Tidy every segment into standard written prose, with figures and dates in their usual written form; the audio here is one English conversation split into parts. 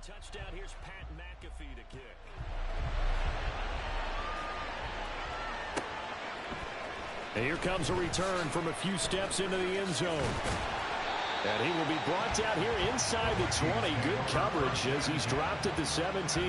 touchdown, here's Pat McAfee to kick. And here comes a return from a few steps into the end zone. And he will be brought down here inside the 20. Good coverage as he's dropped at the 17.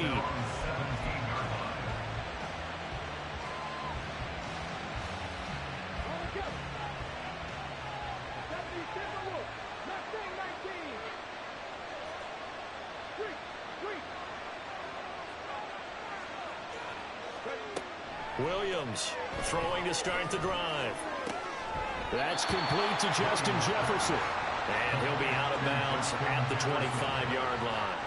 Williams throwing to start the drive. That's complete to Justin Jefferson. And he'll be out of bounds at the 25-yard line.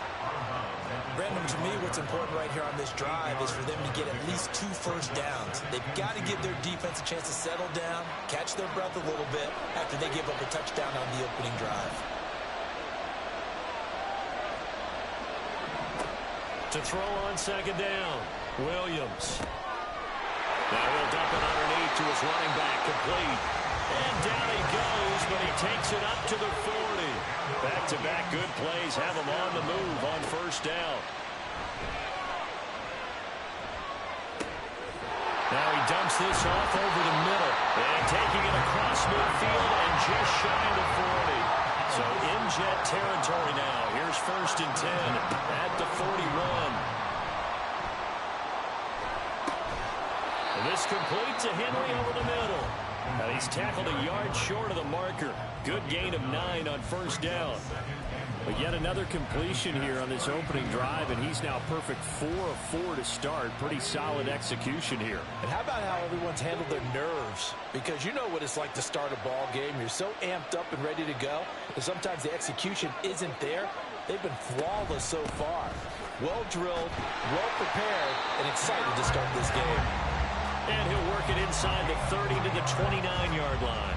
Brandon, to me, what's important right here on this drive is for them to get at least 2 first downs. They've got to give their defense a chance to settle down, catch their breath a little bit after they give up a touchdown on the opening drive. To throw on second down, Williams. Now he'll dump it underneath to his running back, complete. And down he goes, but he takes it up to the 40. Back-to-back good plays have him on the move on first down. Now he dumps this off over the middle. And taking it across midfield and just shy of the 40. So in jet territory now. Here's 1st and 10 at the 41. This complete to Henry over the middle. And he's tackled a yard short of the marker. Good gain of 9 on first down. But yet another completion here on this opening drive, and he's now perfect 4 of 4 to start. Pretty solid execution here. And how about how everyone's handled their nerves? Because you know what it's like to start a ball game. You're so amped up and ready to go, and sometimes the execution isn't there. They've been flawless so far. Well drilled, well prepared, and excited to start this game. And he'll work it inside the 30 to the 29-yard line.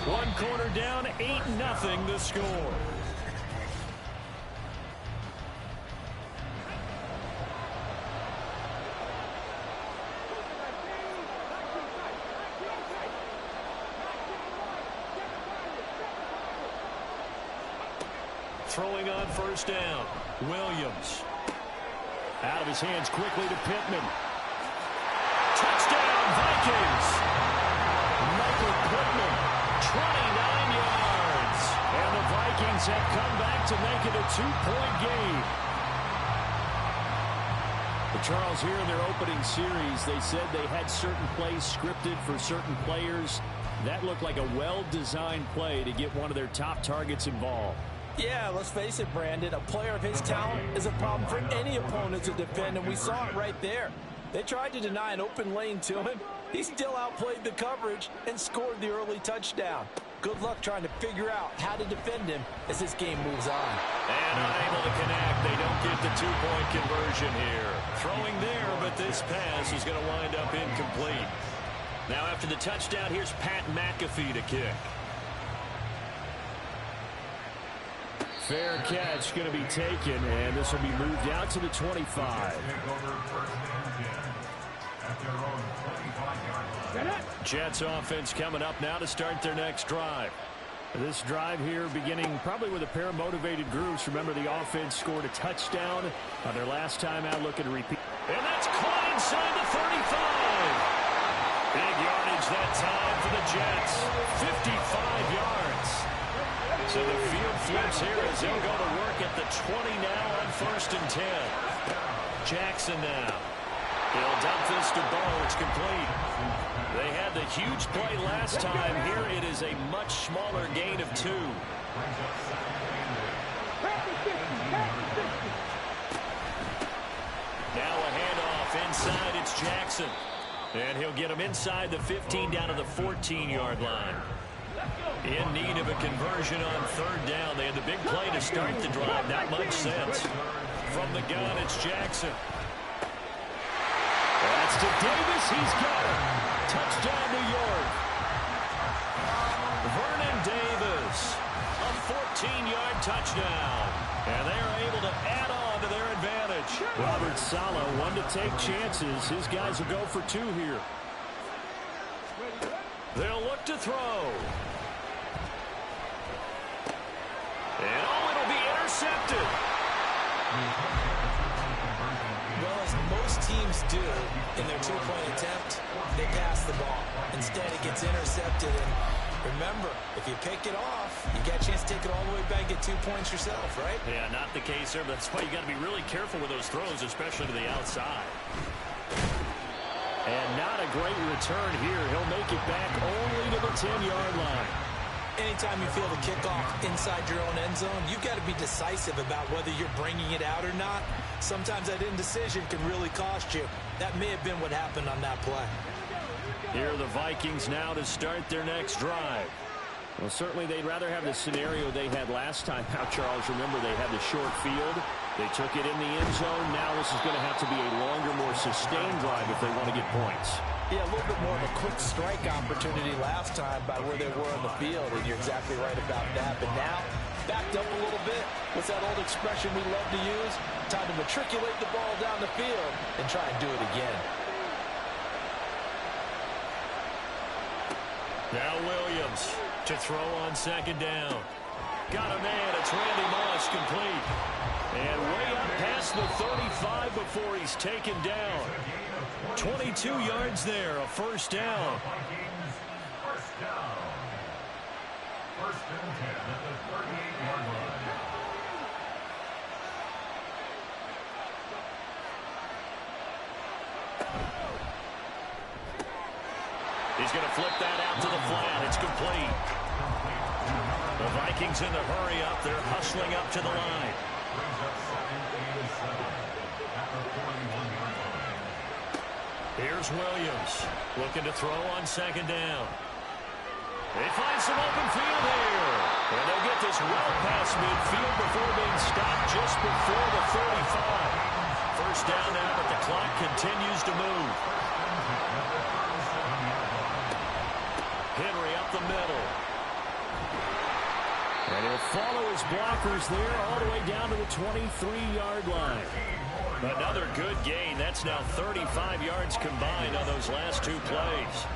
One corner down, 8-0 the score. Throwing on first down, Williams. Out of his hands quickly to Pittman. Touchdown, Vikings! Michael Pittman, 29 yards. And the Vikings have come back to make it a 2-point game. But Charles, here in their opening series, they said they had certain plays scripted for certain players. That looked like a well-designed play to get one of their top targets involved. Yeah, let's face it, Brandon. A player of his talent is a problem for any opponent to defend, and we saw it right there. They tried to deny an open lane to him. He still outplayed the coverage and scored the early touchdown. Good luck trying to figure out how to defend him as this game moves on. And unable to connect. They don't get the 2-point conversion here. Throwing there, but this pass is going to wind up incomplete. Now after the touchdown, here's Pat McAfee to kick. Fair catch going to be taken, and this will be moved out to the 25. Jets offense coming up now to start their next drive. This drive here beginning probably with a pair of motivated groups. Remember, the offense scored a touchdown on their last time out, looking to repeat. And that's caught inside the 35. Big yardage that time for the Jets. 55 yards. So the field flips here as they'll go to work at the 20 now on 1st and 10. Jackson now. He'll dump this to Bo. It's complete. They had the huge play last time. Here it is a much smaller gain of 2. Now a handoff inside. It's Jackson. And he'll get him inside the 15 down to the 14-yard line. In need of a conversion on 3rd down. They had the big play to start the drive. Not much sense. From the gun, it's Jackson. That's to Davis. He's got it. Touchdown, New York. Vernon Davis. A 14-yard touchdown. And they are able to add on to their advantage. Robert Saleh, one to take chances. His guys will go for 2 here. They'll look to throw. And oh, it'll be intercepted. Well, as most teams do in their two-point attempt, they pass the ball. Instead, it gets intercepted. And remember, if you pick it off, you got a chance to take it all the way back and get 2 points yourself, right? Yeah, not the case there, but that's why you got to be really careful with those throws, especially to the outside. And not a great return here. He'll make it back only to the 10-yard line. Anytime you feel the kickoff inside your own end zone, you've got to be decisive about whether you're bringing it out or not. Sometimes that indecision can really cost you. That may have been what happened on that play. Here are the Vikings now to start their next drive. Well, certainly they'd rather have the scenario they had last time out, Charles. Remember, they had the short field. They took it in the end zone. Now this is going to have to be a longer, more sustained drive if they want to get points. Yeah, a little bit more of a quick strike opportunity last time by where they were on the field, and you're exactly right about that. But now, backed up a little bit. What's that old expression we love to use? Time to matriculate the ball down the field and try and do it again. Now Williams to throw on second down. Got a man. It's Randy Moss, complete. And way up past the 35 before he's taken down. 22 yards there, a first down. First down. First and 10 at the 38-yard line. He's going to flip that out to the flat. It's complete. The Vikings in the hurry up. They're hustling up to the line. Here's Williams looking to throw on second down. They find some open field here. And they'll get this well past midfield before being stopped just before the 35. First down now, but the clock continues to move. Henry up the middle. And he'll follow his blockers there all the way down to the 23-yard line. Another good gain. That's now 35 yards combined on those last two plays.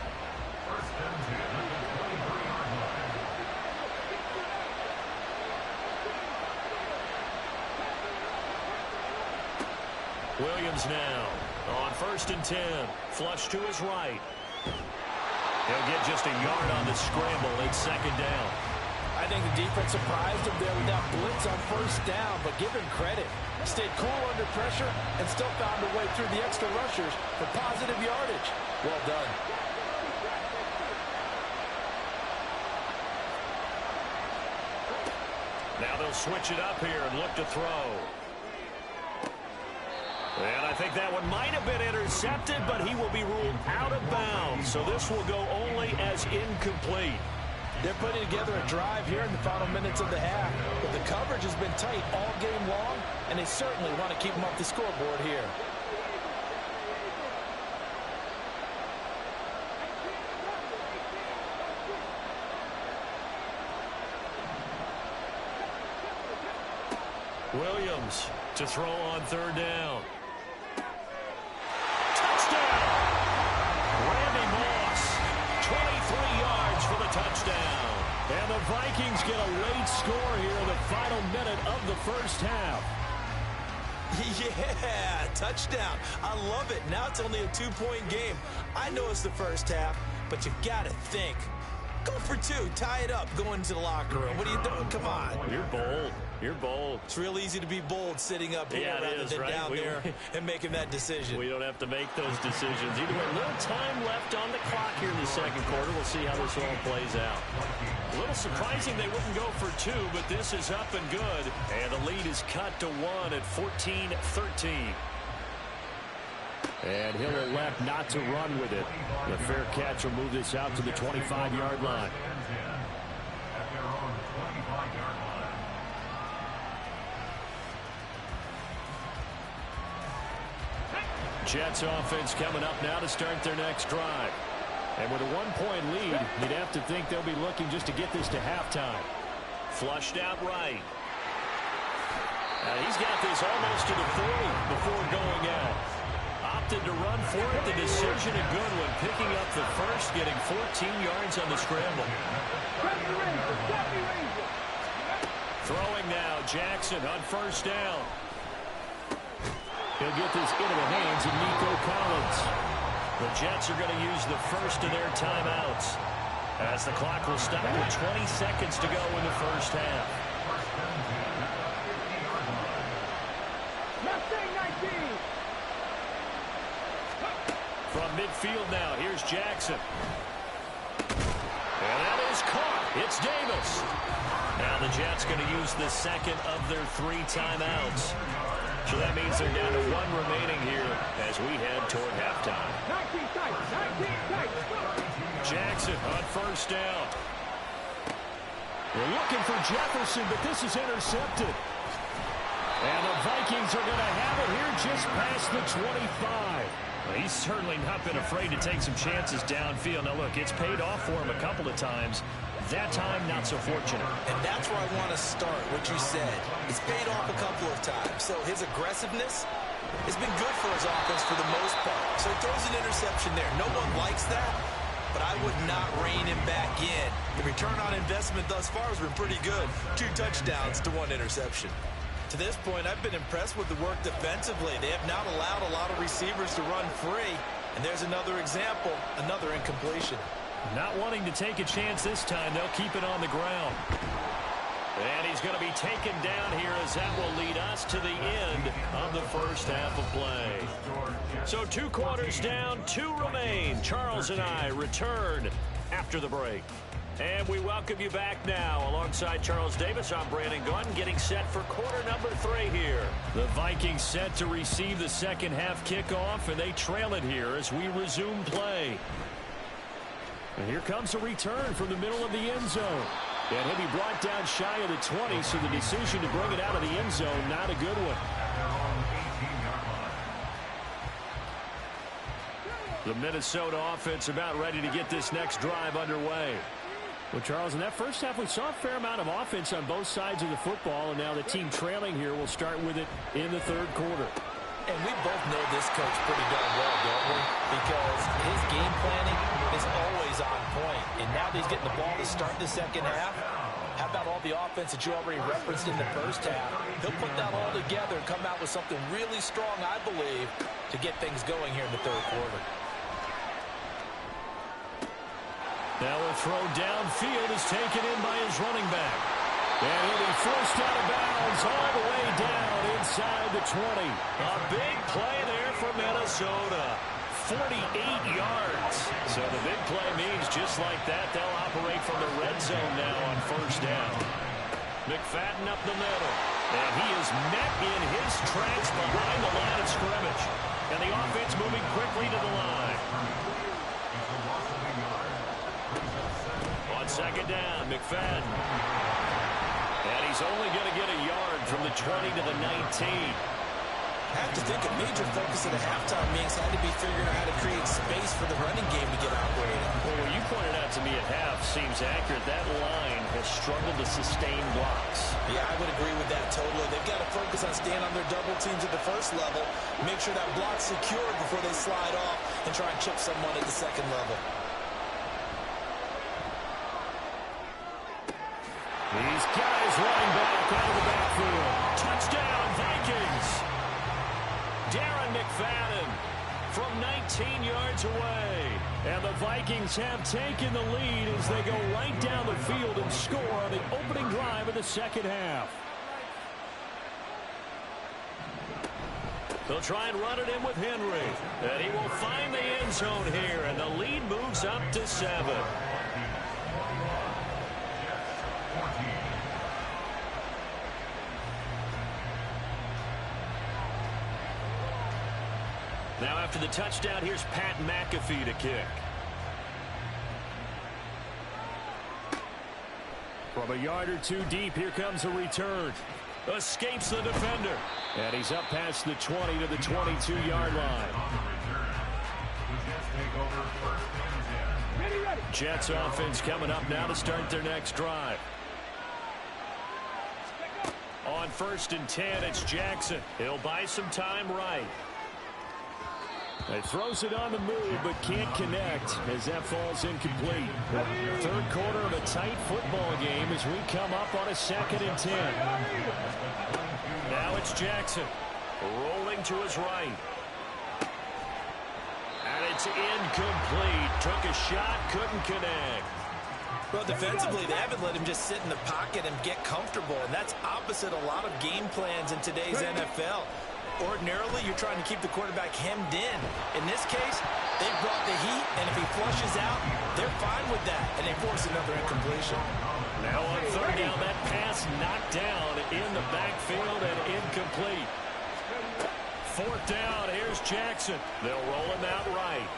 Williams now on first and 10. Flush to his right. He'll get just a yard on the scramble. It's second down. I think the defense surprised him there with that blitz on first down, but give him credit. Stayed cool under pressure and still found a way through the extra rushers for positive yardage. Well done. Now they'll switch it up here and look to throw. And I think that one might have been intercepted, but he will be ruled out of bounds. So this will go only as incomplete. They're putting together a drive here in the final minutes of the half. But the coverage has been tight all game long, and they certainly want to keep them off the scoreboard here. Williams to throw on third down. Touchdown! Randy Moss, 23 yards for the touchdown. And the Vikings get a late score here in the final minute of the first half. Yeah, touchdown. I love it. Now it's only a 2-point game. I know it's the first half, but you got to think. Go for two. Tie it up. Go into the locker room. What are you doing? Come on. You're bold. You're bold. It's real easy to be bold sitting up here rather than right? down there and making that decision. We don't have to make those decisions. Either way, a little time left on the clock here in the second quarter. We'll see how this all plays out. A little surprising they wouldn't go for two, but this is up and good. And the lead is cut to 1 at 14-13. And he'll elect not to run with it. The fair catch will move this out to the 25-yard line. Jets offense coming up now to start their next drive. And with a 1-point lead, you'd have to think they'll be looking just to get this to halftime. Flushed out right. He's got this almost to the 40 before going out. Opted to run for it. The decision a good one. Picking up the first, getting 14 yards on the scramble. Throwing now, Jackson on first down. He'll get this into the hands of Nico Collins. The Jets are going to use the first of their timeouts, as the clock will stop with 20 seconds to go in the first half. From midfield now, here's Jackson. And that is caught. It's Davis. Now the Jets going to use the second of their 3 timeouts. So that means they're down to 1 remaining here as we head toward halftime. Jackson on first down. They're looking for Jefferson, but this is intercepted. And the Vikings are going to have it here just past the 25. Well, he's certainly not been afraid to take some chances downfield. Now, look, it's paid off for him a couple of times. That time, not so fortunate. And that's where I want to start, what you said. It's paid off a couple of times. So his aggressiveness has been good for his offense for the most part. So he throws an interception there. No one likes that, but I would not rein him back in. The return on investment thus far has been pretty good. 2 touchdowns to 1 interception. To this point, I've been impressed with the work defensively. They have not allowed a lot of receivers to run free. And there's another example, another incompletion. Not wanting to take a chance this time. They'll keep it on the ground. And he's going to be taken down here as that will lead us to the end of the first half of play. So 2 quarters down, 2 remain. Charles and I return after the break. And we welcome you back now. Alongside Charles Davis, I'm Brandon Gunn, getting set for quarter number 3 here. The Vikings set to receive the second half kickoff, and they trail it here as we resume play. And here comes a return from the middle of the end zone. And he'll be brought down shy of the 20, so the decision to bring it out of the end zone, not a good one. The Minnesota offense about ready to get this next drive underway. Well, Charles, in that first half, we saw a fair amount of offense on both sides of the football, and now the team trailing here will start with it in the third quarter. And we both know this coach pretty darn well, don't we? Because his game planning is always on point. And now that he's getting the ball to start the second half, how about all the offense that you already referenced in the first half? He'll put that all together and come out with something really strong, I believe, to get things going here in the third quarter. Now a throw downfield is taken in by his running back. And he'll be forced out of bounds all the way down inside the 20. A big play there for Minnesota. 48 yards. So the big play means just like that, they'll operate from the red zone now on first down. McFadden up the middle. And he is met in his tracks behind the line of scrimmage. And the offense moving quickly to the line. On second down, McFadden. And he's only going to get a yard from the 20 to the 19. I have to think a major focus of the halftime meetings had to be figuring out how to create space for the running game to get operating. Well, what you pointed out to me at half seems accurate. That line has struggled to sustain blocks. Yeah, I would agree with that totally. They've got to focus on staying on their double teams at the first level, make sure that block's secure before they slide off and try and chip someone at the second level. These guys running back out of the backfield. Touchdown, Vikings! Darren McFadden from 19 yards away. And the Vikings have taken the lead as they go right down the field and score on the opening drive of the second half. They'll try and run it in with Henry. And he will find the end zone here, and the lead moves up to 7. Now after the touchdown, here's Pat McAfee to kick. From a yard or 2 deep, here comes a return. Escapes the defender. And he's up past the 20 to the 22-yard line. Jets offense coming up now to start their next drive. On 1st and 10, it's Jackson. He'll buy some time right. He throws it on the move, but can't connect as that falls incomplete. Third quarter of a tight football game as we come up on a 2nd and 10. Now it's Jackson. Rolling to his right. And it's incomplete. Took a shot, couldn't connect. Well, defensively, they haven't let him just sit in the pocket and get comfortable, and that's opposite a lot of game plans in today's NFL. Ordinarily, you're trying to keep the quarterback hemmed in. In this case, they've brought the heat, and if he flushes out, they're fine with that, and they force another incompletion. Now on third down, that pass knocked down in the backfield and incomplete. Fourth down, here's Jackson. They'll roll him out right.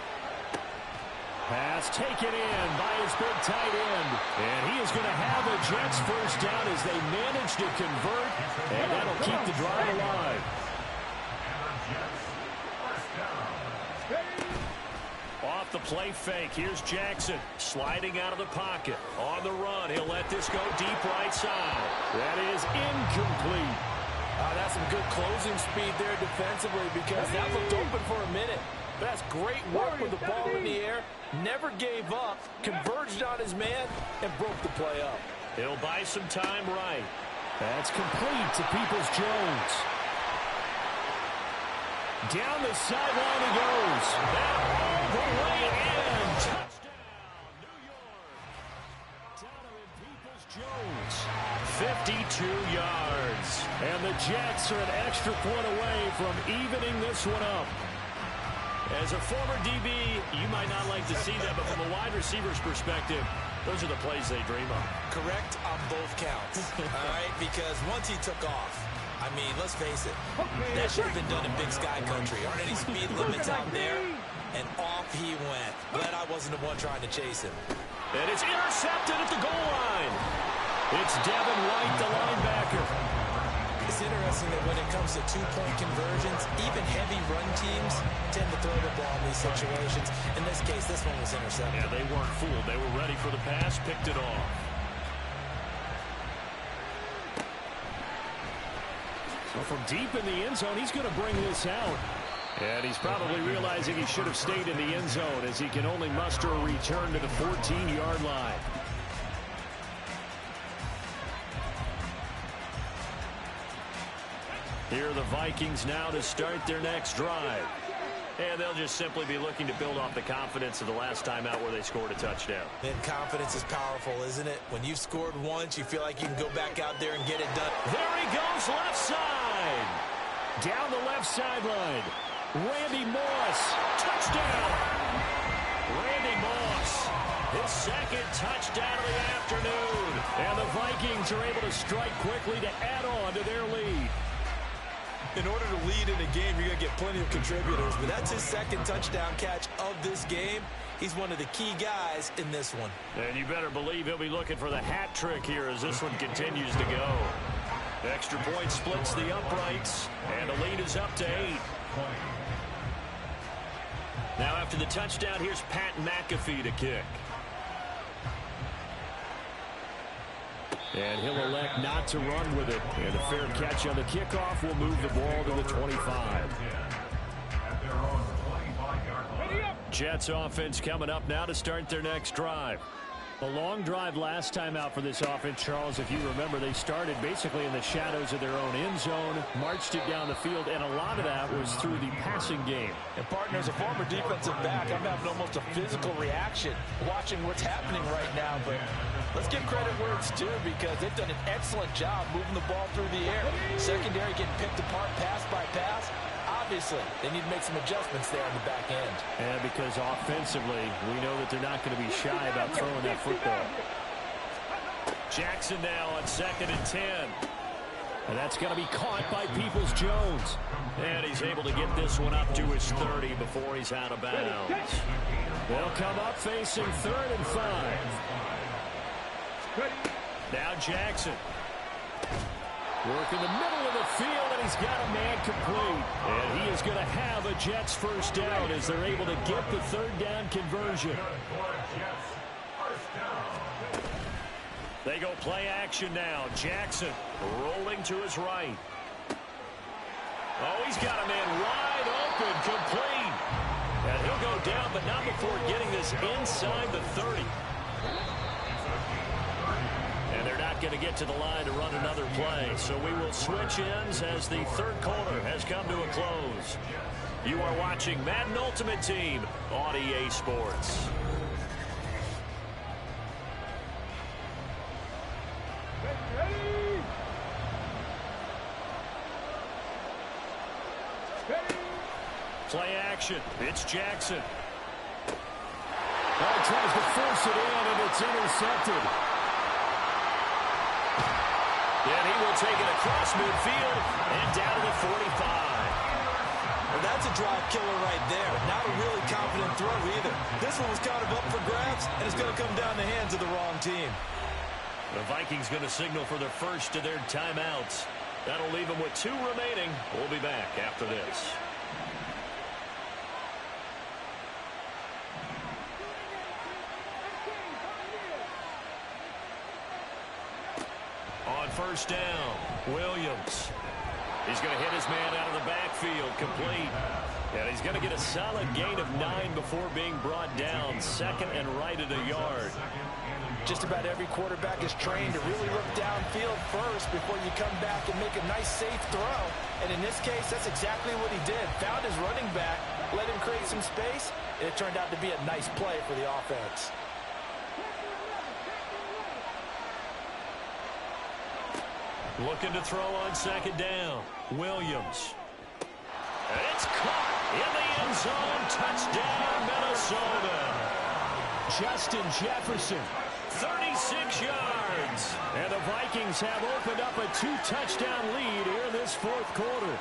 Pass taken in by his big tight end. And he is going to have a Jets first down as they manage to convert. And that'll keep the drive alive. Off the play fake, here's Jackson. Sliding out of the pocket. On the run, he'll let this go deep right side. That is incomplete. That's some good closing speed there defensively because that looked open for a minute. That's great work with the ball in the air. Never gave up, converged on his man, and broke the play up. He'll buy some time right. That's complete to Peoples-Jones. Down the sideline he goes. That all the way in. Touchdown, New York. Donovan Peoples-Jones. 52 yards. And the Jets are an extra point away from evening this one up. As a former DB, you might not like to see that, but from a wide receiver's perspective, those are the plays they dream of. Correct on both counts, all right? Because once he took off, I mean, let's face it, that should have been done in Big Sky country. Aren't any speed limits out there? And off he went. Glad I wasn't the one trying to chase him. And it's intercepted at the goal line. It's Devin White, the linebacker. It's interesting that when it comes to two-point conversions, even heavy run teams tend to throw the ball in these situations. In this case, this one was intercepted. Yeah, they weren't fooled. They were ready for the pass, picked it off. So from deep in the end zone, he's going to bring this out. And he's probably realizing he should have stayed in the end zone as he can only muster a return to the 14-yard line. Here are the Vikings now to start their next drive. And they'll just simply be looking to build off the confidence of the last time out where they scored a touchdown. And confidence is powerful, isn't it? When you've scored once, you feel like you can go back out there and get it done. There he goes, left side. Down the left sideline. Randy Moss, touchdown. Randy Moss, his second touchdown of the afternoon. And the Vikings are able to strike quickly to add on to their lead. In order to lead in a game, you're going to get plenty of contributors, but that's his second touchdown catch of this game. He's one of the key guys in this one. And you better believe he'll be looking for the hat trick here as this one continues to go. Extra point splits the uprights, and the lead is up to 8. Now after the touchdown, here's Pat McAfee to kick. And he'll elect not to run with it. And a fair catch on the kickoff will move the ball to the 25. Jets offense coming up now to start their next drive. A long drive last time out for this offense, Charles. If you remember, they started basically in the shadows of their own end zone, marched it down the field, and a lot of that was through the passing game. And, partner, as a former defensive back, I'm having almost a physical reaction watching what's happening right now. But let's give credit where it's due because they've done an excellent job moving the ball through the air. Secondary getting picked apart pass by pass. Obviously, they need to make some adjustments there on the back end. And because offensively, we know that they're not going to be shy about throwing that football. Jackson now on 2nd and 10. And that's going to be caught by Peoples-Jones. And he's able to get this one up to his 30 before he's out of bounds. They'll come up facing 3rd and 5. Now Jackson. Work in the middle of the field, and he's got a man complete. And he is going to have a Jets first down as they're able to get the 3rd down conversion. They go play action now. Jackson rolling to his right. Oh, he's got a man wide open, complete. And he'll go down, but not before getting this inside the 30. And they're not going to get to the line to run another play. So we will switch ends as the third quarter has come to a close. You are watching Madden Ultimate Team on EA Sports. Play action. It's Jackson. Well, he tries to force it in, and it's intercepted. And he will take it across midfield and down to the 45. Well, that's a drive killer right there. Not a really confident throw either. This one was kind of up for grabs, and it's going to come down the hands of the wrong team. The Vikings going to signal for the first of their timeouts. That'll leave them with 2 remaining. We'll be back after this. On first down, Williams. He's going to hit his man out of the backfield, complete. And he's going to get a solid gain of 9 before being brought down. Second and right at a yard. Just about every quarterback is trained to really look downfield first before you come back and make a nice, safe throw. And in this case, that's exactly what he did. Found his running back, let him create some space, and it turned out to be a nice play for the offense. Looking to throw on second down. Williams. It's caught in the end zone. Touchdown, Minnesota. Justin Jefferson. 36 yards. And the Vikings have opened up a 2-touchdown lead here in this fourth quarter.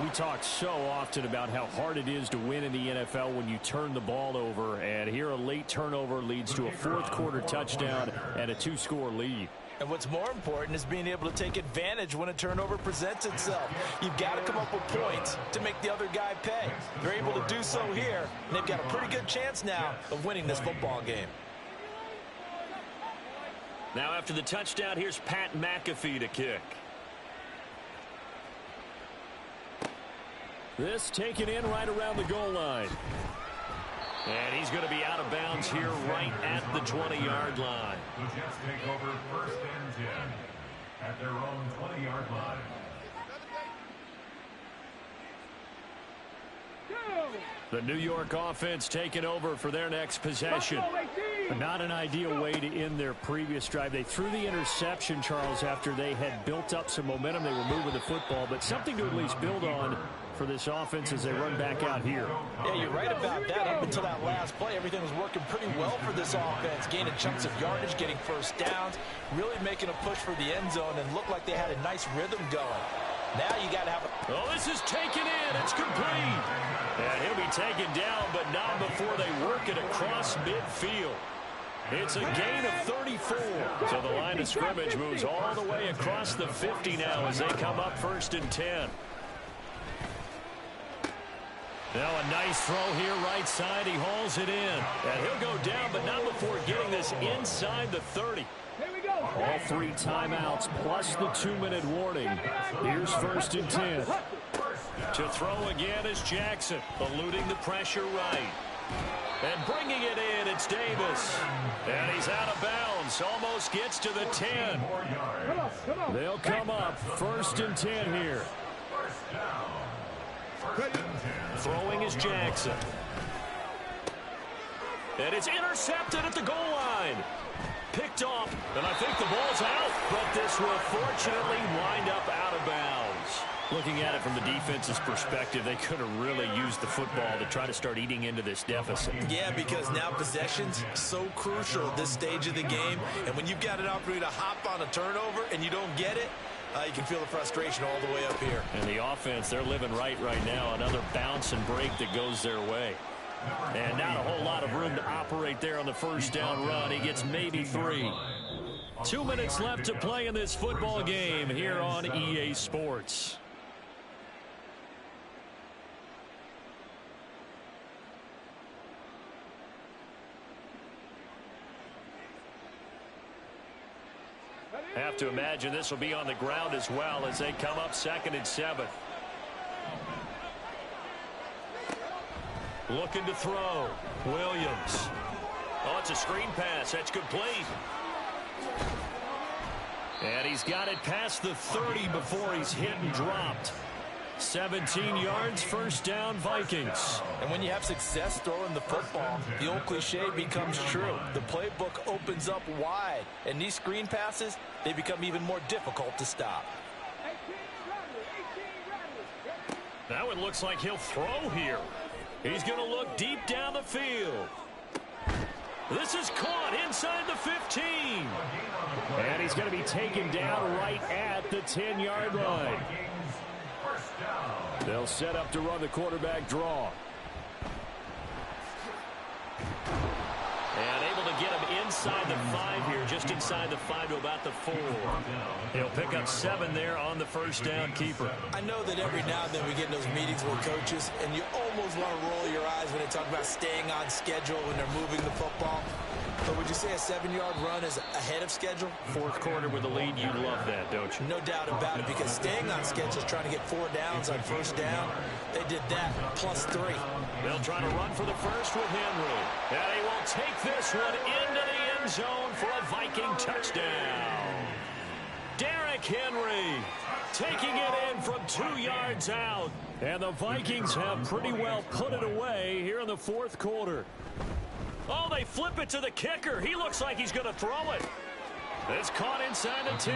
We talk so often about how hard it is to win in the NFL when you turn the ball over. And here a late turnover leads to a fourth quarter touchdown and a 2-score lead. And what's more important is being able to take advantage when a turnover presents itself. You've got to come up with points to make the other guy pay. They're able to do so here, and they've got a pretty good chance now of winning this football game. Now after the touchdown, here's Pat McAfee to kick. This taken in right around the goal line. And he's going to be out of bounds here right at the 20-yard line. The Jets take over first and 10 at their own 20-yard line. The New York offense taking over for their next possession. Not an ideal way to end their previous drive. They threw the interception, Charles, after they had built up some momentum. They were moving the football, but something to at least build on for this offense as they run back out here. Yeah, you're right about that. Up until that last play, everything was working pretty well for this offense. Gaining chunks of yardage, getting first downs, really making a push for the end zone, and looked like they had a nice rhythm going. Now you got to have a... Oh, this is taken in. It's complete. And he'll be taken down, but not before they work it across midfield. It's a gain of 34. So the line of scrimmage moves all the way across the 50 now as they come up first and 10. Now a nice throw here right side. He hauls it in. And he'll go down, but not before getting this inside the 30. All 3 timeouts plus the 2-minute warning. Here's first and 10. To throw again is Jackson, eluding the pressure right. And bringing it in, it's Davis. And he's out of bounds, almost gets to the 10. They'll come up first and 10 here. Throwing is Jackson. And it's intercepted at the goal line. Picked off, and I think the ball's out, but this will fortunately wind up out of bounds. Looking at it from the defense's perspective, they could have really used the football to try to start eating into this deficit. Yeah, because now possession's so crucial at this stage of the game, and when you've got an opportunity to hop on a turnover and you don't get it, you can feel the frustration all the way up here. And the offense, they're living right now. Another bounce and break that goes their way. And not a whole lot of room to operate there on the first down run. He gets maybe 3. 2 minutes left to play in this football game here on EA Sports. Have to imagine this will be on the ground as well as they come up second and 7. Looking to throw. Williams. Oh, it's a screen pass. That's complete. And he's got it past the 30 before he's hit and dropped. 17 yards, first down, Vikings. And when you have success throwing the football, the old cliche becomes true. The playbook opens up wide, and these screen passes, they become even more difficult to stop. Now it looks like he'll throw here. He's going to look deep down the field. This is caught inside the 15. And he's going to be taken down right at the 10-yard line. They'll set up to run the quarterback draw. And able to get him inside the 5 here, just inside the 5 to about the 4. He'll pick up 7 there on the first down keeper. I know that every now and then we get in those meetings with coaches, and you almost want to roll your eyes when they talk about staying on schedule when they're moving the football. But would you say a 7-yard run is ahead of schedule? Fourth quarter with a lead, you love that, don't you? No doubt about it, because staying on schedule is trying to get 4 downs on first down. They did that, plus 3. They'll try to run for the first with Henry. And he will take this one into the end zone for a Viking touchdown. Derrick Henry taking it in from 2 yards out. And the Vikings have pretty well put it away here in the fourth quarter. Oh, they flip it to the kicker. He looks like he's going to throw it. It's caught inside the 10.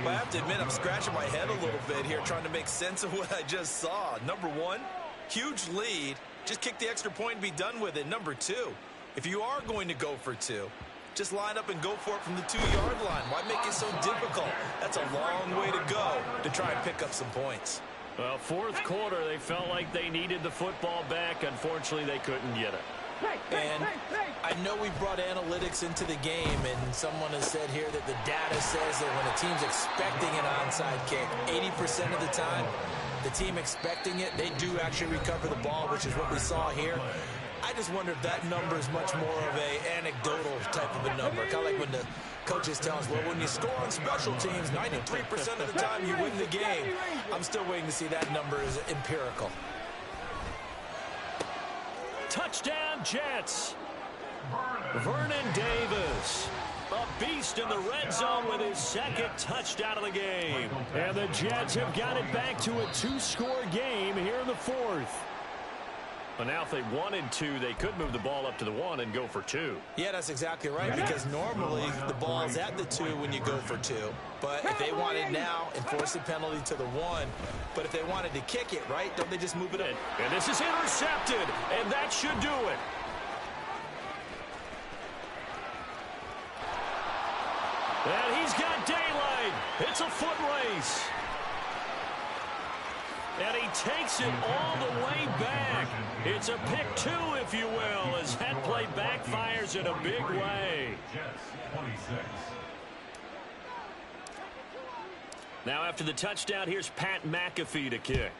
Well, I have to admit, I'm scratching my head a little bit here trying to make sense of what I just saw. Number 1, huge lead. Just kick the extra point and be done with it. Number 2, if you are going to go for 2, just line up and go for it from the 2-yard line. Why make it so difficult? That's a long way to go to try and pick up some points. Well, fourth quarter, they felt like they needed the football back. Unfortunately, they couldn't get it. And I know we brought analytics into the game, and someone has said here that the data says that when a team's expecting an onside kick, 80% of the time, the team expecting it, they do actually recover the ball, which is what we saw here. I just wonder if that number is much more of a anecdotal type of a number. Kind of like when the coaches tell us, well, when you score on special teams, 93% of the time you win the game. I'm still waiting to see that number is empirical. Touchdown, Jets. Vernon Davis, a beast in the red zone with his second touchdown of the game. And the Jets have got it back to a 2-score game here in the fourth. But now if they wanted to, they could move the ball up to the 1 and go for 2. Yeah, that's exactly right, because normally the ball's at the 2 when you go for 2. But if they want it now, enforce the penalty to the 1. But if they wanted to kick it, right, don't they just move it up? And this is intercepted, and that should do it. And he's got daylight. It's a foot race. And he takes it all the way back. It's a pick 2, if you will, as that play backfires in a big way. Now after the touchdown, here's Pat McAfee to kick.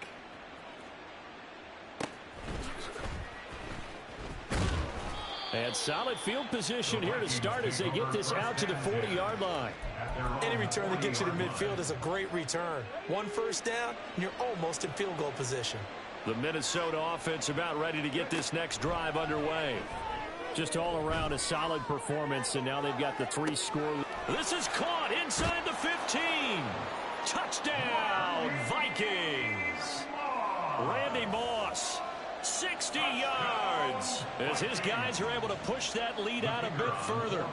And solid field position here to start as they get this out to the 40-yard line. Any return that gets you to midfield is a great return. 1 first down, and you're almost in field goal position. The Minnesota offense about ready to get this next drive underway. Just all around a solid performance, and now they've got the 3-score. This is caught inside the 15. Touchdown, Vikings. Randy Moss, 60 yards, as his guys are able to push that lead out a bit further.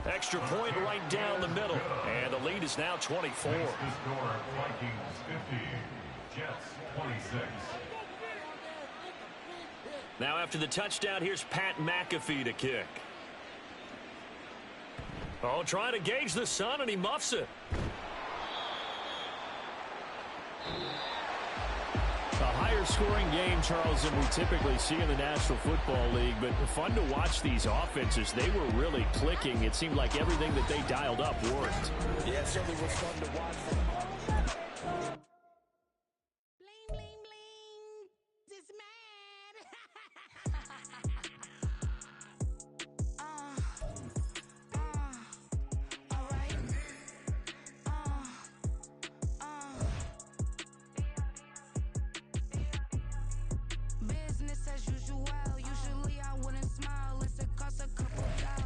Extra point right down the middle, and the lead is now 24. Vikings 50, Jets 26. Now after the touchdown, here's Pat McAfee to kick. Oh, trying to gauge the sun, and he muffs it. A higher scoring game, Charles, than we typically see in the National Football League, but fun to watch these offenses. They were really clicking. It seemed like everything that they dialed up worked. Yeah, it certainly was fun to watch. Bling, bling, bling. This mad. All right. Business as usual. Usually I wouldn't smile. It's a cost a couple $.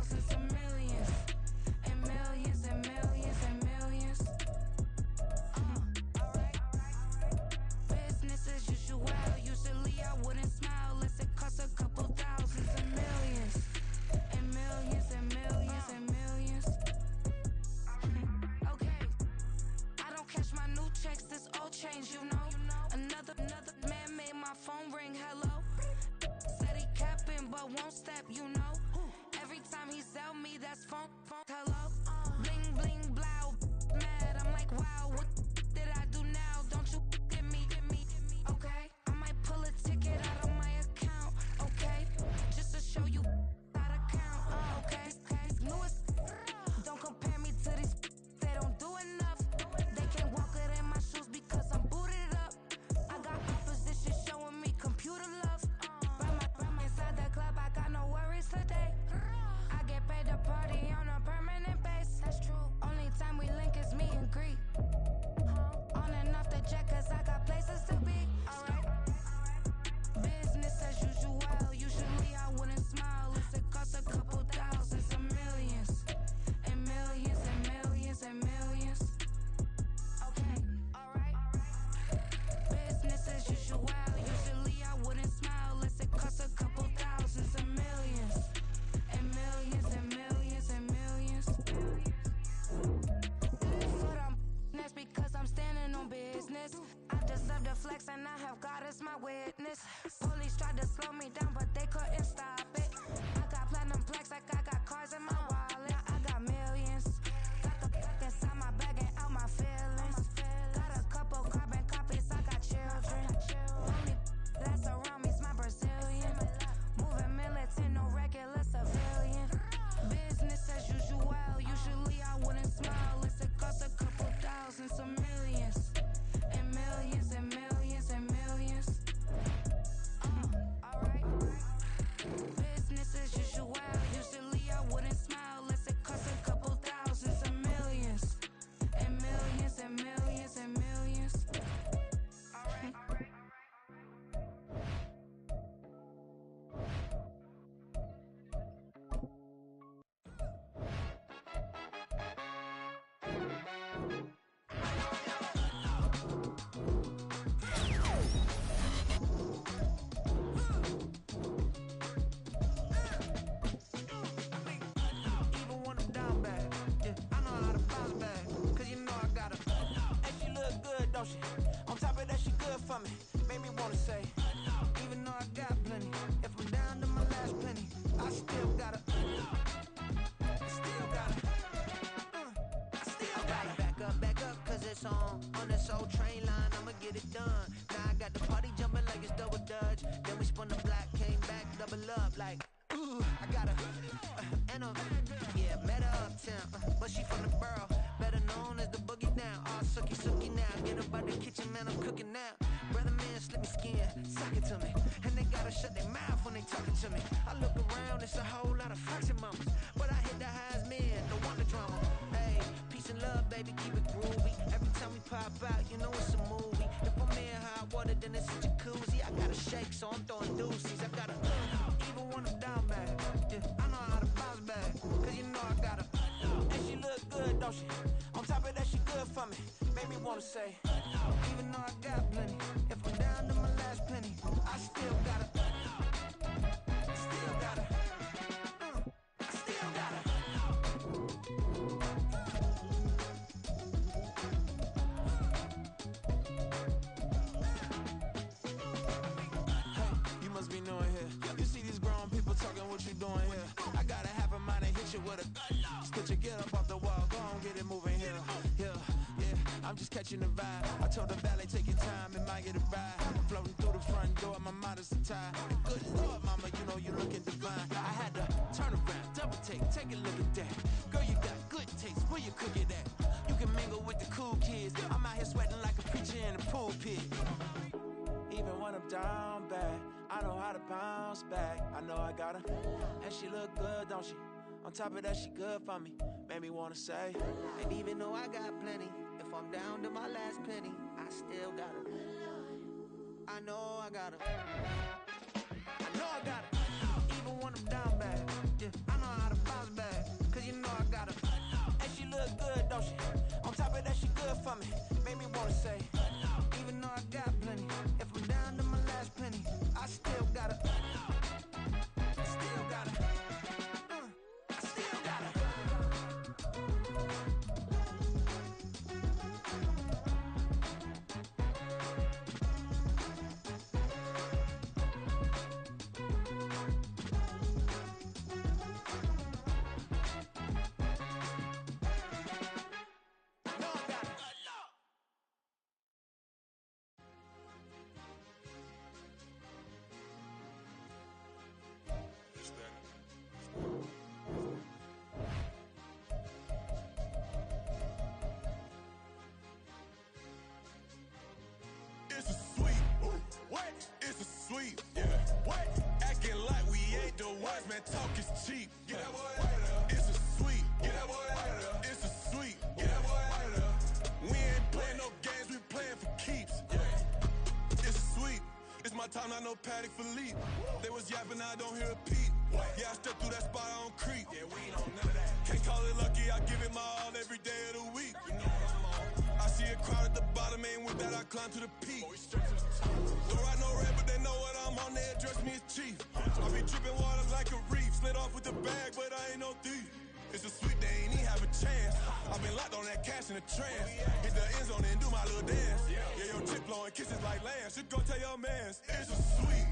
don't she? On top of that, she good for me. Made me wanna say, even though I got plenty, if I'm down to my last penny, I still gotta, back up, cause it's on this old train line, I'ma get it done. Now I got the party jumping like it's double dutch. Then we spun the block, came back, double up, like, ooh, I got a, and a, yeah, met her uptown, but she from the borough, better known as the boogie down. All sookie now, get up out the kitchen, man, I'm cooking now. Brother man, slip me skin, suck it to me, and they gotta shut their mouth when they talking to me. I look around, it's a whole lot of foxy mamas, but I hit the highest men, no wonder drama. Hey, peace and love, baby, keep it groovy. Every time we pop out, you know it's a movie. If I'm in hot water, then it's a jacuzzi. I gotta shake, so I'm throwing deuces. I gotta, even when I'm down bad, yeah, I know how to bounce back, cause you know I gotta, and she look good, don't she? On top of that, she good for me. Made me wanna say, even though I got plenty, if I'm down to my last penny, I still gotta, still gotta, still gotta. Hey, you must be new in here. You see these grown people talking, what you doing here? I gotta have a mind and hit you with a split your get up off the wall, go on, get it moving here. I'm just catching the vibe. I told the valet, take your time, it might get a ride. Floating through the front door, my mind is a tie. And good Lord, mama, you know you looking divine. I had to turn around, double take a look at that. Girl, you got good taste, where you cook it at? You can mingle with the cool kids. I'm out here sweating like a preacher in a pulpit. Even when I'm down bad, I know how to bounce back. I know I got her, and she look good, don't she? On top of that, she good for me. Made me wanna say, and even though I got plenty, if I'm down to my last penny, I still gotta, I know I gotta, I know I gotta, even when I'm down bad, yeah, I know how to bounce back, cause you know I gotta, and she look good, don't she? On top of that, she good for me. Made me wanna say, even though I got plenty, if I'm down to my last penny, I still gotta, still gotta, still gotta. It's a sweet, what? It's a sweet, yeah. What? Acting like we ain't the ones, man. Talk is cheap. Get that boy out of there. It's a sweet, get that boy out of there. It's a sweet, get that boy out of there. We ain't playing no games, we playing for keeps. Yeah. It's a sweet. It's my time, not no paddock for leap. They was yapping, I don't hear a peep. Yeah, I step through that spot, I don't creep. Yeah, we ain't on none of that. Can't call it lucky, I give it my all every day of the week. You know what I'm on. I see a crowd at the bottom, ain't with that, I climb to the peak. Throw out no red, but they know what I'm on, they address me as chief. I be dripping water like a reef, slid off with the bag, but I ain't no thief. It's a sweet, they ain't even have a chance. I've been locked on that cash in a trance. Hit the end zone and do my little dance. Yeah, your chick blowing kisses like lambs. Should go tell your mans. It's a sweet.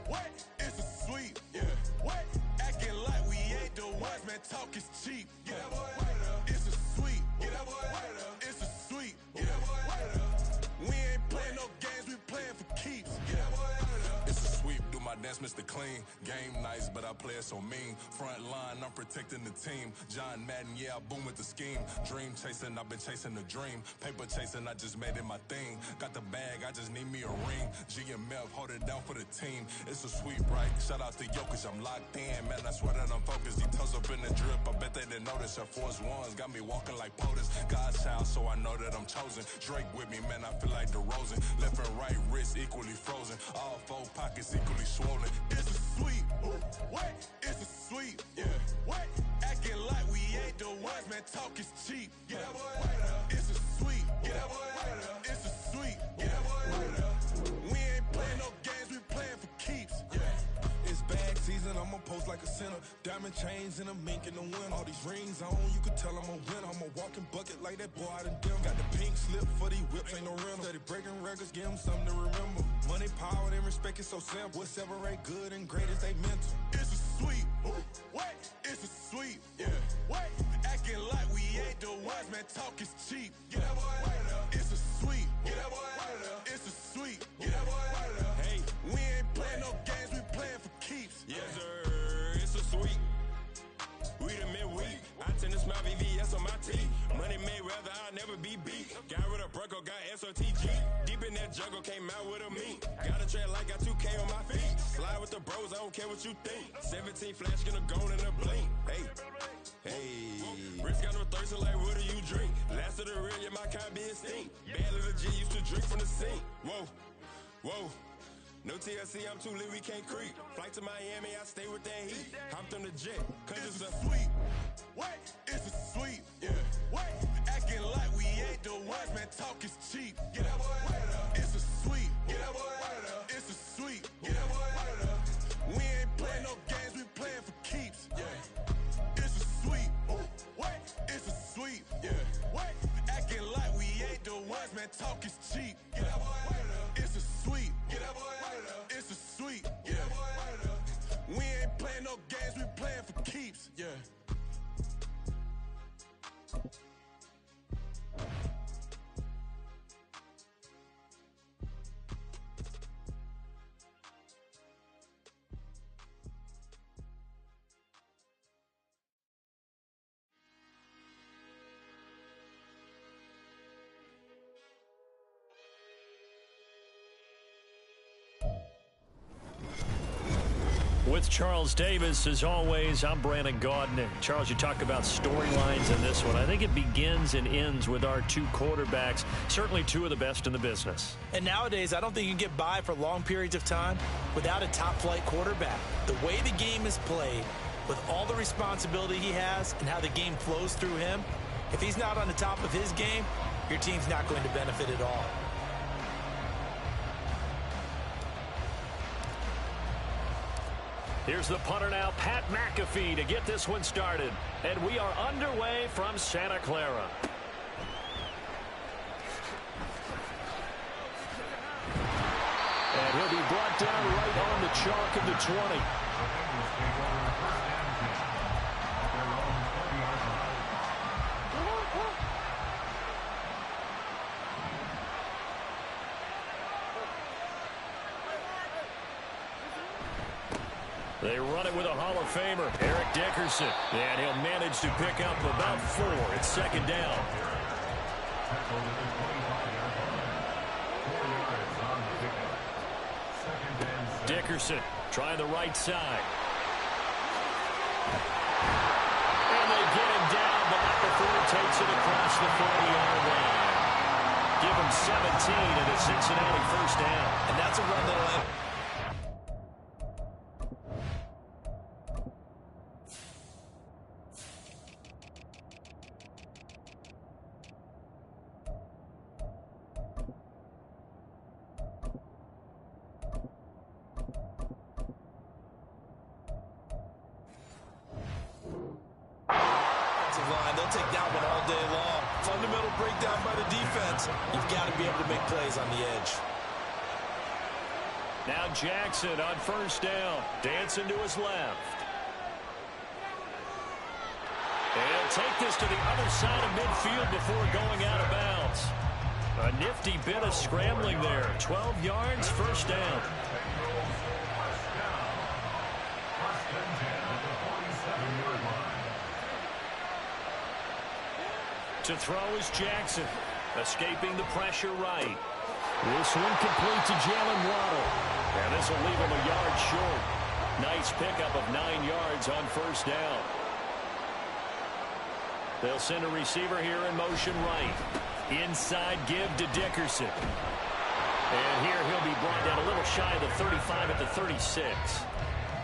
What? It's a sweet. Yeah. What? Acting like we ain't the ones, man. Talk is cheap. Get that boy out of there. It's a sweet. Get that boy out of there. It's a sweet. Get that boy out of there. We ain't playing no games, we playing for keeps. Get that boy out of there. It's a sweep. Do my dance, Mr. Clean. Game nice, but I play it so mean. Front line, I'm protecting the team. John Madden, yeah, I boom with the scheme. Dream chasing, I've been chasing the dream. Paper chasing, I just made it my thing. Got the bag, I just need me a ring. GMF, hold it down for the team. It's a sweep, right? Shout out to Jokic, I'm locked in. Man, I swear that I'm focused. These toes up in the drip, I bet they didn't notice. Her force ones got me walking like POTUS. God's child, so I know that I'm chosen. Drake with me, man, I feel like DeRozan. Left and right wrist equally frozen. All four pockets equally swollen. It's a sweep. What? It's a sweep. Yeah. What? Acting like we ain't the ones, man. Talk is cheap. Get that boy out of there. It's a sweep. Get that boy out of there. It's a sweep. Get that boy out of there. We ain't playing no games, we playing for keeps. Yeah. It's bag season, I'm I'ma post like a sinner. Diamond chains and a mink in the wind. All these rings on, you can tell I'm a winner. I'm a walking bucket like that boy out in Denver. Got the pink slip for these whips, ain't no rental. Steady breaking records, give them something to remember. Money, power, and respect is so simple. What separate good and great is they mental. It's a sweet, what? It's a sweet, yeah. What? Acting like we ain't the ones, man. Talk is cheap. Get that boy out of there. It's a sweet, get that boy out of there. It's a sweet, get that boy out of there. Hey, we ain't playing no games, we playing for keeps. Yes, sir, it's a sweet. We the midweek. I tend to smile VVS on my teeth. Money made rather I'll never be beat. Got rid of Bronco, got SOTG. Deep in that jungle, came out with a meat. Got a tread like got 2K on my feet. Slide with the bros, I don't care what you think. 17 flash, gonna go in a blink. Hey, hey. Rich got no thirsty like what do you drink? Last of the real, yeah, my kind be extinct. Bad little G used to drink from the sink. Whoa, whoa. No TLC, I'm too lit, we can't creep. Flight to Miami, I stay with that heat. Hopped on the jet, cause It's a sweet, what? It's a sweet, yeah. What? Acting like we ain't the ones, man. Talk is cheap. Get that boy out of there. It's a sweet, get that boy out of there. It's a sweet, get that boy out of there. We ain't playing no games, we playing for keeps, yeah. It's a sweet, what? It's a sweet, yeah. What? Acting like we ain't the ones, man. Talk is cheap. Get that boy out of there. It's a sweet, get that boy out of there. It's a sweet, yeah. Get that boy out of there. We ain't playing no games, we playing for keeps, yeah. With Charles Davis, as always, I'm Brandon Gaudin. And Charles, you talk about storylines in this one. I think it begins and ends with our two quarterbacks, certainly two of the best in the business. And nowadays, I don't think you can get by for long periods of time without a top-flight quarterback. The way the game is played, with all the responsibility he has and how the game flows through him, if he's not on the top of his game, your team's not going to benefit at all. Here's the punter now, Pat McAfee, to get this one started. And we are underway from Santa Clara. And he'll be brought down right on the chalk of the 20. They run it with a Hall of Famer, Eric Dickerson. And he'll manage to pick up about 4. It's second down. Dickerson trying the right side. And they get him down, but not before he takes it across the 40-yard line. Give him 17 and a Cincinnati first down. And that's a run that'll end. They'll take that one all day long. Fundamental breakdown by the defense. You've got to be able to make plays on the edge. Now Jackson on first down. Dancing to his left. And he'll take this to the other side of midfield before going out of bounds. A nifty bit of scrambling there. 12 yards, first down. To throw is Jackson, escaping the pressure right. This one complete to Jalen Waddle. And this will leave him a yard short. Nice pickup of 9 yards on first down. They'll send a receiver here in motion right. Inside give to Dickerson. And here he'll be brought down a little shy of the 35 at the 36.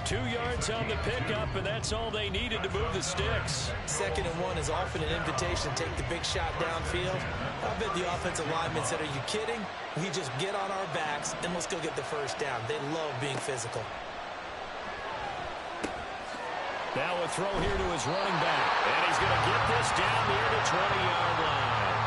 2 yards on the pickup, and that's all they needed to move the sticks. 2nd and 1 is often an invitation to take the big shot downfield. I bet the offensive linemen said, are you kidding? We just get on our backs and let's go get the first down. They love being physical. Now a throw here to his running back. And he's going to get this down near the 20-yard line.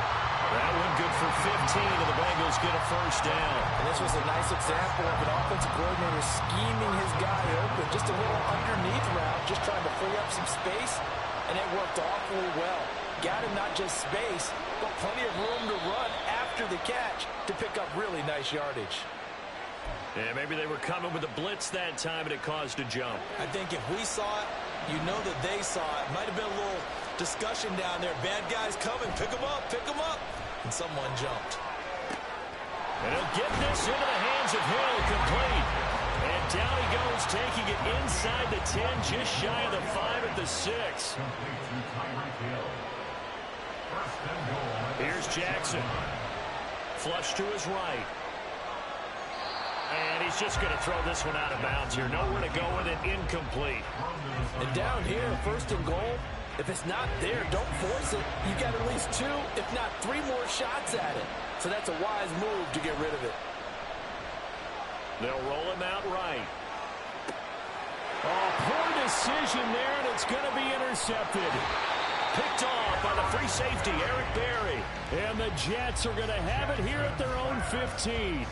That one good for 15, and the Bengals get a first down. And this was a nice example of an offensive coordinator scheming his guy open. Just a little underneath route, just trying to free up some space, and it worked awfully well. Got him not just space, but plenty of room to run after the catch to pick up really nice yardage. Yeah, maybe they were coming with a blitz that time, and it caused a jump. I think if we saw it, you know that they saw it. Might have been a little discussion down there. Bad guys coming. Pick them up. Pick them up. And someone jumped. And he'll get this into the hands of Hill, complete. And down he goes, taking it inside the 10, just shy of the 5 at the 6. Here's Jackson. Flush to his right. And he's just going to throw this one out of bounds here. Nowhere to go with it, incomplete. And down here, first and goal, if it's not there, don't force it. You got at least 2, if not 3 more shots at it. So that's a wise move to get rid of it. They'll roll him out right. Oh, poor decision there, and it's going to be intercepted. Picked off by the free safety, Eric Berry. And the Jets are going to have it here at their own 15.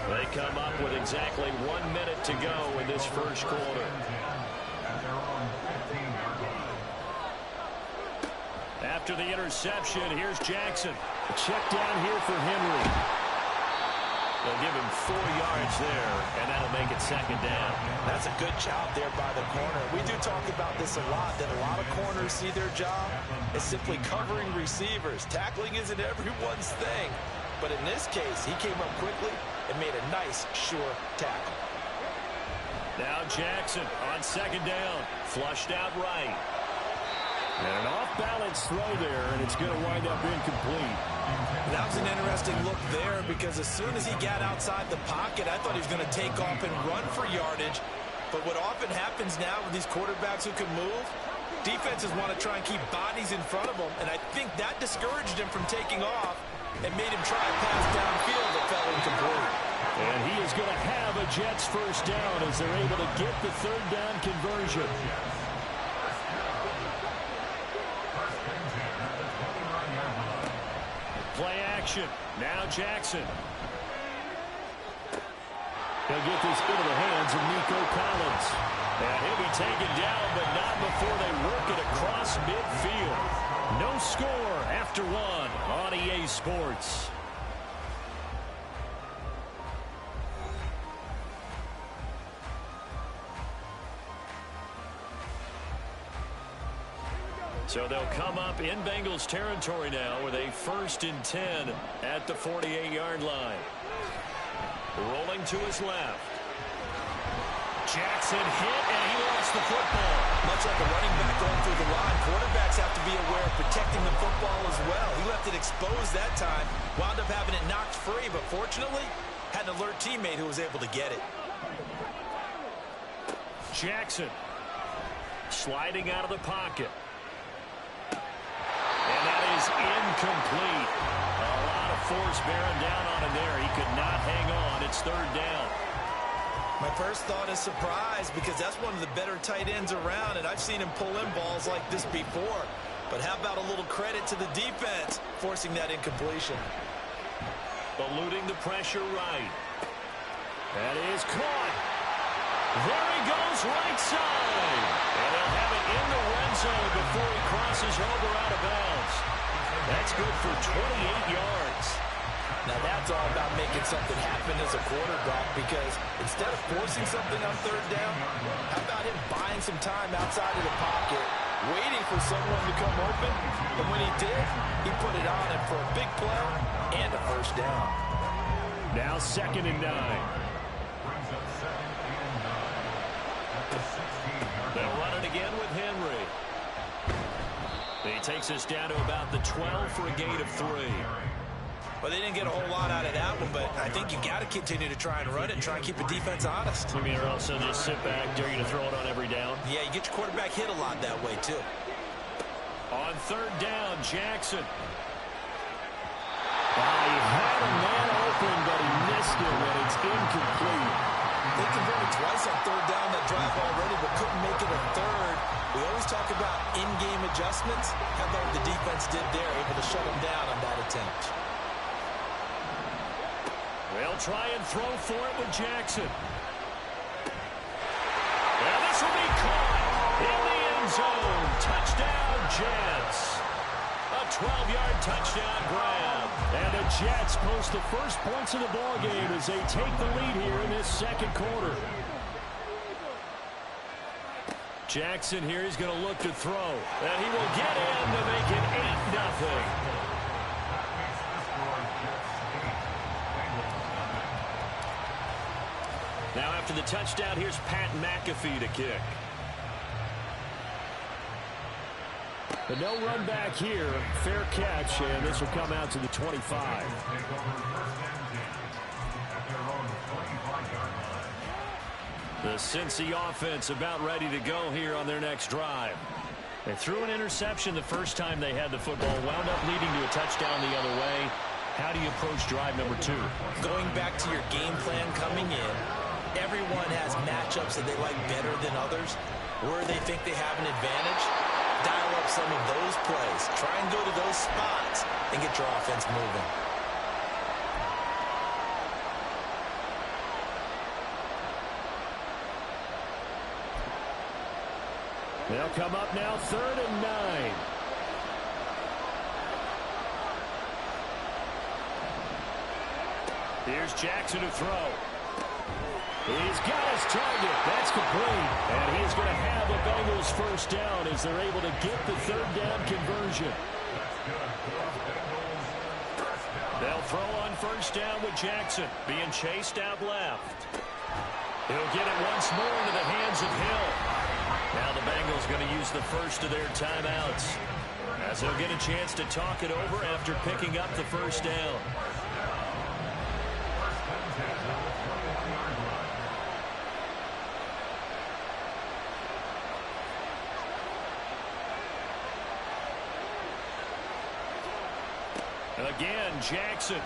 They come up with exactly 1 minute to go in this first quarter. After the interception, here's Jackson. A check down here for Henry. They'll give him 4 yards there, and that'll make it second down. That's a good job there by the corner. We do talk about this a lot, that a lot of corners see their job as simply covering receivers. Tackling isn't everyone's thing. But in this case, he came up quickly and made a nice, sure tackle. Now Jackson on second down. Flushed out right. And an off-balance throw there, and it's going to wind up incomplete. That was an interesting look there because as soon as he got outside the pocket, I thought he was going to take off and run for yardage. But what often happens now with these quarterbacks who can move, defenses want to try and keep bodies in front of them, and I think that discouraged him from taking off and made him try a pass downfield that fell incomplete. And he is going to have a Jets first down as they're able to get the third down conversion. Play action. Now Jackson. He'll get this into the hands of Nico Collins. And he'll be taken down, but not before they work it across midfield. No score after 1 on EA Sports. So they'll come up in Bengals territory now with a 1st and 10 at the 48-yard line. Rolling to his left. Jackson hit, and he lost the football. Much like a running back going through the line, quarterbacks have to be aware of protecting the football as well. He left it exposed that time, wound up having it knocked free, but fortunately, had an alert teammate who was able to get it. Jackson sliding out of the pocket. And that is incomplete. A lot of force bearing down on him there. He could not hang on. It's third down. My first thought is surprise because that's one of the better tight ends around, and I've seen him pull in balls like this before. But how about a little credit to the defense forcing that incompletion? Eluding the pressure right. That is caught. There he goes right side. And he'll have it in the red zone before he crosses over out of bounds. That's good for 28 yards. Now that's all about making something happen as a quarterback because instead of forcing something on third down, how about him buying some time outside of the pocket, waiting for someone to come open, and when he did, he put it on him for a big play and a first down. Now 2nd and 9. They'll run it again with Henry. He takes us down to about the 12 for a gain of 3. Well, they didn't get a whole lot out of that one, but I think you got to continue to try and run it and try and keep the defense honest. I mean, or also just sit back, dare you to throw it on every down. Yeah, you get your quarterback hit a lot that way, too. On third down, Jackson. He had a man open, but he missed him, and it's incomplete. They converted twice on third down that drive already, but couldn't make it a third. We always talk about in-game adjustments. How about what the defense did there, able to shut them down on that attempt. They'll try and throw for it with Jackson. And this will be caught in the end zone. Touchdown, Jets. A 12-yard touchdown grab. And the Jets post the first points of the ballgame as they take the lead here in this second quarter. Jackson here is going to look to throw. And he will get in to make it 8-0. Now after the touchdown, here's Pat McAfee to kick. But no run back here. Fair catch, and this will come out to the 25. The Cincy offense about ready to go here on their next drive. They threw an interception the first time they had the football, wound up leading to a touchdown the other way. How do you approach drive number 2? Going back to your game plan coming in, everyone has matchups that they like better than others. Where they think they have an advantage, dial up some of those plays. Try and go to those spots and get your offense moving. They'll come up now, 3rd and 9. Here's Jackson to throw. He's got his target. That's complete. And he's going to have the Bengals first down as they're able to get the 3rd down conversion. They'll throw on first down with Jackson being chased out left. He'll get it once more into the hands of Hill. Now the Bengals going to use the first of their timeouts as they'll get a chance to talk it over after picking up the first down. Again, Jackson.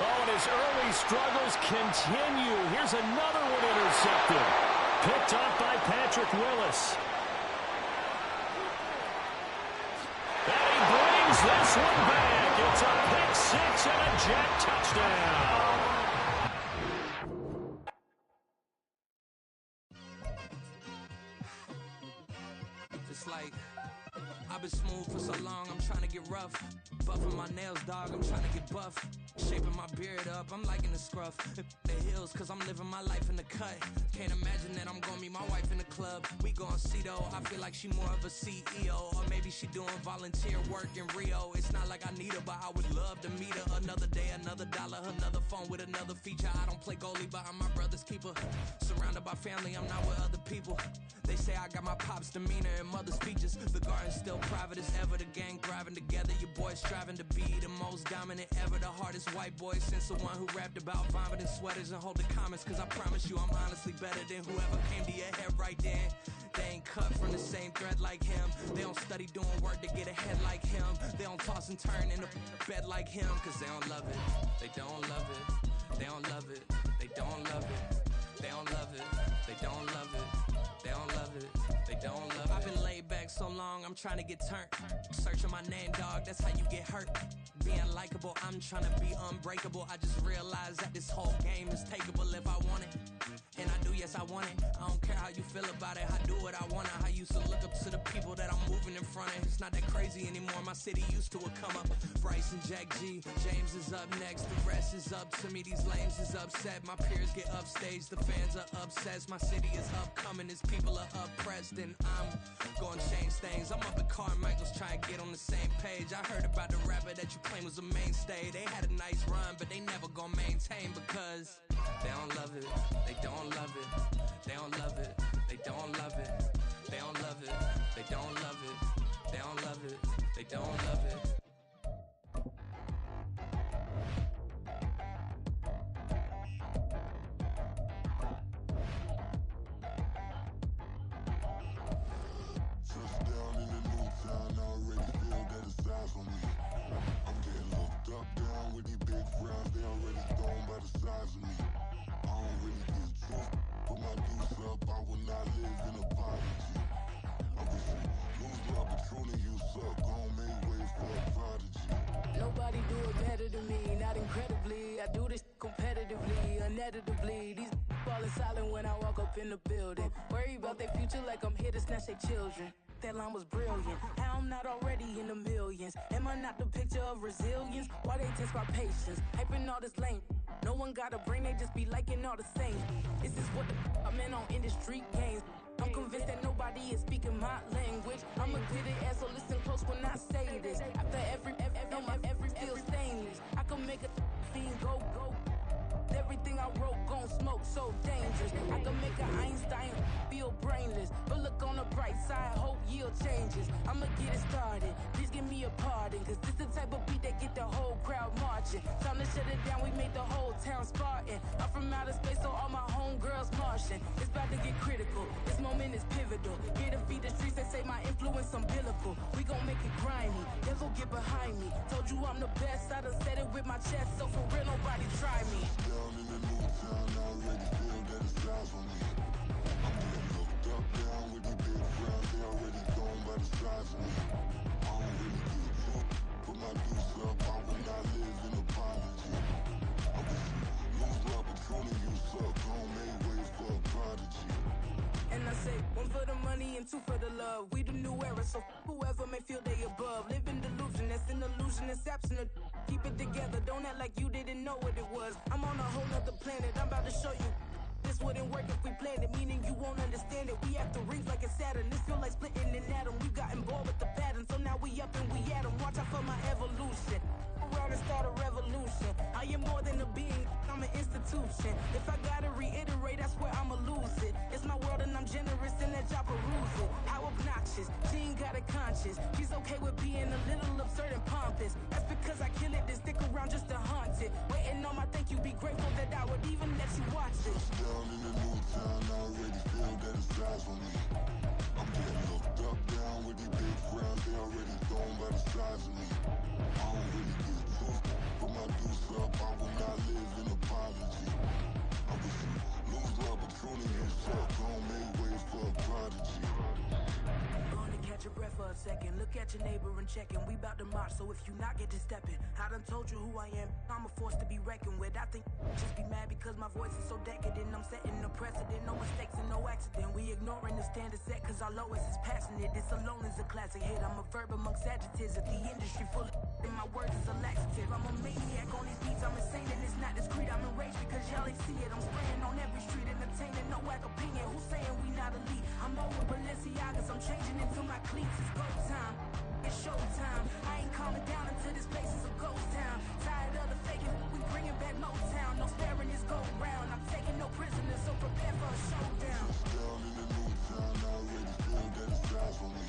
Oh, and his early struggles continue. Here's another one intercepted. Picked off by Patrick Willis. And he brings this one back. It's a pick six and a Jet touchdown. It's like I've been smooth for so long, I'm trying to get rough. Buffing my nails, dog, I'm trying to get buff. Shaping my beard up, I'm liking the scruff. The hills, cause I'm living my life in the cut. Can't imagine that I'm gonna meet my wife in the club. We gon' see though, I feel like she more of a CEO. Or maybe she doing volunteer work in Rio. It's not like I need her, but I would love to meet her. Another day, another dollar, another phone with another feature. I don't play goalie, but I'm my brother's keeper. Surrounded by family, I'm not with other people. They say I got my pop's demeanor and mother's features. The garden's still private as ever, the gang thriving together. Your boys striving to be the most dominant ever. The hardest white boy since the one who rapped about vomiting sweaters and hold the comments. Cause I promise you I'm honestly better than whoever came to your head right then. They ain't cut from the same thread like him. They don't study doing work to get ahead like him. They don't toss and turn in a bed like him. Cause they don't love it, they don't love it. They don't love it, they don't love it. They don't love it, they don't love it. They don't love it, they don't love it. I've been laid back so long, I'm trying to get turned. Searching my name, dog, that's how you get hurt. Being likable, I'm trying to be unbreakable. I just realized that this whole game is takeable if I want it. And I do, yes, I want it. I don't care how you feel about it, I do what I want. I used to look up to the people that I'm moving in front of. It's not that crazy anymore, my city used to a come up. Bryce and Jack G, James is up next. The rest is up to me, these lames is upset. My peers get upstage, the fans are obsessed. My city is upcoming, his people are oppressed. And I'm gonna change things. I'm up at Carmichael's trying to get on the same page. I heard about the rapper that you claim was a mainstay. They had a nice run, but they never gonna maintain because they don't love it, they don't love it, they don't love it, they don't love it, they don't love it, they don't love it, they don't love it, they don't love it. Touchdown in the new town, I already feel that it's eyes on me. I'm getting looked up, down with these big frowns, they already thrown by the size of me. competitively, uneditably. These falling silent when I walk up in the building. Worry about their future like I'm here to snatch their children. That line was brilliant. How I'm not already in the millions. Am I not the picture of resilience? Why they test my patience? Hyping all this lame. No one got a brain, they just be liking all the same. Is this what the I'm in on industry games? I'm convinced that nobody is speaking my language. I'ma get it as so listen close when I say this. After every feel stainless. I can make a fiend go. Everything I wrote gon' smoke, so dangerous. I can make an Einstein feel brainless. But look on the bright side, hope yield changes. I'ma get it started, please give me a pardon. Cause this the type of beat that get the whole crowd marching. Time to shut it down, we made the whole town Spartan. I'm from outer space, so all my homegirls Martian. It's about to get critical, this moment is pivotal. Here to feed the streets that say my influence umbilical. We gon' make it grimy, devil get behind me. Told you I'm the best, I done said it with my chest. So for real, nobody try me. Down in the new town, I already feel that it's time for me. I'm getting looked up, down with the big crowd. They already thrown by the size of me. I don't really give a fuck. Put my deuce up, I will not live in apology. I wish you lose the opportunity, you suck. Don't make way for a prodigy. And I say, one for the money and two for the love. We the new era, so whoever may feel they above. Live in delusion, that's an illusion, it's absent. Keep it together, don't act like you didn't know what it was. I'm on a whole nother planet, I'm about to show you. This wouldn't work if we planned it, meaning you won't understand it. We have to rings like a Saturn, this feel like splitting an atom. We got involved with the pattern, so now we up and we at 'em. Watch out for my evolution. Around and start a revolution. I am more than a being, I'm an institution. If I gotta reiterate, I swear I'ma lose it. It's my world and I'm generous and that y'all peruse it. How obnoxious, she ain't got a conscience. She's okay with being a little absurd and pompous. That's because I kill it, then stick around just to haunt it. Waiting on my thank you, be grateful that I would even let you watch it. Down in the new town, I already feel that it's time for me. I'm getting looked up, down with the big crowd. They already thrown by the size of me. I don't really give a fuck. Put my deuce up, I will not live in apology. I wish you lose the opportunity, you suck. Don't make way for a prodigy. Gonna catch your breath for a second. Look at your neighbor and check him. We bout to march, so if you not get to stepping. I done told you who I am. I'm a force to be reckoned with. I think just be mad because my voice is so decadent. I'm setting the precedent. No mistakes and no accident. We ignoring the standard set cause our lowest is passionate. This alone is a classic hit. I'm a verb amongst adjectives. If the industry full of and my words is a laxative. I'm a maniac on these beats. I'm insane and it's not discreet. I'm enraged because y'all ain't see it. I'm spraying on every street, entertaining, no whack opinion. Who's saying we not elite? I'm over Balenciagas. I'm changing into my cleats. It's go time. It's showtime. I ain't calming down until this place is a ghost town. Tired of the faking, we bringing back Motown. No sparing this go round. I'm taking no prisoners, so prepare for a showdown. Down in the new town, I already feel that it's time for me.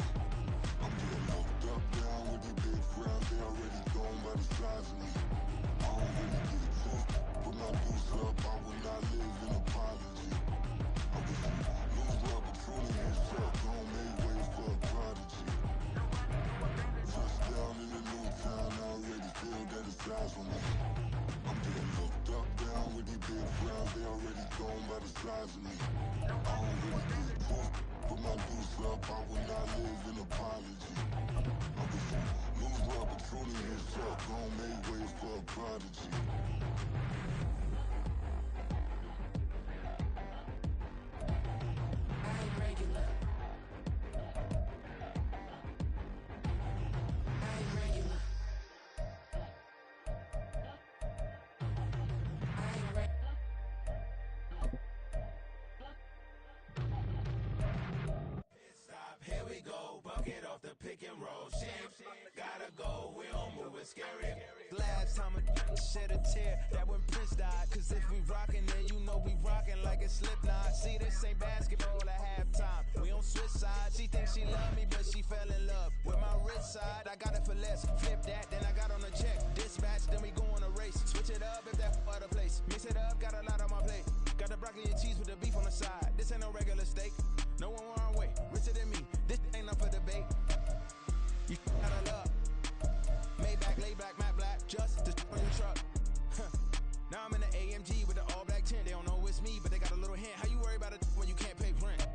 I'm getting locked up, down with the big crowd. They already thrown by the size of me. I don't really give a fuck. Put my deuce up, I will not live in apology. I wish you lose the opportunity, you suck. Don't make way for a prodigy. Down in the new town, I already feel that it's time for me. I'm getting looked up, down with the big crowd. They already thrown by the size of me. I don't really give a fuck. Put my deuce up, I will not live in apology. I wish you lose the opportunity, you suck. Don't make way for a prodigy. I ain't regular. Here we go, bucket off the pick and roll. Shit, gotta go, we don't move, it's scary. Last time a shed a tear, that when Prince died. Cause if we rockin', then you know we rockin' like it's Slipknot. See, this ain't basketball at halftime. We on switch sides. She thinks she love me, but she fell in love with my rich side. I got it for less. Flip that, then I got on a check. Dispatch, then we go on a race. Switch it up if that other place. Mix it up, got a lot on my plate. Got the broccoli and cheese with the beef on the side. This ain't no regular steak. No one wrong way, richer than me. This ain't up for debate. You out of luck. Maybach, lay black, matte black, just to on your truck. Now I'm in the AMG with the all black tint. They don't know it's me, but they got a little hint. How you worry about it when you can't pay rent?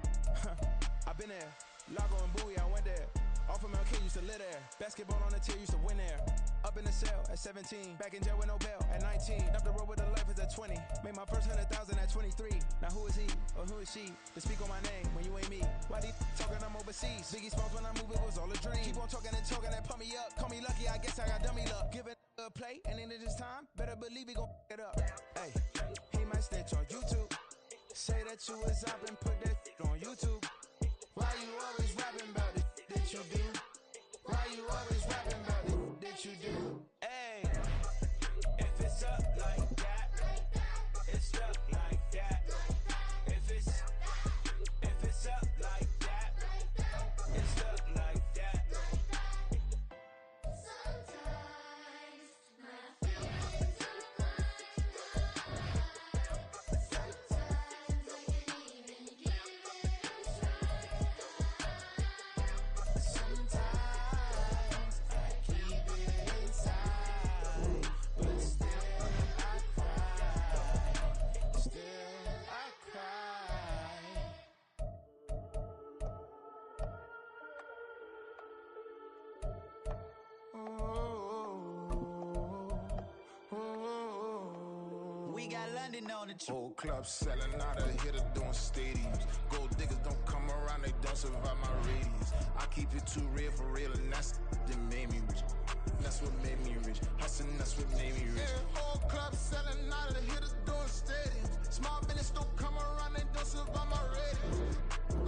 I've been there. Lago and Bowie, I went there. Off of MLK, used to live there. Basketball on the tier, used to win there. Up up in the cell at 17. Back in jail with no bail at 19. Up the road with the life is at 20. Made my first 100,000 at 23. Now who is he or who is she to speak on my name when you ain't me? Why they talking I'm overseas? Biggie Smalls when I move it was all a dream. Keep on talking and pump me up. Call me lucky, I guess I got dummy luck. Give it a play and then this time, better believe he gon' it up. Hey, he might snitch on YouTube. Say that you was up and put that on YouTube. Why you always rapping about it that you do? Why you always rapping about it that you do? Hey, if it's up like that, it's up like that. If it's up like that, it's up like that. Sometimes my feelings are blind. Sometimes I can't even give it a try. Sometimes I keep it inside, but still I cry. Still I cry. We got London on the trip. Whole club selling out of hitter doing stadiums. Gold diggers don't come around, they don't survive my radius. I keep it too real for real, and that's that made me rich. That's what made me rich. Hustling, that's what made me rich. Yeah, whole club selling out of hitters doing stadiums. Small business don't come around, they don't survive my radius.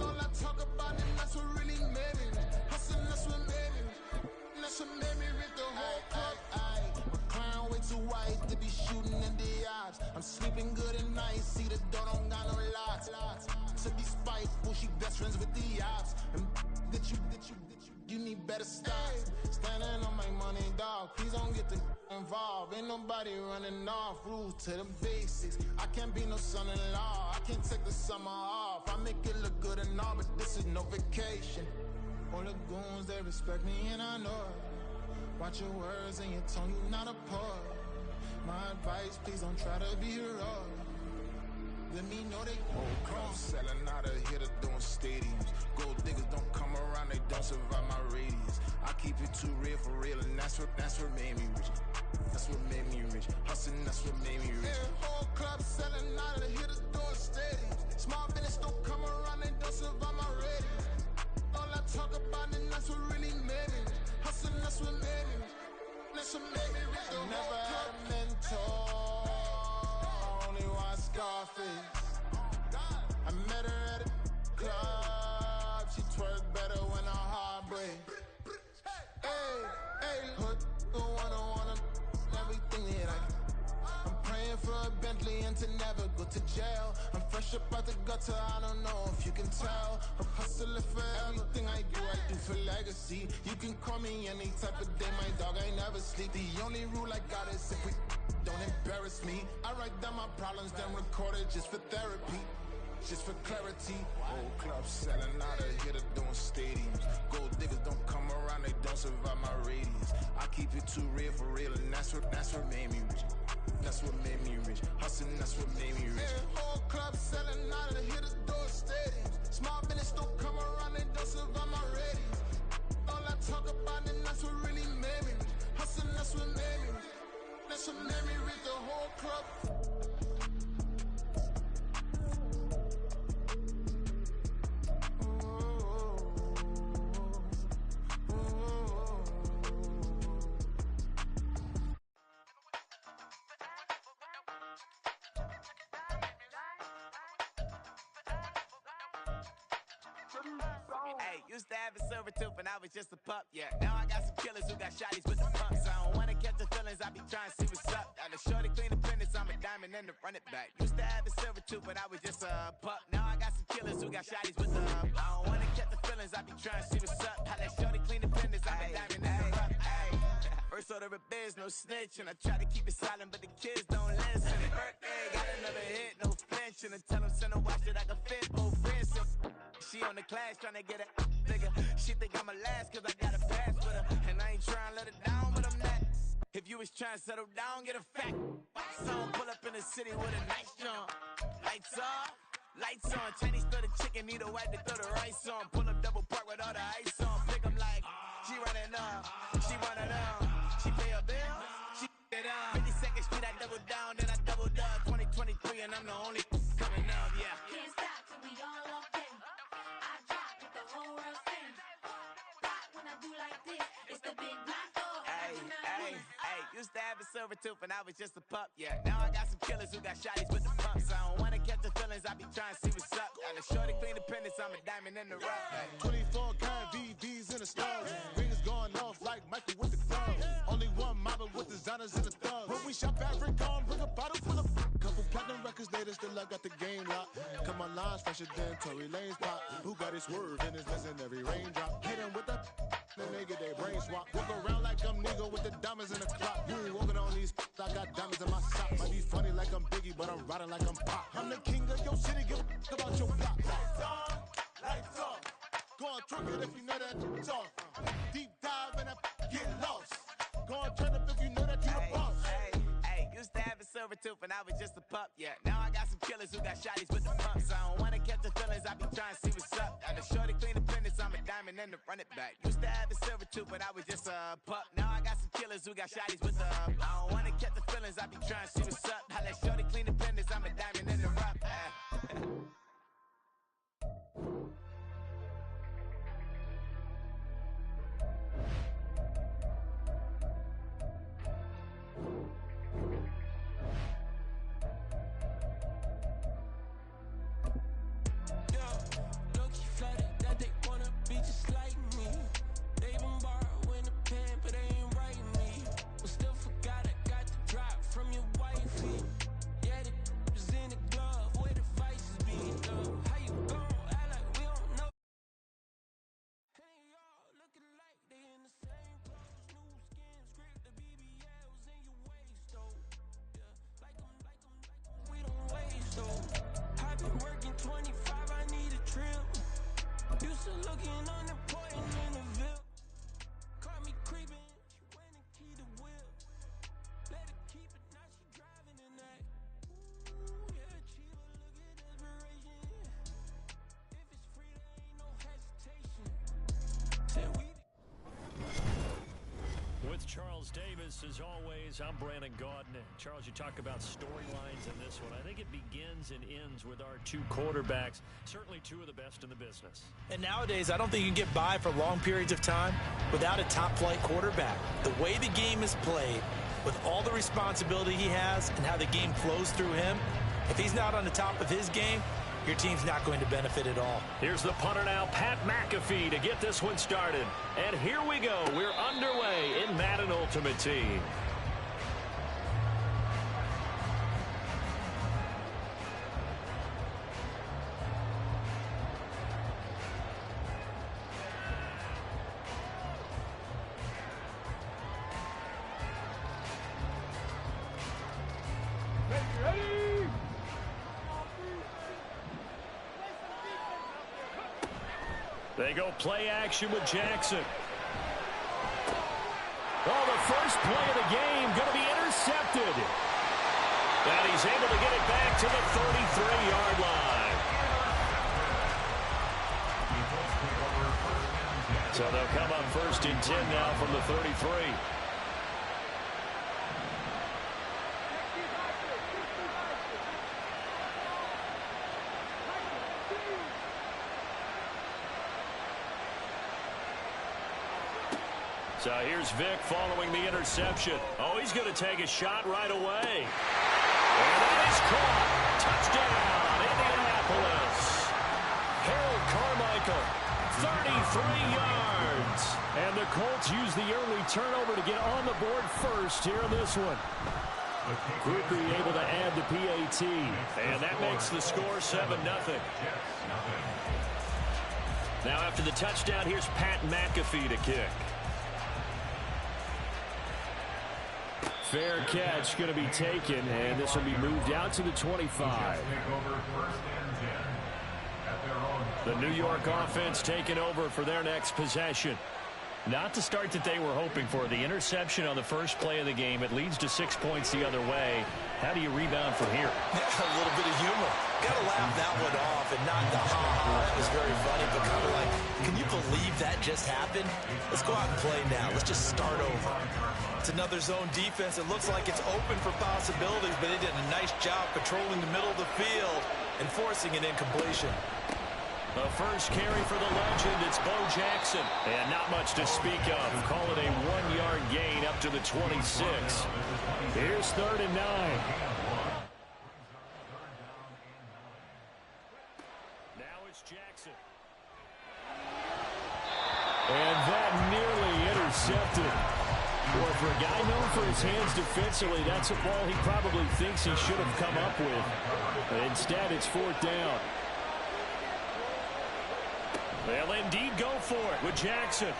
All I talk about it, that's what really made me rich. Hustling, that's what made me rich. That's what made me rich. The whole club. My crown way too white to be shooting in the eyes. I'm sleeping good at night, see the door don't got no locks. To be spiteful, she best friends with the ops. And that you need better stop. Standing on my money, dog. Please don't get the involved. Ain't nobody running off. Rules to the basics. I can't be no son-in-law. I can't take the summer off. I make it look good and all, but this is no vacation. All the goons, they respect me and I know it. Watch your words and your tone, you not a poet. My advice, please don't try to be heroic. Let me know they whole club selling out of hitter doing stadiums. Gold diggers don't come around, they don't survive my radius. I keep it too real for real, and that's what made me rich. That's what made me rich. Hustling, that's what made me rich. Yeah, whole club selling out of hitters doing stadiums. Small business don't come around, they don't survive my radius. All I talk about it, that's what really made me rich. Hustling, that's what made me rich. That's what made me rich. I never had a mentor. Only one Scarface. I met her at a club. She twerk better when her heart breaks. Hey, hood, wanna everything that I'm praying for a Bentley and to never go to jail. I'm fresh up out the gutter, I don't know if you can tell. I'm hustling for everything I do for legacy. You can call me any type of day, my dog, I never sleep. The only rule I got is if we don't embarrass me. I write down my problems, then record it just for therapy. Just for clarity. Whole club selling out of hitter doing stadiums. Gold diggers don't come around, they don't survive my radius. I keep it too real for real, and that's what made me rich. That's what made me rich. Hustling, that's what made me rich. Yeah, whole club selling out of hitters doing stadiums. Small business don't come around, they don't survive my radius. All I talk about it, that's what really made me rich. Hustling, that's what made me rich. That's what made me rich. The whole club. Hey, used to have a silver tooth when I was just a pup, yeah. Now I got some killers who got shotties with the pumps. I don't wanna catch the feelings, I be trying to see what's up. Got a shorty clean the pendants, I'm a diamond and to run it back. Used to have a silver tooth when I was just a pup. Now I got some killers who got shotties with the I don't wanna catch the feelings, I be trying to see what's up. How that shorty clean the pendants, I'm a diamond and to run it. First order of biz, no snitch, and I try to keep it silent, but the kids don't listen. Birthday, got another hit, no flinch, and I tell them send a watch that I can fit both wrists. She on the class tryna get a nigga. She think I'm a last cause I got a pass with her. And I ain't tryna let her down, but I'm not. If you was tryna settle down, get a fact. Song pull up in the city with a nice jump. Lights on. Chinese throw the chicken, need a wipe to throw the rice on. Pull up double park with all the ice on. Pick 'em like, she running up, she running up. She pay a bill. the only coming up, yeah. Can't stop till we all okay. I drop with the whole world sing. Pop when I do like this. It's the big black dog. Hey, used to have a silver tooth and I was just a pup, yeah. Now I got some killers who got shotties with the pumps. I don't wanna catch the feelings, I be trying to see what's up. Got a shorty clean the pendants, I'm a diamond in the rough. 24 karat VVs in the stars. Rings going off like Michael with the gloves. Only one model with designers in the thugs. When we shop at Rick on, bring a bottle full of couple platinum records later, still I got the game locked. Come on, lines fresher than Tory Lane's pop. Who got his swerve and his messing every raindrop? Hit him with the then they get their brain swap. Walk around like I'm nigga with the diamonds in the clock. You ain't walking on these I got diamonds in my sock. Might be funny like I'm Biggie, but I'm riding like I'm Pop. I'm the king of your city, give a about your block. Lights on. Go on, twerk it if you know that it's off. Deep dive and get lost. Go on, turn up if you know that you the boss. Hey, used to have a silver tooth and I was just a pup, yeah. Now I got some killers who got shotties with the pumps. I don't wanna catch the feelings, I be trying to see what's up. Got a shorty clean the pendants, I'm a diamond in the run it back. Used to have a silver tooth, but I was just a pup. Now I got some killers who got shotties with the I don't wanna catch the feelings, I be trying to see what's up. I let shorty clean the pendants, I'm a diamond in the rough. I've been working 25, I need a trip. Used to looking unimportant in the Ville. Caught me creeping, she went and keyed the wheel. Let her keep it, now she driving in that. Ooh, yeah, cheaper, look at desperation. If it's free, there ain't no hesitation. Said we With Charles Davis, as always, I'm Brandon Gaudin. Charles, you talk about storylines in this one. I think it begins and ends with our two quarterbacks, certainly two of the best in the business. And nowadays, I don't think you can get by for long periods of time without a top-flight quarterback. The way the game is played, with all the responsibility he has and how the game flows through him, if he's not on the top of his game, your team's not going to benefit at all. Here's the punter now, Pat McAfee, to get this one started. And here we go. We're underway in Madden Ultimate Team. They go play action with Jackson. Oh, the first play of the game going to be intercepted. And he's able to get it back to the 33-yard line. So they'll come up 1st and 10 now from the 33. So here's Vic following the interception. Oh, he's going to take a shot right away. And that is caught. Touchdown, Indianapolis. Harold Carmichael, 33 yards. And the Colts use the early turnover to get on the board first here in this one. Groupie able to add the PAT. And that makes the score 7-0. Now after the touchdown, here's Pat McAfee to kick. Fair catch going to be taken, and this will be moved out to the 25. The New York offense taking over for their next possession. Not the start that they were hoping for. The interception on the first play of the game, it leads to 6 points the other way. How do you rebound from here? Yeah, a little bit of humor. Got to laugh that one off and not the ha-ha. That was very funny, but kind of like, can you believe that just happened? Let's go out and play now. Let's just start over. It's another zone defense. It looks like it's open for possibilities, but they did a nice job controlling the middle of the field and forcing an incompletion. The first carry for the legend, it's Bo Jackson. And not much to speak of. Call it a 1-yard gain up to the 26. Here's 3rd and 9. Now it's Jackson. And that nearly intercepted. Boy, for a guy known for his hands defensively, that's a ball he probably thinks he should have come up with. But instead, it's 4th down. They'll indeed go for it with Jackson.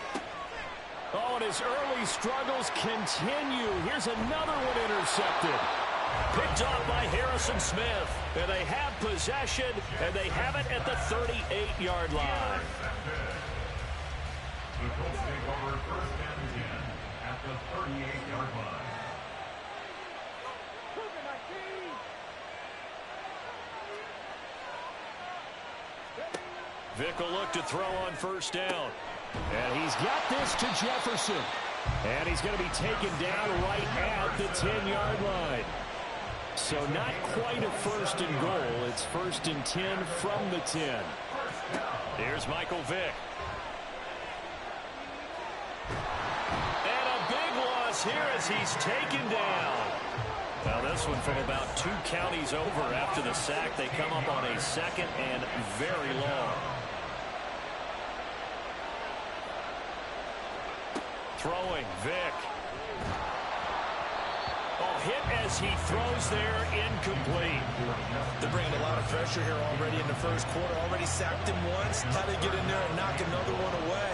Oh, and his early struggles continue. Here's another one intercepted. Picked off by Harrison Smith. And they have possession, and they have it at the 38-yard line. The Colts take over 1st and 10 at the 38-yard line. Vick will look to throw on 1st down. And he's got this to Jefferson. And he's going to be taken down right at the 10-yard line. So not quite a 1st and goal. It's 1st and 10 from the 10. Here's Michael Vick. And a big loss here as he's taken down. Now this one from about 2 counties over after the sack. They come up on a 2nd and very long. Throwing, Vick. Oh, hit as he throws there, incomplete. They're bringing a lot of pressure here already in the 1st quarter. Already sacked him once. How to get in there and knock another one away.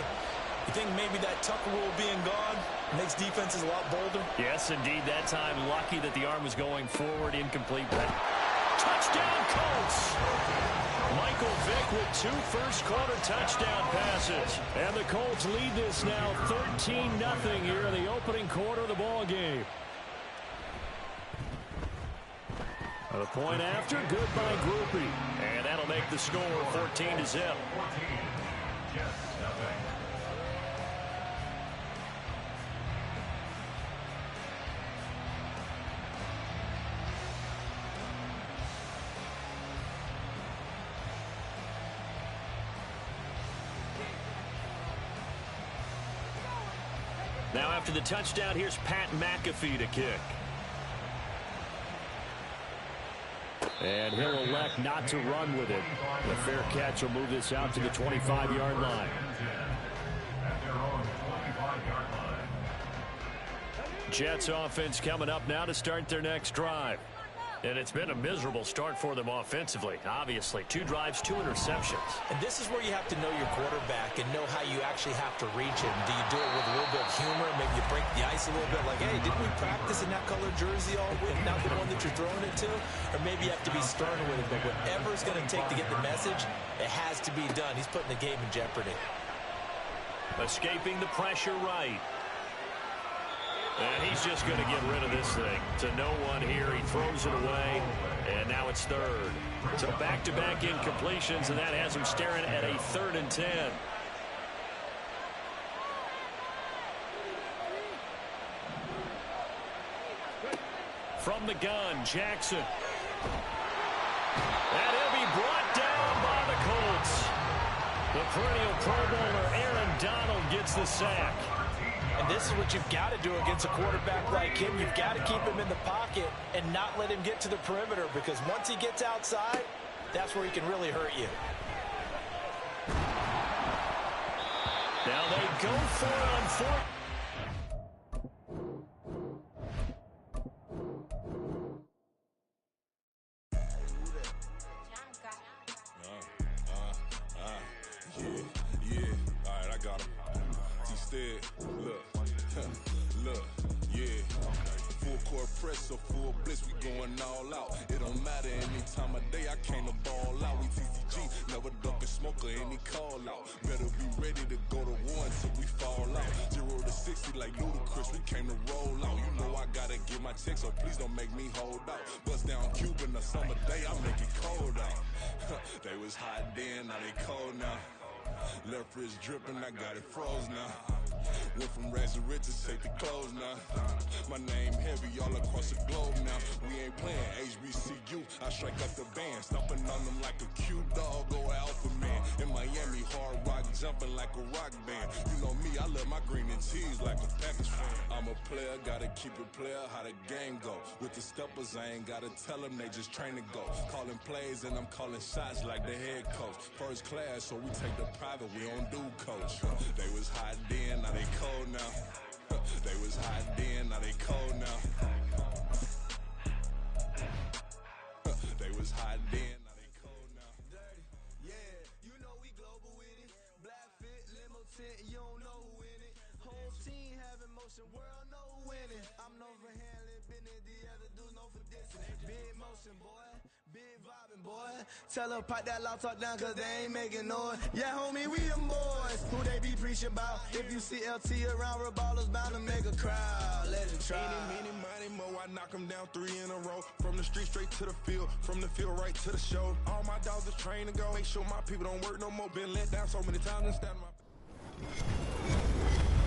You think maybe that Tucker rule being gone makes defenses a lot bolder? Yes, indeed. That time, lucky that the arm was going forward, incomplete. Touchdown, Colts! Michael Vick with 2 first-quarter touchdown passes. And the Colts lead this now 13-0 here in the opening quarter of the ball game. A point after, good by Groupie. And that'll make the score 14-0. Now after the touchdown, here's Pat McAfee to kick. And he'll elect not to run with it. The fair catch will move this out to the 25-yard line. Jets offense coming up now to start their next drive. And it's been a miserable start for them offensively. Obviously, 2 drives, 2 interceptions. And this is where you have to know your quarterback and know how you actually have to reach him. Do you do it with a little bit of humor? Maybe you break the ice a little bit like, hey, didn't we practice in that color jersey all week? Not the one that you're throwing it to? Or maybe you have to be stern with it. But whatever it's going to take to get the message, it has to be done. He's putting the game in jeopardy. Escaping the pressure right. And he's just going to get rid of this thing. To no one here. He throws it away. And now it's 3rd. So back-to-back incompletions, and that has him staring at a 3rd and 10. From the gun, Jackson. And he'll be brought down by the Colts. The perennial Pro Bowler Aaron Donald gets the sack. And this is what you've got to do against a quarterback like him. You've got to keep him in the pocket and not let him get to the perimeter, because once he gets outside, that's where he can really hurt you. Now they go for it on 4th. Press or full blitz, we going all out. It don't matter any time of day, I came to ball out. We TCG, never duck a smoker, any call out. Better be ready to go to war until we fall out. 0 to 60 like Ludacris, we came to roll out. You know I gotta get my check, so please don't make me hold out. Bust down Cuban a summer day, I make it cold out. They was hot then, now they cold now. Left wrist dripping, I got it froze now. Went from rags to riches, take the clothes now. My name heavy all across the globe now. We ain't playing HBCU, I strike up the band. Stomping on them like a cute dog or alpha man. In Miami, hard rock jumping like a rock band. You know me, I love my green and cheese like a Packers fan. I'm a player, gotta keep it player, how the game go. With the steppers, I ain't gotta tell them, they just train to go. Calling plays and I'm calling shots like the head coach. First class, so we take the private, we don't do coach. They was hot then, now they cold now. They was hot then, now they cold now. They was hot then, now they cold now. Dirty, yeah, you know we global with it. Black fit, limo tent, you don't know who in it. Whole team having motion, world know who in it. I'm known for handling business, the other dudes known for dissing. Big motion, boy, big vibing, boy. Tell her pipe that loud talk down, cause they ain't making noise. Yeah, homie, we them boys. Who they be preaching about? If you see LT around, Reballo's bound to make a crowd. Let it try. Many, mo, I knock them down 3 in a row. From the street straight to the field, from the field right to the show. All my dogs are trained to go. Make sure my people don't work no more. Been let down so many times and stand my...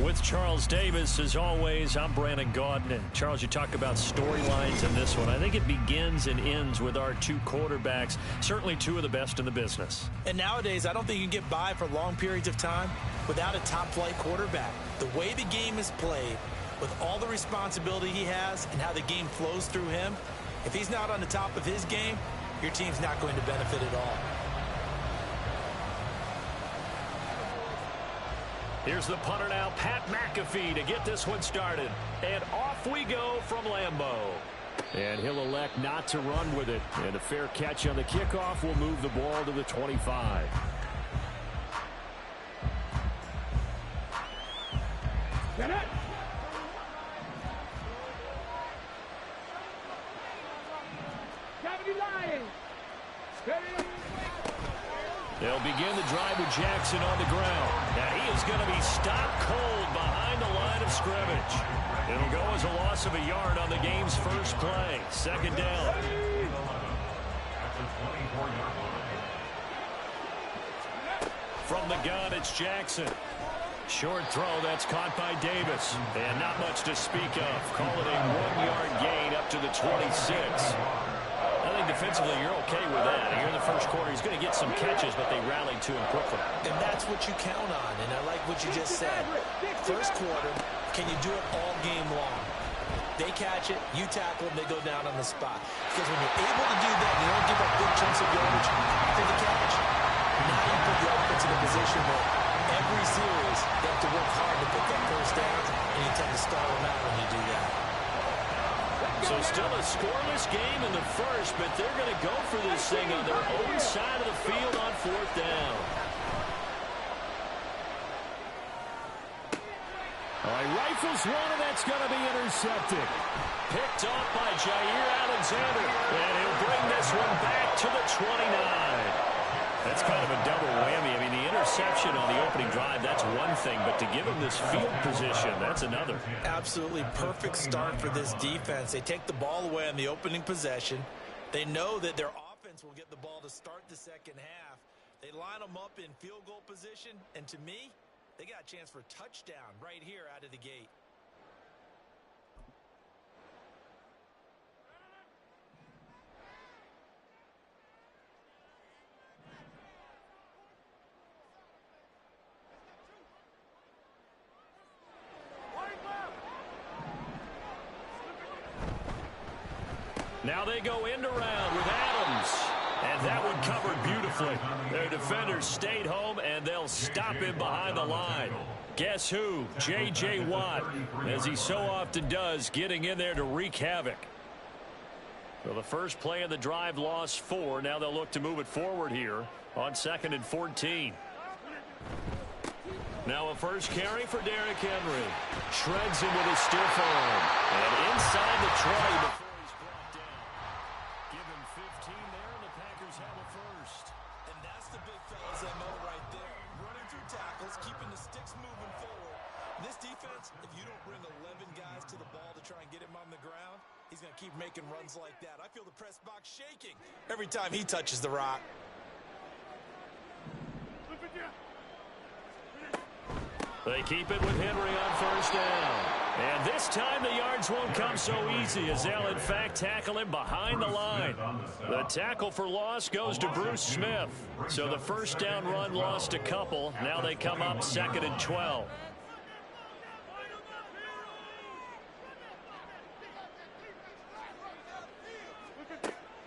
With Charles Davis, as always, I'm Brandon Gaudin. And Charles, you talk about storylines in this one. I think it begins and ends with our two quarterbacks, certainly two of the best in the business. And nowadays, I don't think you can get by for long periods of time without a top-flight quarterback. The way the game is played, with all the responsibility he has and how the game flows through him, if he's not on the top of his game, your team's not going to benefit at all. Here's the punter now, Pat McAfee, to get this one started. And off we go from Lambeau. And he'll elect not to run with it. And a fair catch on the kickoff will move the ball to the 25. Get it! They'll begin the drive with Jackson on the ground. Now he is going to be stopped cold behind the line of scrimmage. It'll go as a loss of a yard on the game's first play. Second down. From the gun, it's Jackson. Short throw, that's caught by Davis. And not much to speak of. Call it a 1-yard gain up to the 26. I think defensively you're okay with that. Here in the first quarter, he's going to get some catches, but they rallied to him quickly. And that's what you count on, and I like what you just said. First quarter, can you do it all game long? They catch it, you tackle them, they go down on the spot. Because when you're able to do that, you don't give up big chunks of yardage after the catch. Now you put the offense in a position where every series they have to work hard to pick up first downs, and you tend to stall them out when you do that. So still a scoreless game in the first, but they're going to go for this thing on their own side of the field on fourth down. All right, rifles one, and that's going to be intercepted. Picked off by Jair Alexander, and he'll bring this one back to the 29. That's kind of a double whammy. I mean, the interception on the opening drive, that's one thing, but to give him this field position, that's another. Absolutely perfect start for this defense. They take the ball away on the opening possession. They know that their offense will get the ball to start the second half. They line them up in field goal position, and to me, they got a chance for a touchdown right here out of the gate. Now they go end around with Adams. And that one covered beautifully. Their defenders stayed home, and they'll stop him behind the line. Guess who? J.J. Watt, as he so often does, getting in there to wreak havoc. So the first play of the drive lost 4. Now they'll look to move it forward here on 2nd and 14. Now a first carry for Derrick Henry. Shreds him with a stiff arm. And inside the 20 before he's brought down. Give him 15 there, and the Packers have a first. And that's the big fellas I know right there. Running through tackles, keeping the sticks moving forward. This defense, if you don't bring 11 guys to the ball to try and get him on the ground, he's going to keep making runs like that. I feel the press box shaking every time he touches the rock. They keep it with Henry on first down. And this time the yards won't come so easy as they'll, in fact, tackle him behind the line. The tackle for loss goes to Bruce Smith. So the first down run lost a couple. Now they come up 2nd and 12.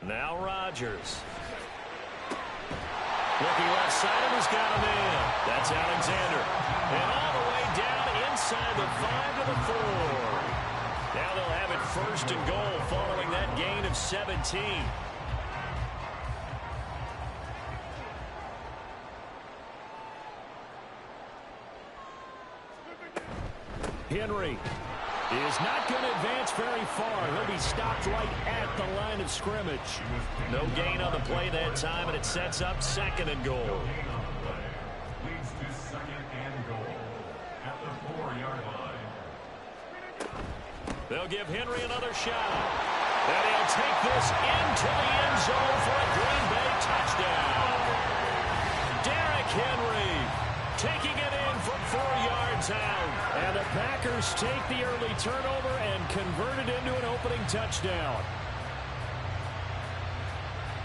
Now Rodgers. Looking left side, and he's got a man. That's Alexander. And all the way down inside the 5 to the 4. Now they'll have it 1st and goal following that gain of 17. Henry is not going to advance very far. He'll be stopped right at the line of scrimmage. No gain on the play that time, and it sets up 2nd and goal. Leads to 2nd and goal at the 4-yard line. They'll give Henry another shot. And he'll take this into the end zone for a Green Bay touchdown. Derrick Henry taking it in from 4 yards out. And the Packers take the early turnover and convert it into an opening touchdown.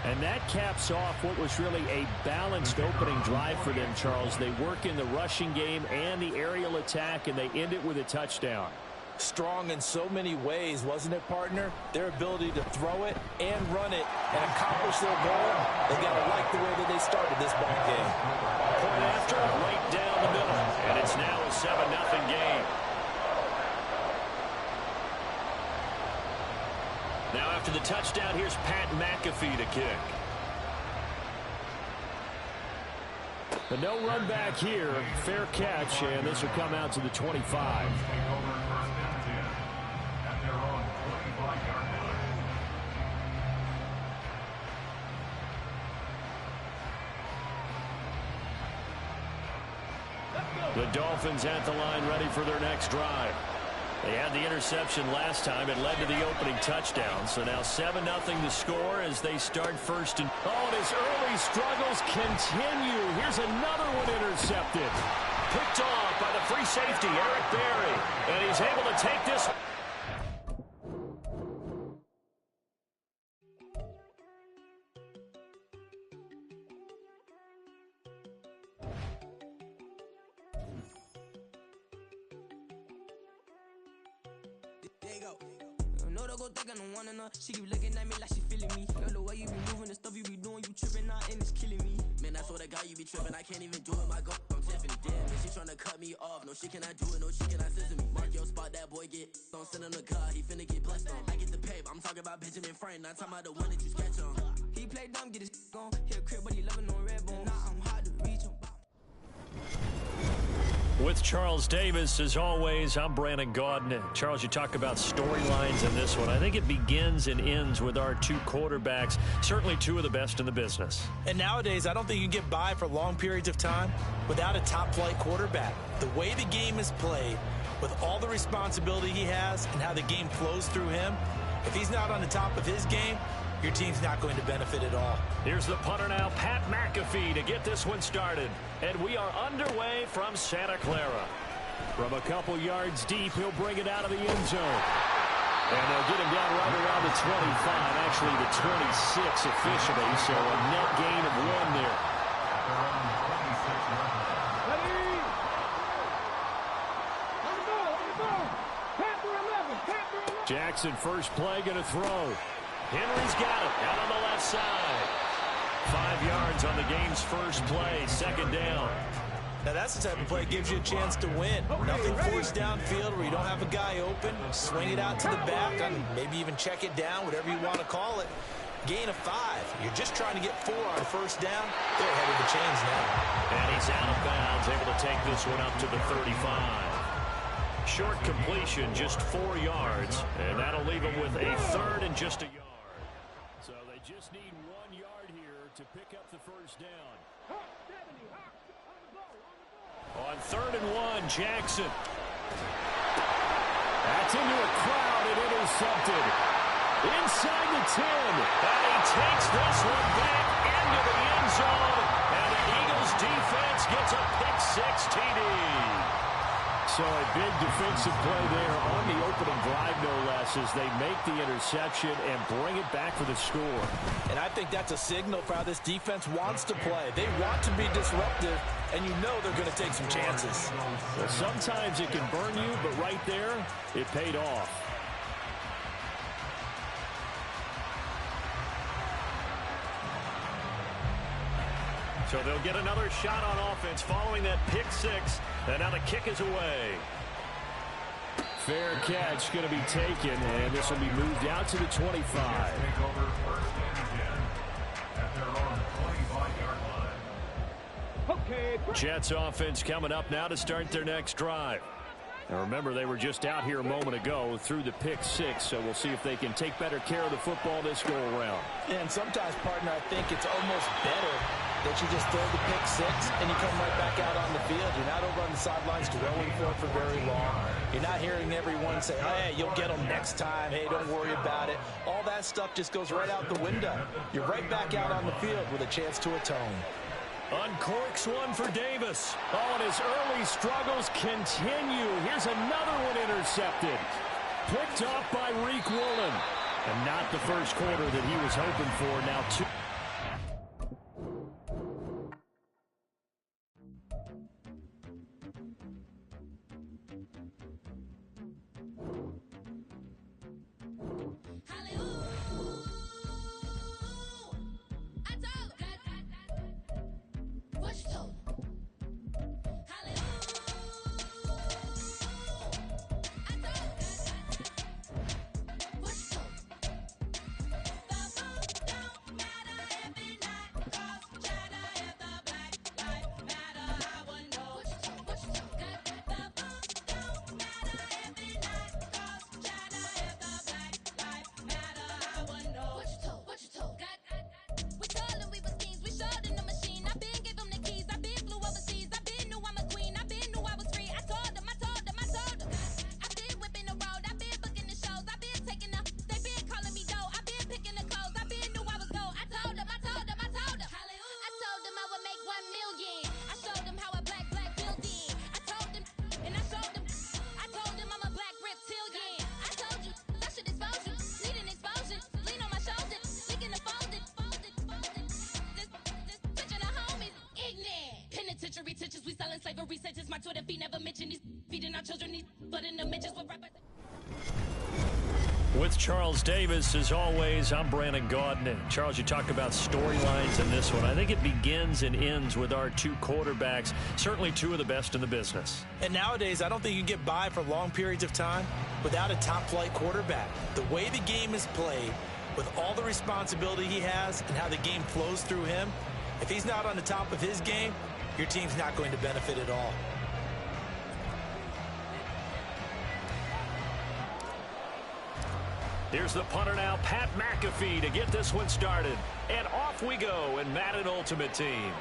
And that caps off what was really a balanced opening drive for them, Charles. They work in the rushing game and the aerial attack, and they end it with a touchdown. Strong in so many ways, wasn't it, partner? Their ability to throw it and run it and accomplish their goal, they got to like the way that they started this ball game. Point after, right down the middle, and it's now a 7-0 game. Now after the touchdown, here's Pat McAfee to kick. The no run back here, fair catch, and this will come out to the 25. The Dolphins at the line ready for their next drive. They had the interception last time. It led to the opening touchdown. So now 7-0 the score as they start 1st and... Oh, and his early struggles continue. Here's another one intercepted. Picked off by the free safety, Eric Berry. And he's able to take this... She keep looking at me like she feeling me. Girl, the way you be moving, the stuff you be doing, you tripping out and it's killing me. Man, I swear to God, you be tripping. I can't even do it. My girl, I'm Tiffany. Damn, man, she tryna cut me off. No shit, can I do it? No shit, can I scissor me? Mark your spot, that boy get. Don't send him the car, he finna get blessed on. I get the paper, I'm talking about Benjamin Frank, not talking about the one that you sketch on. He play dumb, get his on. He a crib, but he loving on red bone. Now I'm hard to reach him. With Charles Davis, as always, I'm Brandon Gaudin. Charles, you talk about storylines in this one. I think it begins and ends with our 2 quarterbacks, certainly 2 of the best in the business. And nowadays, I don't think you can get by for long periods of time without a top-flight quarterback. The way the game is played, with all the responsibility he has and how the game flows through him, if he's not on the top of his game, your team's not going to benefit at all. Here's the punter now, Pat McAfee, to get this one started. And we are underway from Santa Clara. From a couple yards deep, he'll bring it out of the end zone. And they'll get him down right around the 25, actually the 26 officially, so a net gain of 1 there. Jackson first play, going to throw. Henry's got it out on the left side. 5 yards on the game's first play, 2nd down. Now that's the type of play that gives you a chance to win. Nothing forced downfield where you don't have a guy open. Swing it out to the back, and maybe even check it down, whatever you want to call it. Gain of 5. You're just trying to get 4 on 1st down. They're ahead of the chains now. And he's out of bounds, able to take this one up to the 35. Short completion, just 4 yards, and that'll leave him with a 3rd and just a yard. So they just need 1 yard here to pick up the first down. On 3rd and 1, Jackson. That's into a crowd and intercepted. Inside the 10. And he takes this one back into the end zone. And the Eagles defense gets a pick 6 TD. So a big defensive play there on the opening drive, no less, as they make the interception and bring it back for the score. And I think that's a signal for how this defense wants to play. They want to be disruptive, and you know they're going to take some chances. Well, sometimes it can burn you, but right there, it paid off. So they'll get another shot on offense following that pick six. And now the kick is away. Fair catch going to be taken, and this will be moved out to the 25. Jets offense coming up now to start their next drive. Now remember, they were just out here a moment ago through the pick six, so we'll see if they can take better care of the football this go around. And sometimes, partner, I think it's almost better that you just throw the pick six and you come right back out on the field. You're not over on the sidelines dwelling for very long. You're not hearing everyone say, hey, you'll get them next time. Hey, don't worry about it. All that stuff just goes right out the window. You're right back out on the field with a chance to atone. Uncorks one for Davis. Oh, and his early struggles continue. Here's another one intercepted. Picked off by Reek Woolen. And not the first quarter that he was hoping for. Now two. With Charles Davis, as always, I'm Brandon Gaudin. Charles, you talk about storylines in this one. I think it begins and ends with our two quarterbacks, certainly two of the best in the business. And nowadays, I don't think you can get by for long periods of time without a top-flight quarterback. The way the game is played, with all the responsibility he has and how the game flows through him, if he's not on the top of his game, your team's not going to benefit at all. Here's the punter now, Pat McAfee, to get this one started. And off we go in Madden Ultimate Team.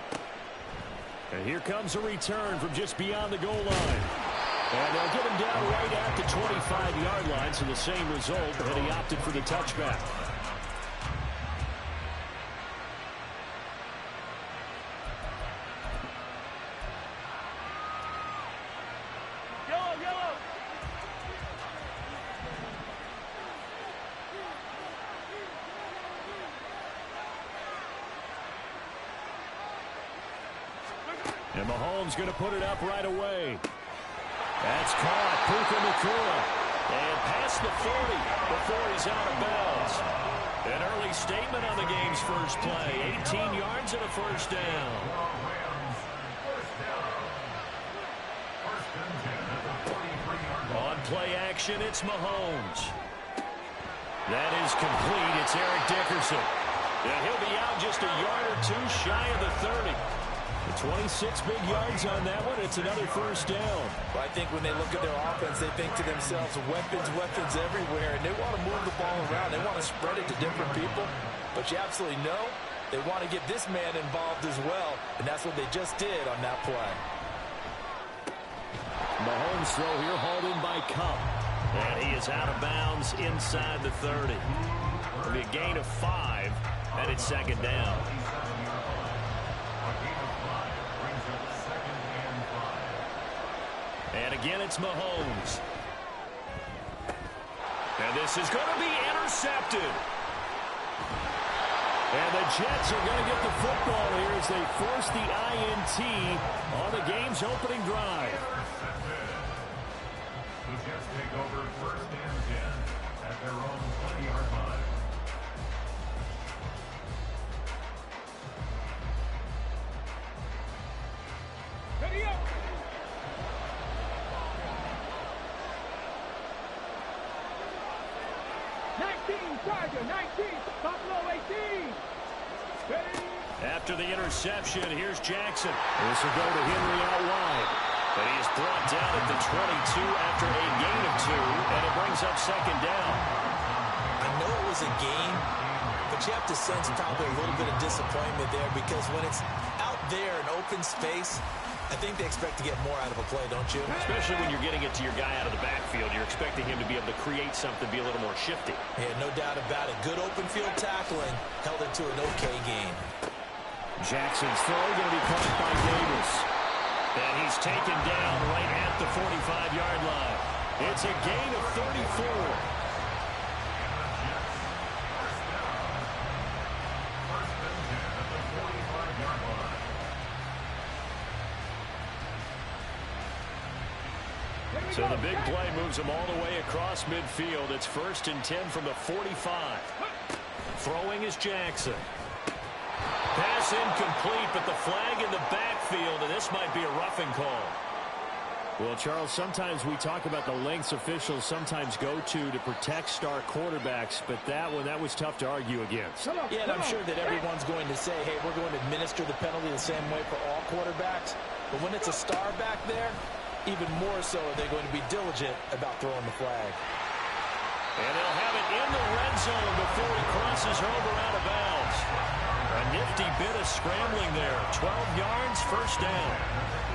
And here comes a return from just beyond the goal line. And they'll get him down right at the 25-yard line, so the same result, and he opted for the touchback. And Mahomes going to put it up right away. That's caught. Puka Nacua. And past the 40 before he's out of bounds. An early statement on the game's first play. 18 yards and a first down. On play action, it's Mahomes. That is complete. It's Eric Dickerson. And he'll be out just a yard or two shy of the 30. 26 big yards on that one. It's another first down. Well, I think when they look at their offense, they think to themselves, weapons, weapons everywhere, and they want to move the ball around. They want to spread it to different people, but you absolutely know they want to get this man involved as well, and that's what they just did on that play. Mahomes throw here hauled in by Cup, and he is out of bounds inside the 30. It'll be a gain of 5, and it's second down. And again, it's Mahomes. And this is going to be intercepted. And the Jets are going to get the football here as they force the INT on the game's opening drive. The Jets take over 1st and 10 at their own 20-yard line. Ready up. Charger, 19, Buffalo 18. Ready. After the interception, here's Jackson. This will go to Henry out wide. But he is brought down at the 22 after a gain of 2, and it brings up 2nd down. I know it was a gain, but you have to sense probably a little bit of disappointment there because when it's out there in open space, I think they expect to get more out of a play, don't you? Especially when you're getting it to your guy out of the backfield. You're expecting him to be able to create something, be a little more shifty. Yeah, no doubt about it. Good open field tackling held it to an okay gain. Jackson's throw going to be caught by Davis. And he's taken down right at the 45-yard line. It's a gain of 34. So the big play moves them all the way across midfield. It's 1st and 10 from the 45. Throwing is Jackson. Pass incomplete, but the flag in the backfield, and this might be a roughing call. Well, Charles, sometimes we talk about the lengths officials sometimes go to protect star quarterbacks, but that one, that was tough to argue against. Yeah, and I'm sure that everyone's going to say, hey, we're going to administer the penalty the same way for all quarterbacks. But when it's a star back there, even more so are they going to be diligent about throwing the flag. And they'll have it in the red zone before he crosses over out of bounds. A nifty bit of scrambling there. 12 yards, 1st down.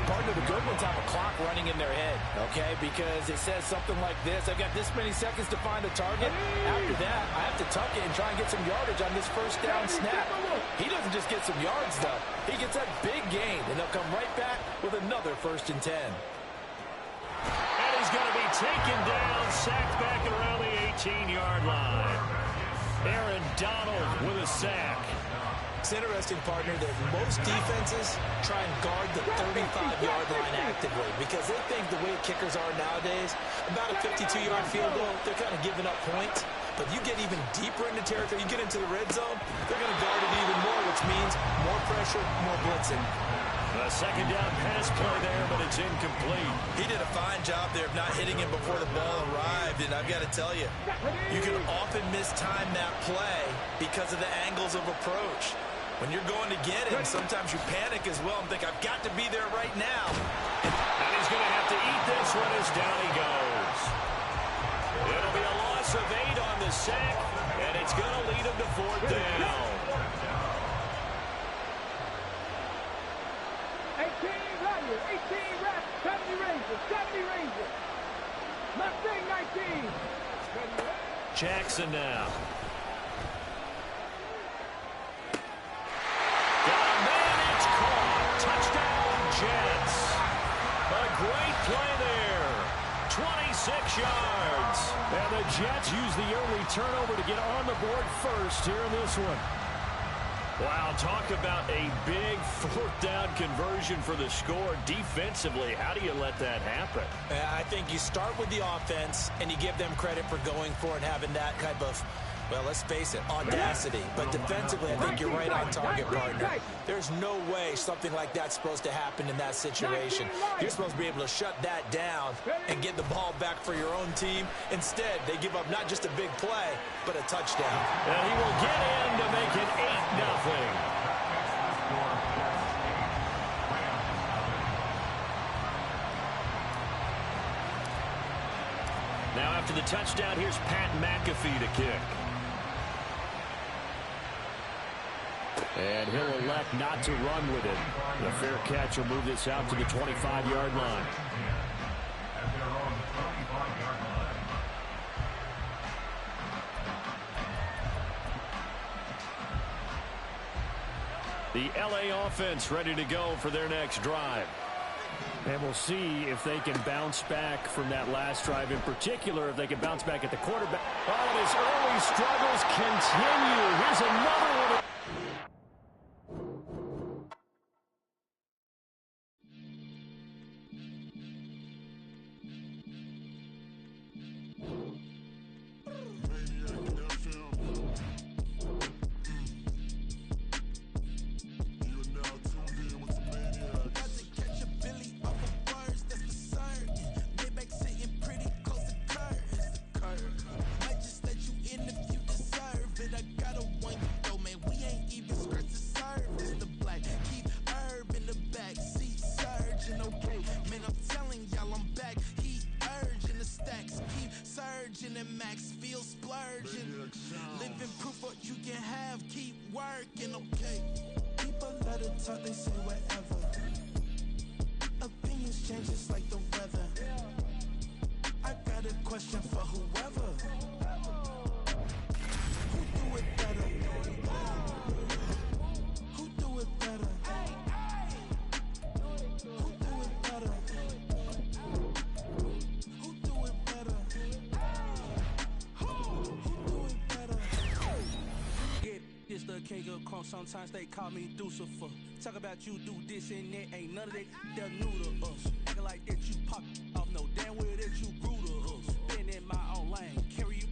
Partner, the good ones have a clock running in their head, okay? Because it says something like this. I've got this many seconds to find the target. After that, I have to tuck it and try and get some yardage on this 1st down snap. He doesn't just get some yards, though. He gets that big gain, and they'll come right back with another 1st and 10. And he's going to be taken down, sacked back around the 18-yard line. Aaron Donald with a sack. It's interesting, partner, that most defenses try and guard the 35-yard line actively because they think the way kickers are nowadays, about a 52-yard field goal, they're kind of giving up points. But you get even deeper into territory, you get into the red zone, they're going to guard it even more, which means more pressure, more blitzing. A 2nd down pass play there, but it's incomplete. He did a fine job there of not hitting him before the ball arrived, and I've got to tell you, you can often mistime that play because of the angles of approach. When you're going to get him, sometimes you panic as well and think, I've got to be there right now. And he's going to have to eat this one as down he goes. It'll be a loss of 8 on the sack, and it's going to lead him to 4th down. 18 Rats, 70 Rangers. Mustang 19. Jackson now. Got a man, it's caught. Touchdown, Jets. A great play there. 26 yards. And the Jets use the early turnover to get on the board first here in this one. Wow, talk about a big 4th down conversion for the score. Defensively, how do you let that happen? I think you start with the offense, and you give them credit for going for it and having that type of, well, let's face it, audacity. But defensively, I think you're right on target, partner. There's no way something like that's supposed to happen in that situation. You're supposed to be able to shut that down and get the ball back for your own team. Instead, they give up not just a big play, but a touchdown. And he will get in to make it 8-0. Now after the touchdown, here's Pat McAfee to kick. And he'll elect not to run with it. The fair catch will move this out to the 25-yard line. The LA offense ready to go for their next drive. And we'll see if they can bounce back from that last drive, in particular, if they can bounce back at the quarterback. Oh, and his early struggles continue. Here's another one. They say whatever. Opinions change just like the weather. I got a question for whoever. Who do it better? Who do it better? Who do it better? Who do it better? Who do it better? Yeah, it's the king of crunk. Sometimes they call me Lucifer. Talk about you do this and that, ain't none of that, they're new to us. Acting like that you pop off, no damn well that you grew to us. Been in my own lane, carry you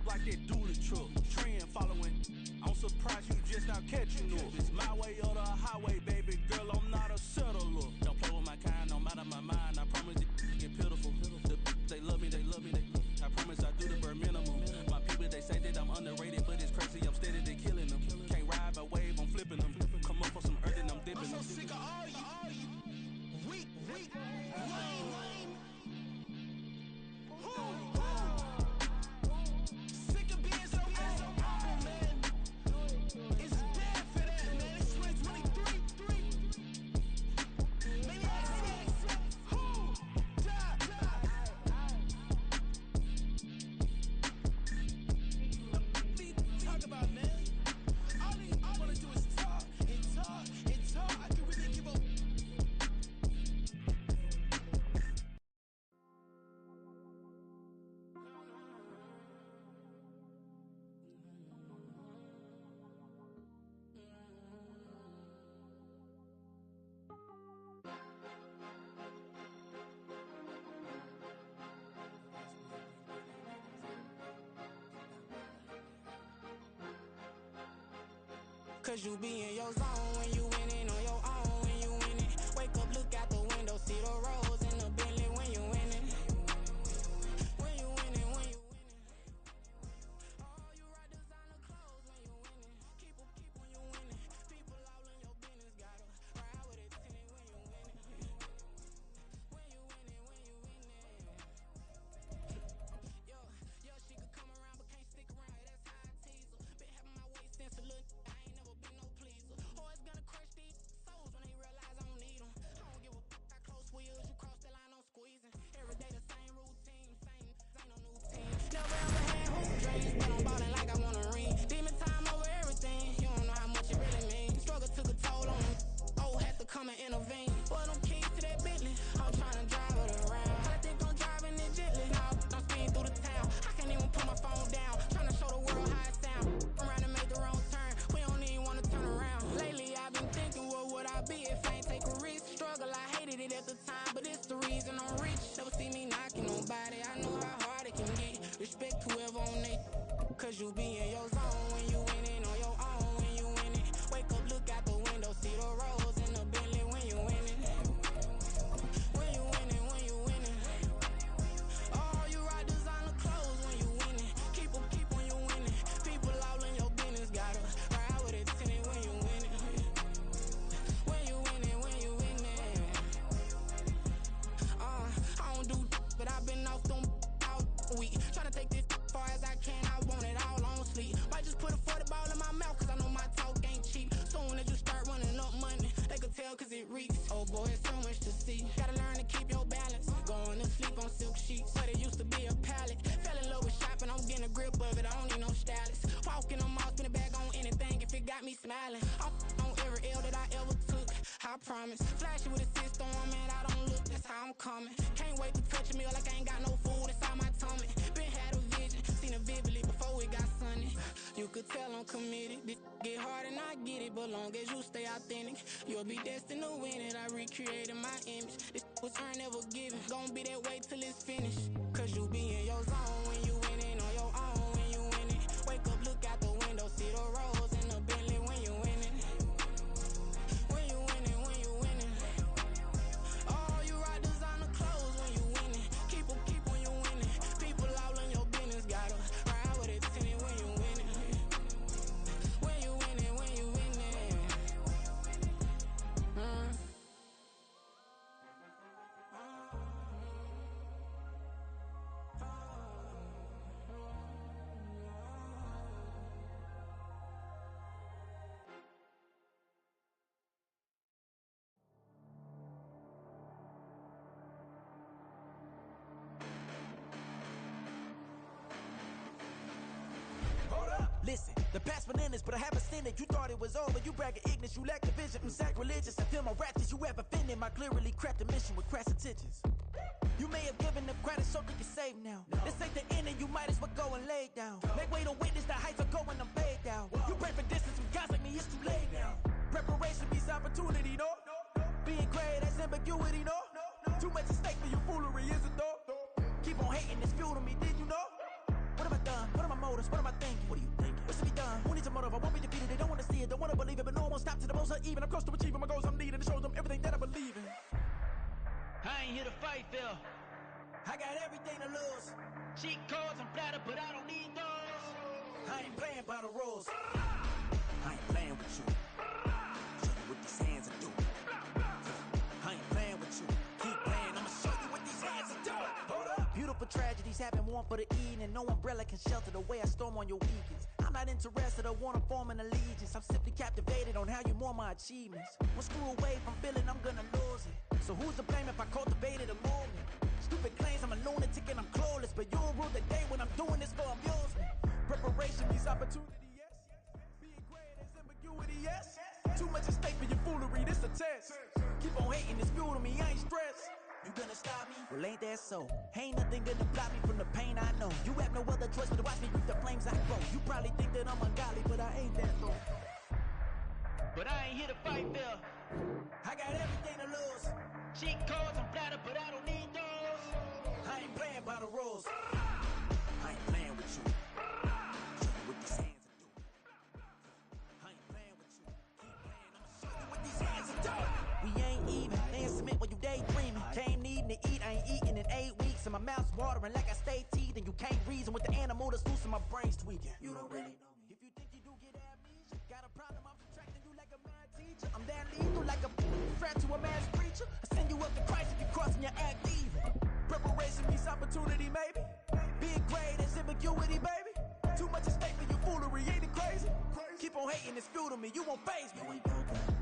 like that do the truck. Trend following, I'm surprised you just not catching up. It's my way or the highway, baby girl, I'm not a settler. Don't play with my kind, no matter my mind, I promise it get pitiful. They love me, they love me, they love me. I promise I do the bare minimum. My people, they say that I'm underrated, but it's crazy, I'm steady, they killing them. Can't ride my wave, I'm flipping them. Come up for some earth and I'm dipping them. I'm so sick of all you weak, lame. Sick of being so awful, man. It's bad for that, man. It's 2023. Maniacs. Talk about, man. All I wanna do is talk and talk and talk. I can really give up. Cause you be in your zone when you winning on your own when you winning. Wake up, look out the window, see the rose in the Bentley when you winning. When you winning, when you winning. Oh, you ride designer clothes when you winning. Keep when you winning. People all in your business, gotta ride with it tinted when you winning. When you winning, when you winning. Yo, she could come around but can't stick around. That's how I tease her. Been having my waist since a little. I ain't never been no pleaser. Always gonna crush these souls when they realize I don't need them. I don't give a I close wheels, you cross the line, I'm squeezing. Every day the same routine, ain't no new team. Never ever had hoop dreams, but I'm ballin' like I wanna ring. Demon time over everything, you don't know how much it really means. Struggle took a toll on me. Oh, had to come and intervene. Boy, them keys to that Bentley, I'm trying to drive it around. I think I'm driving it gently, now I'm speeding through the town. I can't even put my phone down, trying to show the world how it sound. Around and make the wrong turn, we don't even wanna turn around. Lately I've been thinking, what would I be if I ain't take a risk? Struggle, I hated it at the time, but it's the reason I'm rich. Never see me knocking nobody, I know how hard it can get. Respect whoever on it, cause you be in your zone when you winning on your own when you winning. Wake up, look out the window, see the rose in the Bentley when you winning. When you winning, when you winning. Oh, you ride designer clothes when you winning. Keep when you winning. People all in your business, gotta ride with it tinted when you winning. When you winning, when you winning. I don't do but I've been off them all week. Tryna take this far as I can, I want it all on sleep. Might just put a 40 ball in my mouth, cause I know my talk ain't cheap. Soon as you start running up money, they could tell cause it reeks. Oh boy, it's so much to see. Gotta learn to keep your balance. Going to sleep on silk sheets, but it used to be a pallet. Fell in love with shopping, I'm getting a grip of it, I don't need no stylist. Walking them all, spin a bag on anything if it got me smiling. I'm on every L that I ever took, I promise. Flashy with a system, man, I don't look. That's that's how I'm coming. Can't wait to touch a meal like I ain't got no food inside my tummy. Been had a vision, seen it vividly before it got sunny. You could tell I'm committed. This get hard and I get it, but long as you stay authentic, you'll be destined to win it. I recreated my image. This was earned, never given. Gonna be that way till it's finished. Cause you be in your zone when you winning on your own when you winning. Wake up, look out the window, see the rose in the Bentley when you winning. When you winning, when you winning. Oh, you rock designer clothes when you winning. Keep when you winning. People all in your business, gotta ride with it tinted when you winning. When you winning, when you winning. Hold up, listen, the past bananas, but I haven't seen it. You thought it was over, you bragging ignorance, you lack the vision. I'm sacrilegious, I feel my ratchets, you have offended my clearly crafted mission with crass intentions. You may have given them credit so they can save now. This ain't the end and you might as well go and lay down. Make way to witness the heights are going, I'm paid down. You pray for distance from guys like me, it's too late now. Preparation means opportunity, no? Being great, that's ambiguity, no? Too much at stake for your foolery, is it though? Keep on hating, it's fuel to me, did you know? What have I done? What are my motives? What am I thinking? What are you thinking? What's to be done? Who needs a motive? I won't be defeated. They don't want to see it, don't want to believe it, but no one won't stop to the most even. I'm close to achieving my goals. I'm needing to show them everything that I believe in. I ain't here to fight, Phil. I got everything to lose. Cheat codes, I'm flattered, but I don't need those. I ain't playing by the rules. I ain't playing with you. Show you what these hands are doing. I ain't playing with you. Keep playing, I'ma show you what these hands are doing. Hold up. Beautiful tragedies happen, one for the eating, and no umbrella can shelter the way I storm on your weekends. I'm not interested or wanna form an allegiance. I'm simply captivated on how you mourn my achievements. One screw away from feeling I'm gonna lose it. So who's to blame if I cultivated a movement? Stupid claims I'm a lunatic and I'm clueless, but you'll rule the day when I'm doing this for amusement. Preparation means opportunity, yes. Being great is ambiguity, yes. Too much at stake for your foolery, this a test. Keep on hating, it's fuel to me, I ain't stressed. You gonna stop me? Well, ain't that so? Ain't nothing gonna block me from the pain I know. You have no other choice but to watch me reap the flames I grow. You probably think that I'm ungodly, but I ain't that though. But I ain't here to fight, Phil. I got everything to lose. Cheat codes, I'm flattered, but I don't need those. I ain't playing by the rules. I ain't playing with you. Show you what these hands are doing. I ain't playing with you. Keep playing, I'ma show you what these hands are doing. We ain't even. They ain't submit when you daydreaming. Came needing to eat, I ain't eating in 8 weeks. And my mouth's watering like I stay teething. You can't reason with the animal that's loose and my brain's tweaking. You don't really know me. If you think you do get amnesia, got a problem, I'm subtracting you like a mad teacher. I'm that lethal like a threat to a man's preacher. I send you up to Christ if you're crossing your act evil. Preparation means opportunity, maybe. Being great is ambiguity, baby. Too much at stake for your foolery, ain't it crazy? Keep on hating, it's fuel to me, you won't faze me.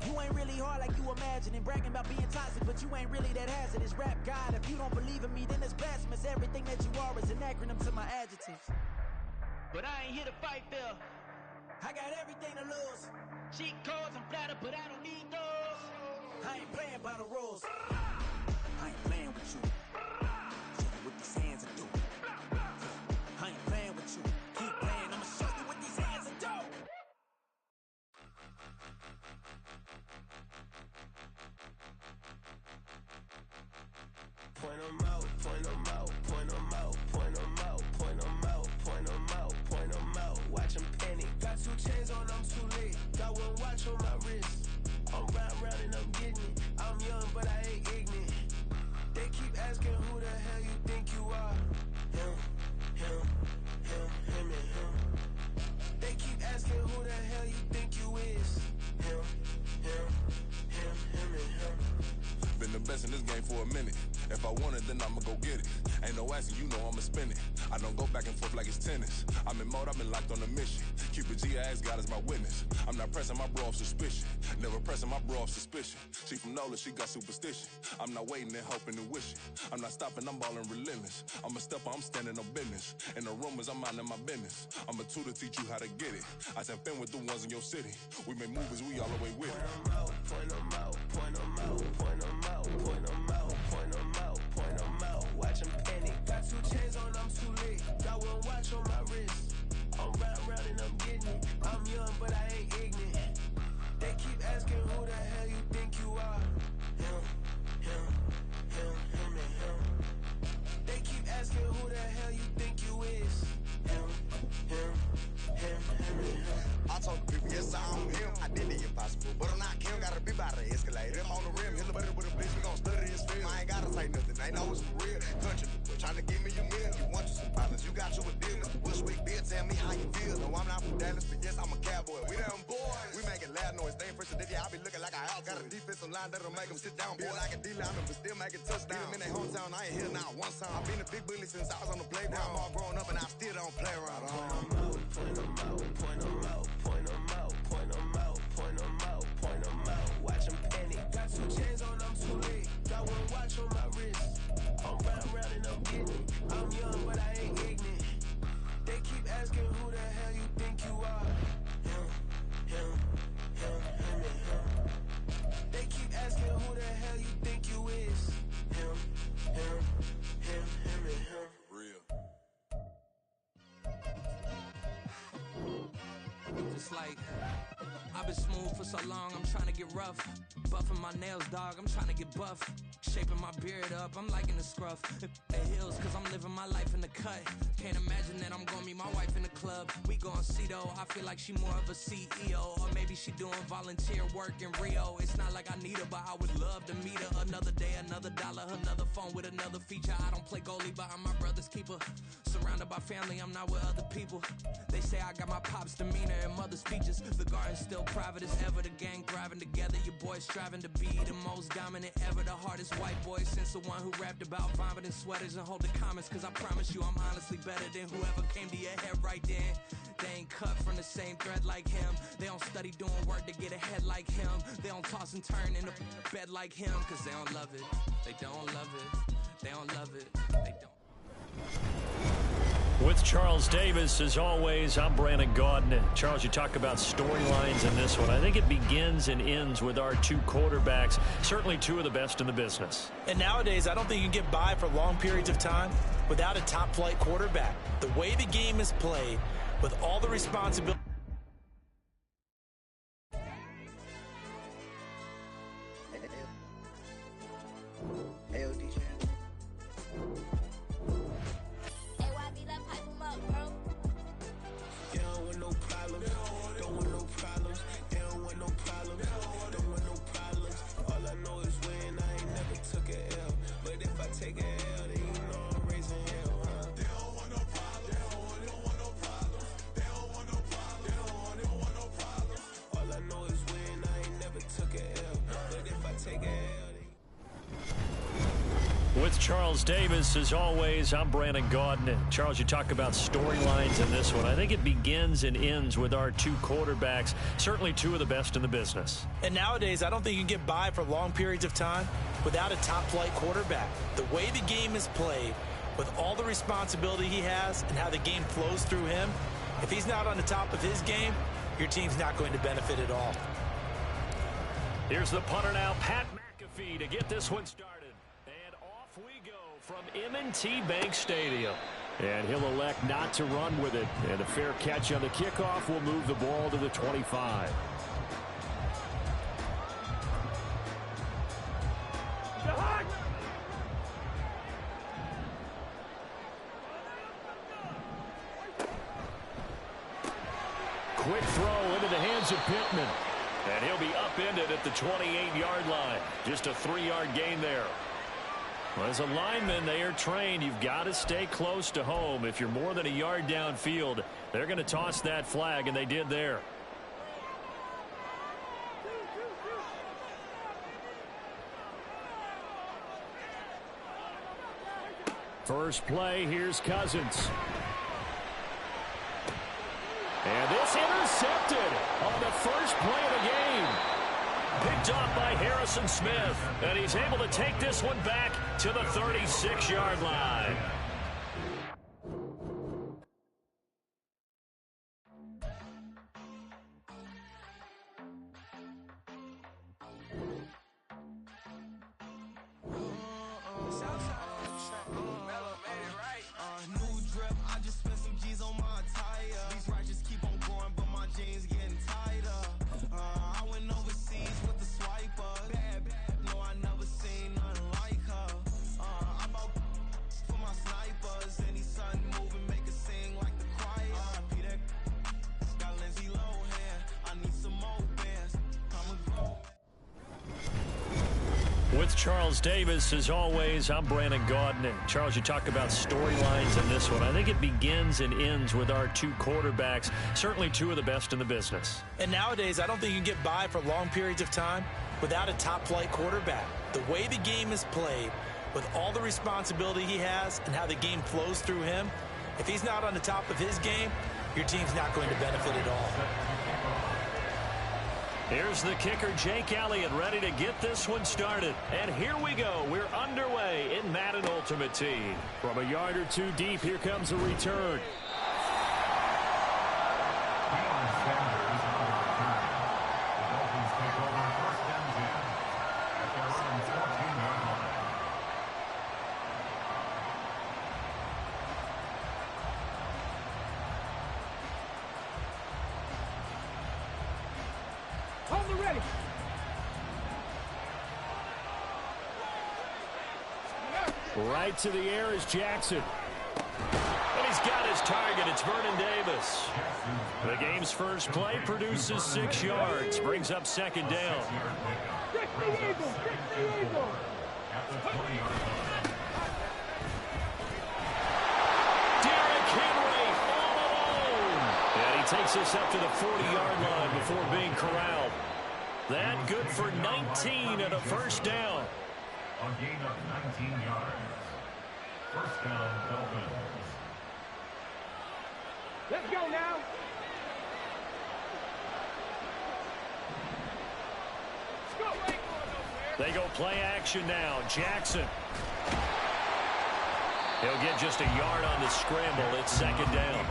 You ain't really hard like you imagine and bragging about being toxic, but you ain't really that hazardous. Rap God, if you don't believe in me, then it's blasphemous. Everything that you are is an acronym to my adjectives. But I ain't here to fight, Phil. I got everything to lose. Cheat codes, I'm flattered, but I don't need those. I ain't playing by the rules. I ain't playing with you. Show you what these hands are doing. I ain't playing with you. Keep playing, I'ma show you what these hands are doing. Point 'em out, point 'em out, point 'em out, point 'em out, point 'em out, point 'em out, point 'em out. Watch 'em panic. Got 2 chains on, I'm too late. Got 1 watch on my wrist. I'm round and I'm getting it. I'm young, but I ain't ignorant. They keep asking who the hell you think you are. Him, and him. They keep asking who the hell you think you is. Him, and him. Been the best in this game for a minute. If I want it, then I'ma go get it. Ain't no asking, you know I'ma spin it. I don't go back and forth like it's tennis. I'm in mode, I've been locked on a mission. Cupid G, I ask God as my witness. I'm not pressing my bro off suspicion. Never pressing my bro off suspicion. She from Nola, she got superstition. I'm not waiting and hoping and wishing. I'm not stopping, I'm balling relentless. I'm a stepper, I'm standing on business. In the rumors, I'm minding my business. I'm a tutor, teach you how to get it. I said, fin with the ones in your city. We make movies, we all the way with it. Point 'em out, point 'em out, point 'em out, point 'em out, point 'em out, point 'em out. watch on my wrist. I'm round and I'm getting it. I'm young, but I ain't ignorant. They keep asking who the hell you think you are. Him, and him. They keep asking who the hell you think you is. Him, and him. I talk to people, yes, I'm him. I did the impossible, but I'm not Kim. Gotta be by the escalator. If on the rim, hit the butter with a bitch, we gon' study his film. I ain't gotta say nothing, ain't know it's for real. Touching the boy, trying to give me a meal. You want you some problems, you got you a deal. Mr. Bushwick, bill, tell me how you feel. No, I'm not from Dallas, but yes, I'm a cowboy. We them boys. We making loud noise, they ain't first today. I be looking like a house. Got a defensive line that'll make them sit down. Boy, like a D-lineman, but still making touchdowns. Beat them in their hometown, I ain't here now one time. I've been a big bully since I was on the playground. I'm all grown up and I still don't play around. Point them out, point them out, point them out, point them out, point them out, point them out. Watch them panic. Got 2 chains on, I'm too late. Got 1 watch on my wrist. I'm round and I'm getting it. I'm young, but I ain't ignorant. They keep asking who the hell you think you are. Him. They keep asking who the hell you think you is. Him. Real. Just like I've been smooth for so long, I'm trying to get rough. Buffing my nails, dog, I'm trying to get buff. Shaping my beard up, I'm liking the scruff. The heels, cause I'm living my life in the cut. Can't imagine that I'm gonna meet my wife in the club. We gon' see though, I feel like she more of a CEO. Or maybe she doing volunteer work in Rio. It's not like I need her, but I would love to meet her. Another day, another dollar, another phone with another feature. I don't play goalie, but I'm my brother's keeper. Surrounded by family, I'm not with other people. They say I got my pop's demeanor and mother's features. The garden's still private as ever, the gang thriving together. Your boys striving to be the most dominant ever. The hardest white boy since the one who rapped about vomiting sweaters and hold the comments. Cause I promise you I'm honestly better than whoever came to your head right then. They ain't cut from the same thread like him. They don't study doing work to get ahead like him. They don't toss and turn in the bed like him. Cause they don't love it, they don't love it, they don't love it, they don't. With Charles Davis, as always, I'm Brandon Gaudin. Charles, you talk about storylines in this one. I think it begins and ends with our 2 quarterbacks, certainly 2 of the best in the business. And nowadays, I don't think you can get by for long periods of time without a top-flight quarterback. The way the game is played, with all the responsibility. Take a L, then you know I'm raising hell, huh? They don't want no problem. They don't want no problem. They don't want no problem. They don't want no problem. All I know is win. I ain't never took a L, but if I take a L, then... With Charles Davis, as always, I'm Brandon Gaudin. Charles, you talk about storylines in this one. I think it begins and ends with our 2 quarterbacks, certainly 2 of the best in the business. And nowadays, I don't think you can get by for long periods of time without a top-flight quarterback. The way the game is played, with all the responsibility he has and how the game flows through him, if he's not on the top of his game, your team's not going to benefit at all. Here's the punter now, Pat McAfee, to get this one started. And off we go from M&T Bank Stadium. And he'll elect not to run with it. And a fair catch on the kickoff will move the ball to the 25. Quick throw into the hands of Pittman. And he'll be upended at the 28-yard line. Just a 3-yard gain there. Well, as a lineman, they are trained. You've got to stay close to home. If you're more than a yard downfield, they're going to toss that flag, and they did there. First play, here's Cousins. And this intercepted on the first play of the game. Picked off by Harrison Smith. And he's able to take this one back to the 36-yard line. With Charles Davis, as always, I'm Brandon Gaudin. And Charles, you talk about storylines in this one. I think it begins and ends with our two quarterbacks, certainly two of the best in the business. And nowadays, I don't think you can get by for long periods of time without a top-flight quarterback. The way the game is played, with all the responsibility he has and how the game flows through him, if he's not on the top of his game, your team's not going to benefit at all. Here's the kicker, Jake Elliott, ready to get this one started. And here we go. We're underway in Madden Ultimate Team. From a yard or two deep, here comes a return. Ready. Right to the air is Jackson. And he's got his target. It's Vernon Davis. The game's first play produces 6 yards. Brings up second down. Derrick Henry all alone. And he takes us up to the 40-yard line before being corralled. That good for 19 and a first down. A gain of 19 yards. First down, Dolphins. Let's go now. They go play action now. Jackson. He'll get just a yard on the scramble. It's second down.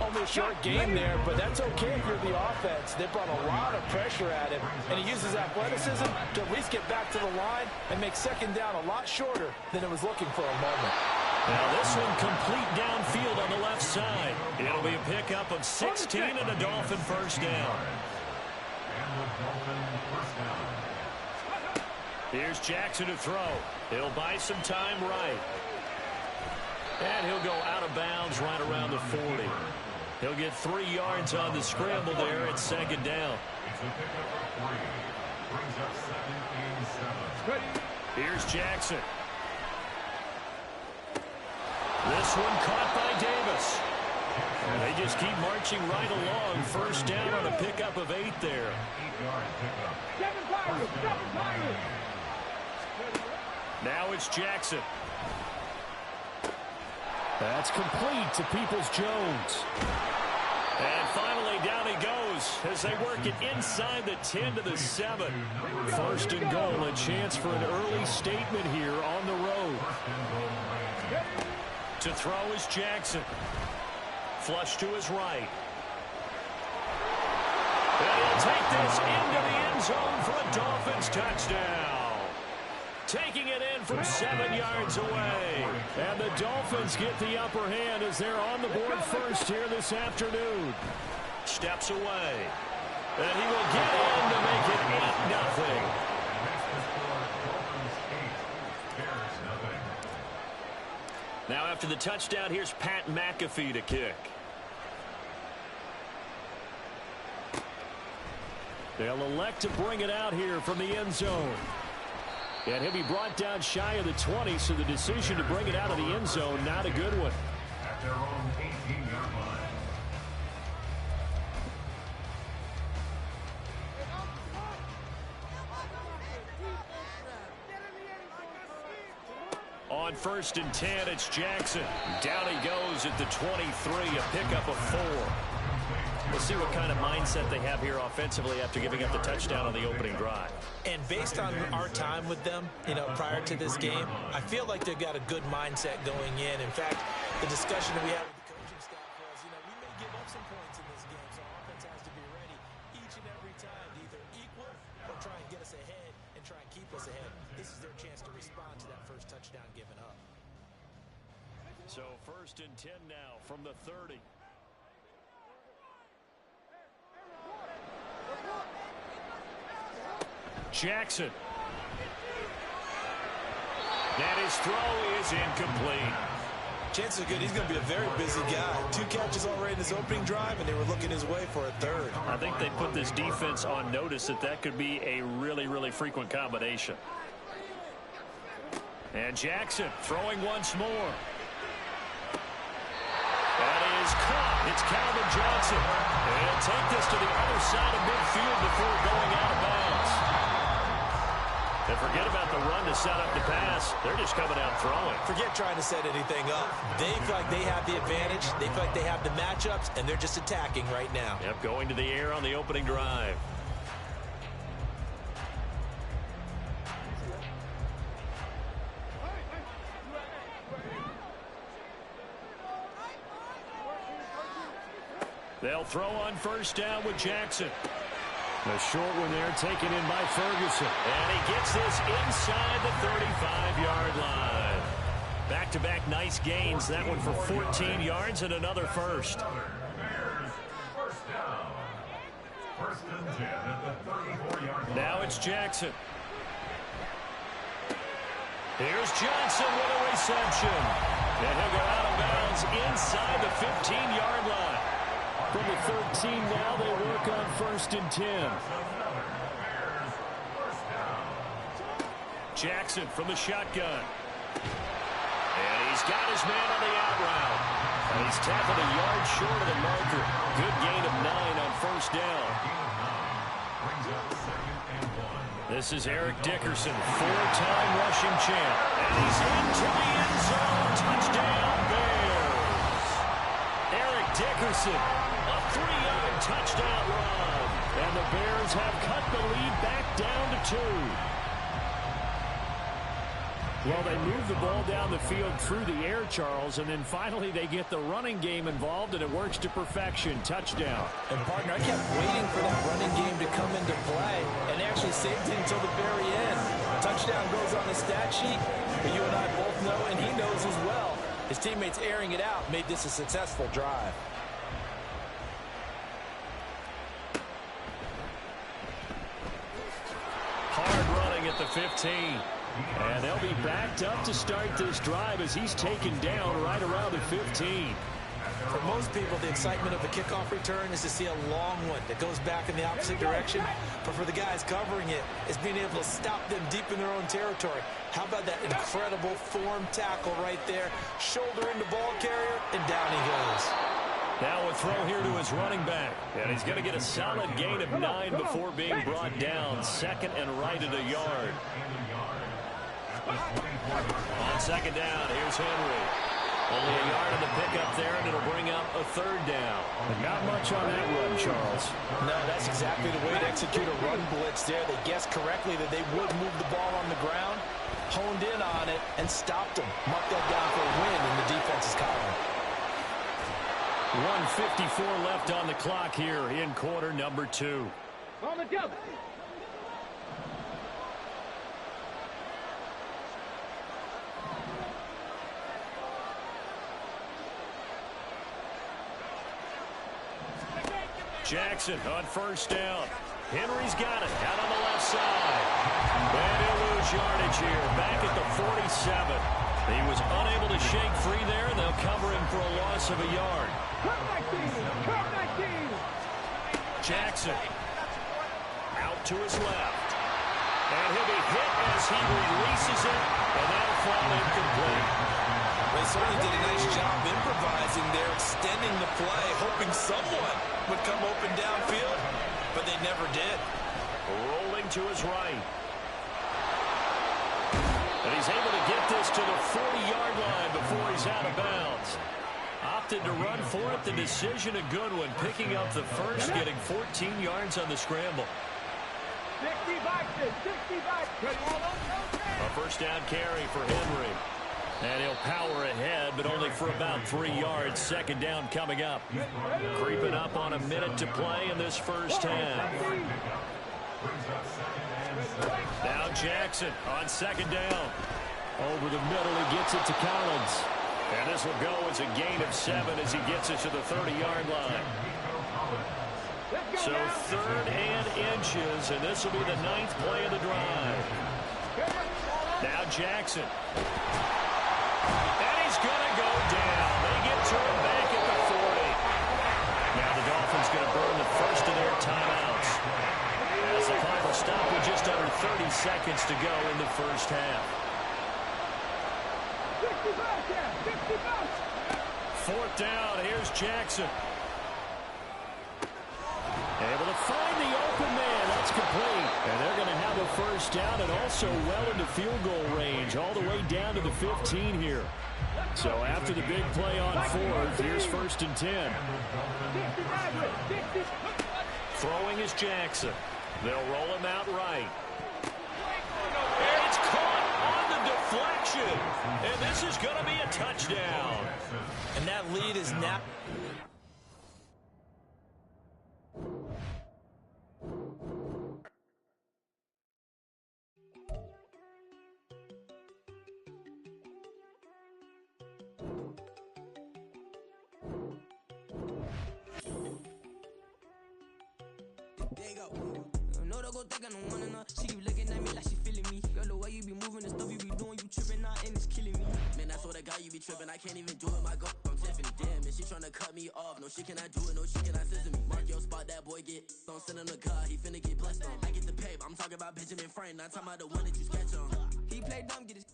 Only a short game there, but that's okay if you're the offense. They brought a lot of pressure at him, and he uses athleticism to at least get back to the line and make second down a lot shorter than it was looking for a moment. Now this one complete downfield on the left side. It'll be a pickup of 16 and a Dolphin first down. Here's Jackson to throw. He'll buy some time right. And he'll go out of bounds right around the 40. He'll get 3 yards on the scramble there at second down. Here's Jackson. This one caught by Davis. They just keep marching right along. First down on a pickup of 8 there. Now it's Jackson. That's complete to Peoples-Jones. And finally, down he goes as they work it inside the 10 to the 7. First and goal, a chance for an early statement here on the road. To throw is Jackson. Flush to his right. And he'll take this into the end zone for a Dolphins touchdown. Taking it in from 7 yards away. And the Dolphins get the upper hand as they're on the board first here this afternoon. Steps away. And he will get in to make it 8-0. Now after the touchdown, here's Pat McAfee to kick. They'll elect to bring it out here from the end zone. And he'll be brought down shy of the 20, so the decision to bring it out of the end zone, not a good one. At their own 18-yard line. On first and 10, it's Jackson. Down he goes at the 23, a pickup of 4. We'll see what kind of mindset they have here offensively after giving up the touchdown on the opening drive. And based on our time with them, prior to this game, I feel like they've got a good mindset going in. In fact, the discussion that we had with the coaching staff was, we may give up some points in this game, so offense has to be ready each and every time to either equal or try and get us ahead and try and keep us ahead. This is their chance to respond to that first touchdown given up. So first and 10 now from the 30. Jackson. And his throw is incomplete. Chances are good he's going to be a very busy guy. 2 catches already in his opening drive, and they were looking his way for a third. I think they put this defense on notice that could be a really, really frequent combination. And Jackson throwing once more. That is caught. It's Calvin Johnson. And he'll take this to the other side of midfield before going out of bounds. And forget about the run to set up the pass. They're just coming out throwing. Forget trying to set anything up. They feel like they have the advantage. They feel like they have the matchups, and they're just attacking right now. Yep, going to the air on the opening drive. They'll throw on first down with Jackson. The short one there taken in by Ferguson. And he gets this inside the 35-yard line. Back-to-back nice gains. That one for 14 yards and another first. First and 10 at the 34-yard line. Now it's Jackson. Here's Johnson with a reception. And he'll go out of bounds inside the 15-yard line. From the 13 now, they work on first and 10. Jackson from the shotgun. And he's got his man on the out route. And he's tackled a yard short of the marker. Good gain of 9 on first down. This is Eric Dickerson, four-time rushing champ. And he's into the end zone. Touchdown, Bears. Eric Dickerson, a 3-yard touchdown run. And the Bears have cut the lead back down to 2. Well, they move the ball down the field through the air, Charles, and then finally they get the running game involved, and it works to perfection. Touchdown. And, partner, I kept waiting for that running game to come into play, and they actually saved it until the very end. Touchdown goes on the stat sheet, but you and I both know, and he knows as well, his teammates airing it out made this a successful drive. Hard running at the 15. And they'll be backed up to start this drive as he's taken down right around the 15. For most people, the excitement of the kickoff return is to see a long one that goes back in the opposite direction. But for the guys covering it, it's being able to stop them deep in their own territory. How about that incredible form tackle right there? Shoulder into ball carrier, and down he goes. Now a throw here to his running back. And he's going to get a solid gain of 9 before being brought down. Second and right at a yard. On second down, here's Henry. Only a yard on the pickup there, and it'll bring up a third down. But not much on that run, Charles. No, that's exactly the way to execute a run blitz there. They guessed correctly that they would move the ball on the ground, honed in on it, and stopped them. Marked that down for a win in the defense's column. 1:54 left on the clock here in quarter number 2. On the jump. Jackson on first down. Henry's got it out on the left side. And he'll lose yardage here. Back at the 47. He was unable to shake free there. They'll cover him for a loss of a yard. Jackson out to his left. And he'll be hit as he releases it. And that'll fall incomplete. They certainly did a nice job improvising there, extending the play, hoping someone would come open downfield, but they never did. Rolling to his right. And he's able to get this to the 40-yard line before he's out of bounds. Opted to run for it. The decision a good one. Picking up the first, getting 14 yards on the scramble. 65. A first down carry for Henry. And he'll power ahead, but only for about 3 yards. Second down coming up. Creeping up on a minute to play in this first half. Now Jackson on second down. Over the middle, he gets it to Collins. And this will go as a gain of 7 as he gets it to the 30-yard line. So 3rd and inches, and this will be the 9th play of the drive. Now Jackson. And he's going to go down. They get to him back at the 40. Now the Dolphins going to burn the first of their timeouts. As the clock will stop with just under 30 seconds to go in the first half. 4th down. Here's Jackson. Able to find the open man. That's complete. And they're going to have a 1st down and also well into field goal range, all the way down to the 15 here. So after the big play on 4th, here's 1st and 10. Throwing is Jackson. They'll roll him out right. And it's caught on the deflection. And this is going to be a touchdown. And that lead is now... She keep looking at me like she feeling me. Girl, the way you be moving and stuff you be doing, you tripping out and it's killing me. Man, I swear to God, you be tripping. I can't even do it. My girl, I'm Tiffany. Damn, and she tryna cut me off. No, she cannot do it. No, she cannot scissor me. Mark your spot, that boy get. Don't send him the car. He finna get blessed on. I get the pay. I'm talking about Benjamin Franklin. Not talking about the one that you sketch on. He played dumb, get his...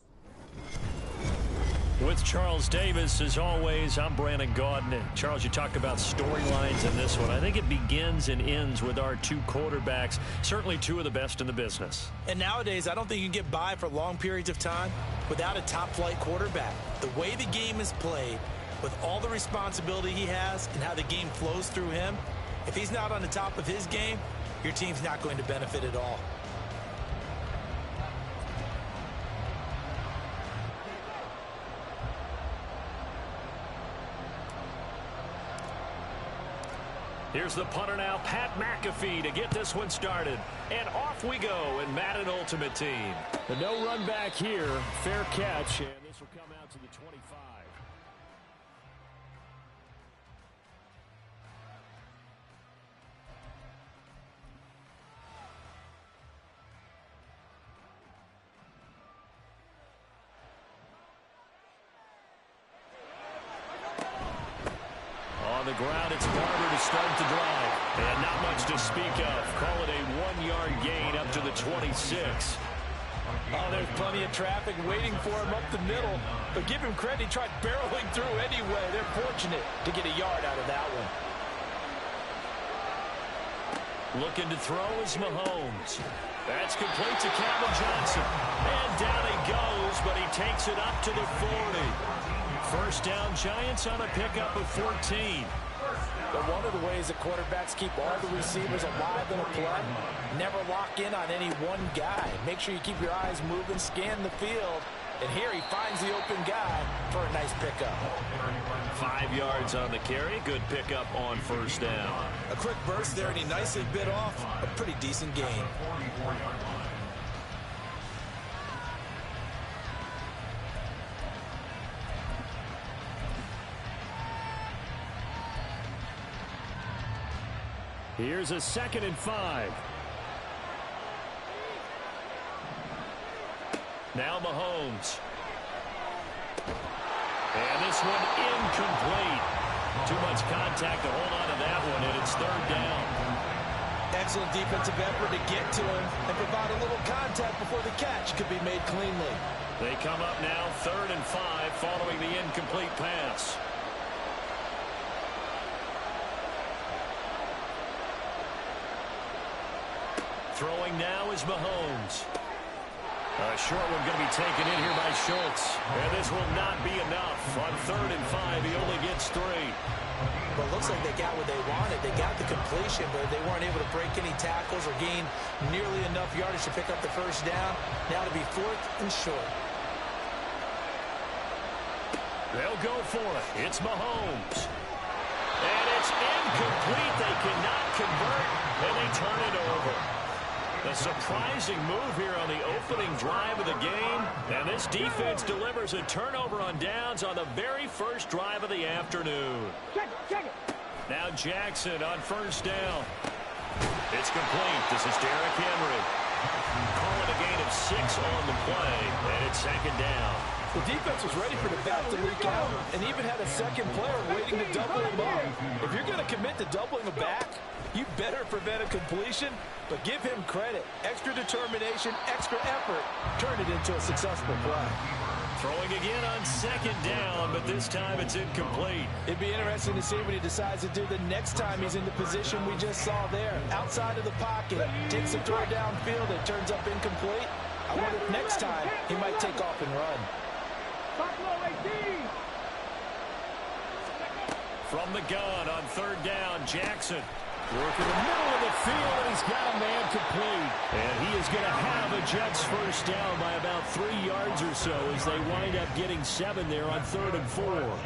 With Charles Davis, as always, I'm Brandon Gaudin. Charles, you talk about storylines in this one. I think it begins and ends with our 2 quarterbacks, certainly 2 of the best in the business. And nowadays, I don't think you can get by for long periods of time without a top-flight quarterback. The way the game is played, with all the responsibility he has and how the game flows through him, if he's not on the top of his game, your team's not going to benefit at all. Here's the punter now, Pat McAfee, to get this one started. And off we go in Madden Ultimate Team. The no run back here, fair catch, and this will come out to the 25. On the ground, it's Barber to start the drive. And not much to speak of. Call it a 1-yard gain up to the 26. Oh, there's plenty of traffic waiting for him up the middle. But give him credit, he tried barreling through anyway. They're fortunate to get a yard out of that one. Looking to throw is Mahomes. That's complete to Calvin Johnson. And down he goes, but he takes it up to the 40. 1st down, Giants on a pickup of 14. But one of the ways that quarterbacks keep all the receivers alive in a play, never lock in on any one guy. Make sure you keep your eyes moving, scan the field. And here he finds the open guy for a nice pickup. 5 yards on the carry. Good pickup on 1st down. A quick burst there, and he nicely bit off a pretty decent gain. Here's a 2nd and 5. Now Mahomes. And this one incomplete. Too much contact to hold on to that one, and it's 3rd down. Excellent defensive effort to get to him and provide a little contact before the catch could be made cleanly. They come up now 3rd and 5 following the incomplete pass. Throwing now is Mahomes. A short one going to be taken in here by Schultz. And this will not be enough. On 3rd and 5, he only gets 3. But it looks like they got what they wanted. They got the completion, but they weren't able to break any tackles or gain nearly enough yardage to pick up the 1st down. Now to be 4th and short. They'll go for it. It's Mahomes. And it's incomplete. They cannot convert, and they turn it over. A surprising move here on the opening drive of the game. And this defense delivers a turnover on downs on the very first drive of the afternoon. Check it. Now Jackson on 1st down. It's complete. This is Derrick Henry. Calling a gain of 6 on the play, and it's 2nd down. The defense was ready for the back to leak out and even had a second player waiting to double him up. If you're going to commit to doubling a back, you better prevent a completion, but give him credit. Extra determination, extra effort, turn it into a successful play. Throwing again on second down, but this time it's incomplete. It'd be interesting to see what he decides to do the next time he's in the position we just saw there. Outside of the pocket, takes a throw downfield, it turns up incomplete. I wonder if next time he might take off and run. From the gun on third down, Jackson. Working the middle of the field, and he's got a man complete. And he is going to have a Jets first down by about 3 yards or so as they wind up getting 7 there on 3rd and 4.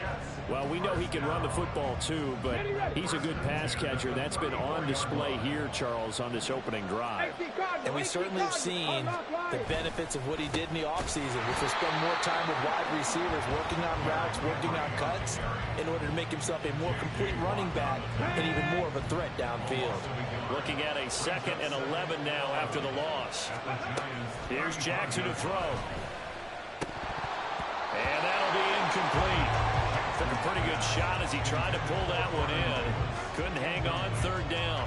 Well, we know he can run the football too, but he's a good pass catcher. That's been on display here, Charles, on this opening drive. And we certainly have seen the benefits of what he did in the offseason, which was spend more time with wide receivers, working on routes, working on cuts, in order to make himself a more complete running back and even more of a threat downfield. Looking at a 2nd and 11 now after the loss. Here's Jackson to throw. And that'll be incomplete. Took a pretty good shot as he tried to pull that one in. Couldn't hang on 3rd down.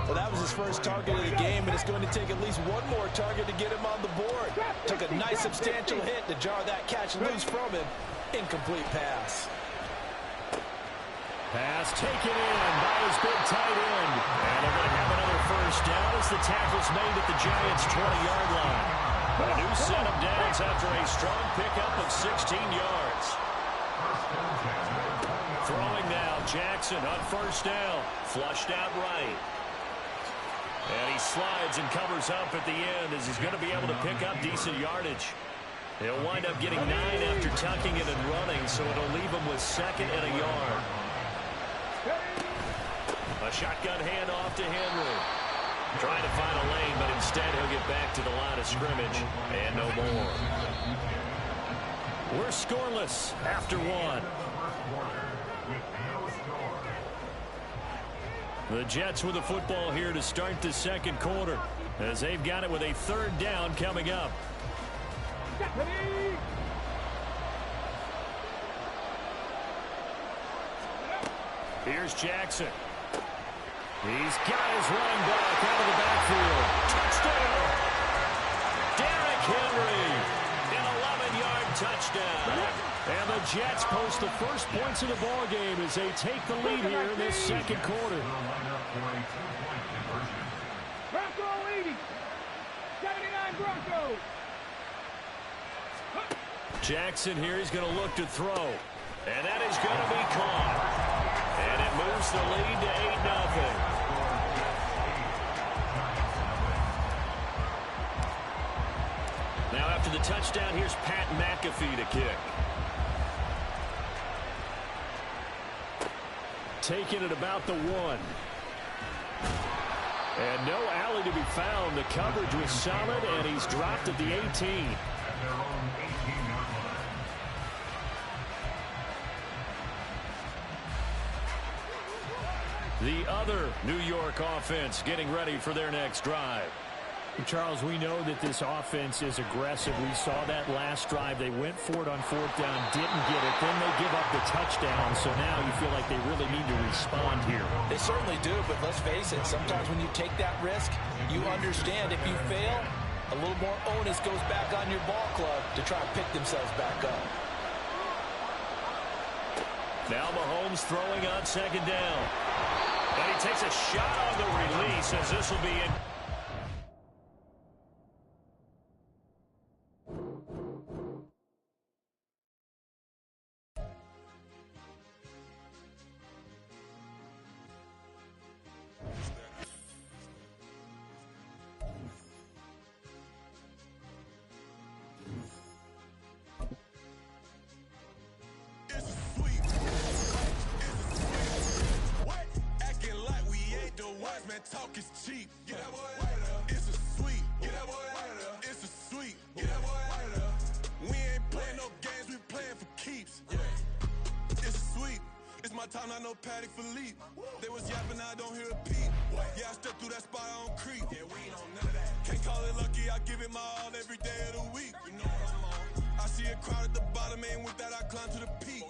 Well, that was his first target of the game, and it's going to take at least one more target to get him on the board. Took a nice substantial hit to jar that catch loose from him. Incomplete pass. Pass taken in by his big tight end. And they're going to have another first down as the tackle's made at the Giants' 20-yard line. But a new set of downs after a strong pickup of 16 yards. Throwing now, Jackson on first down. Flushed out right. And he slides and covers up at the end as he's going to be able to pick up decent yardage. He'll wind up getting 9 after tucking it and running, so it'll leave him with 2nd and a yard. A shotgun handoff to Henry. Trying to find a lane, but instead he'll get back to the line of scrimmage and no more. We're scoreless after 1. The Jets with the football here to start the 2nd quarter as they've got it with a 3rd down coming up. Here's Jackson. He's got his running back out of the backfield. Touchdown! Derrick Henry, an 11-yard touchdown. And the Jets post the first points of the ball game as they take the lead here in this 2nd quarter. Bronco 80, 79 Bronco. Jackson here, he's going to look to throw. And that is going to be caught. And it moves the lead to 8-0. Now after the touchdown, here's Pat McAfee to kick. Taking it about the 1. And no alley to be found. The coverage was solid, and he's dropped at the 18. The other New York offense getting ready for their next drive. Charles, we know that this offense is aggressive. We saw that last drive. They went for it on 4th down, didn't get it. Then they give up the touchdown. So now you feel like they really need to respond here. They certainly do, but let's face it. Sometimes when you take that risk, you understand if you fail, a little more onus goes back on your ball club to try and pick themselves back up. Now Mahomes throwing on 2nd down. And he takes a shot on the release as this will be in. Talk is cheap. Get that boy out of there. It's a sweet. Get that boy out of there. It's a sweet. Get that boy out of there. We ain't playing no games. We playing for keeps. Yeah. It's a sweep. It's my time. I know Patty Philippe. They was yapping. I don't hear a peep. Yeah, I step through that spot. I don't creep. Yeah, we ain't on none of that. Can't call it lucky. I give it my all every day of the week. You know what I'm on. I see a crowd at the bottom. And with that, I climb to the peak.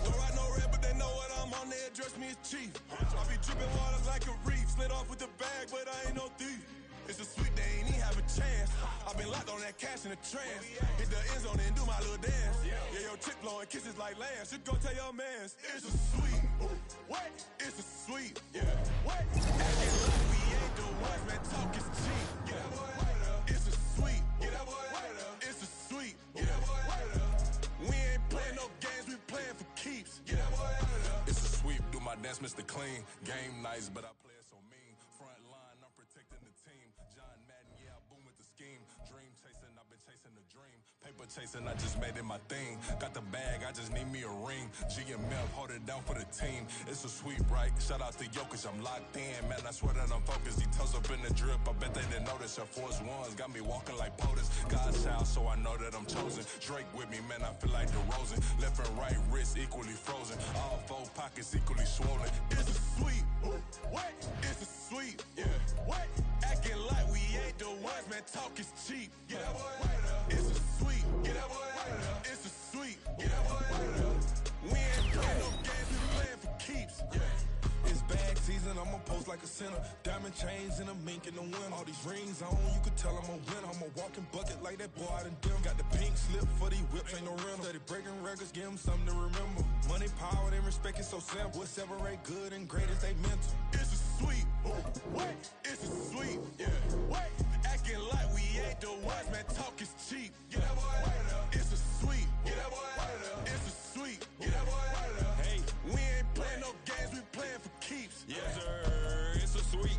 Don't ride no red, but they know what I'm on. They address me as chief. I be dripping water like a reef. Slid off with the bag, but I ain't no thief. It's a sweep, they ain't even have a chance. I've been locked on that cash in the trance. Hit the end zone and do my little dance. Yeah, your chick blowing kisses like lambs. You go tell your mans. It's a sweep. What? It's a sweep. Yeah. What? Acting like we ain't the ones, man. Talk is cheap. Get that boy out of. It's a sweep. Get that boy out of. It's a sweep. Get that boy out of. We ain't playing no games. We playing for keeps. Get that boy out of. It's a sweep. Do my dance, Mr. Clean. Game nice, but I play it so mean. Front line, I'm protecting the team. John Madden, yeah, I boom with the scheme. Dream chasing, I've been chasing the dream. Paper chasing, I just made it my thing. Got the bag, I just need me a ring. G and Mel, hold it down for the team. It's a sweep, right? Shout out to Jokic, I'm locked in. Man, I swear that I'm focused. He toes up in the drip, I bet they didn't notice. Her force ones got me walking like POTUS. God's child, so I know that I'm chosen. Drake with me, man, I feel like DeRozan. Left and right wrist equally frozen. All four pockets equally swollen. It's a sweep. What? It's a sweep. Yeah. What? Acting like we ain't the ones, man. Talk is cheap. Get that boy out of. It's a sweep. Get that boy out of. It's a sweep. Get that boy out of. We ain't playing no games. We playing for keeps. Yeah. It's bag season, I'ma post like a sinner. Diamond chains and a mink in the wind. All these rings on, you could tell I'm a winner. I'm a walking bucket like that boy out in dim. Got the pink slip for these whips, ain't no rental. Steady breaking records, give them something to remember. Money, power, and respect is so simple. What separate good and great is they mental. It's a sweep. What? It's a sweep. Yeah. What? Acting like we ain't the ones, man. Talk is cheap. Get that boy out of. It's a sweep. Get that boy out of. It's a sweep. Get that boy out of. Hey, we ain't playing no games. We playing for keeps. Yes, sir. It's a sweep.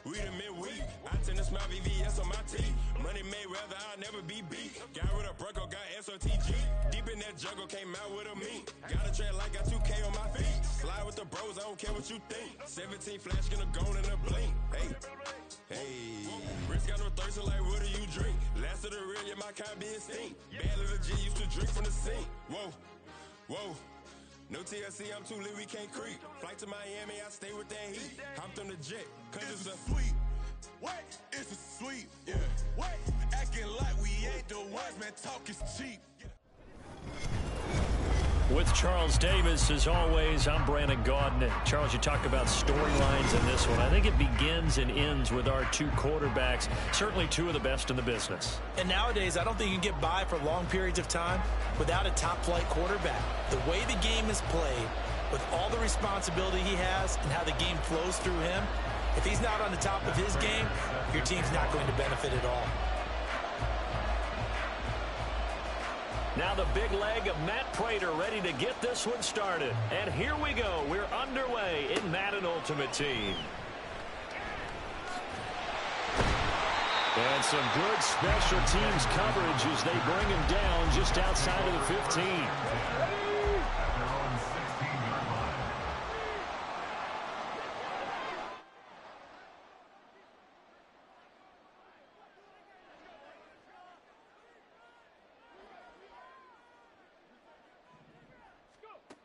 We the midweek. I tend to smile VVS on my teeth. Money made rather I'll never be beat. Got rid of Bronco, got SOTG. Deep in that jungle, came out with a meat. Got a tread like got 2K on my feet. Slide with the bros, I don't care what you think. 17 flash gonna go in a blink. Hey, hey. Wrist got no thirst like what do you drink? Last of the real, yeah, my kind be extinct. Bad little G used to drink from the sink. Whoa, whoa. No TLC, I'm too lit, we can't creep. Flight to Miami, I stay with that heat. Hopped on the jet, cause it's a sweep. What? It's a sweep. Yeah. What? Acting like we ain't the ones, man. Talk is cheap. With Charles Davis, as always, I'm Brandon Gaudin. Charles, you talk about storylines in this one. I think it begins and ends with our two quarterbacks, certainly two of the best in the business. And nowadays, I don't think you can get by for long periods of time without a top-flight quarterback. The way the game is played, with all the responsibility he has and how the game flows through him, if he's not on the top of his game, your team's not going to benefit at all. Now the big leg of Matt Prater ready to get this one started. And here we go. We're underway in Madden Ultimate Team. And some good special teams coverage as they bring him down just outside of the 15.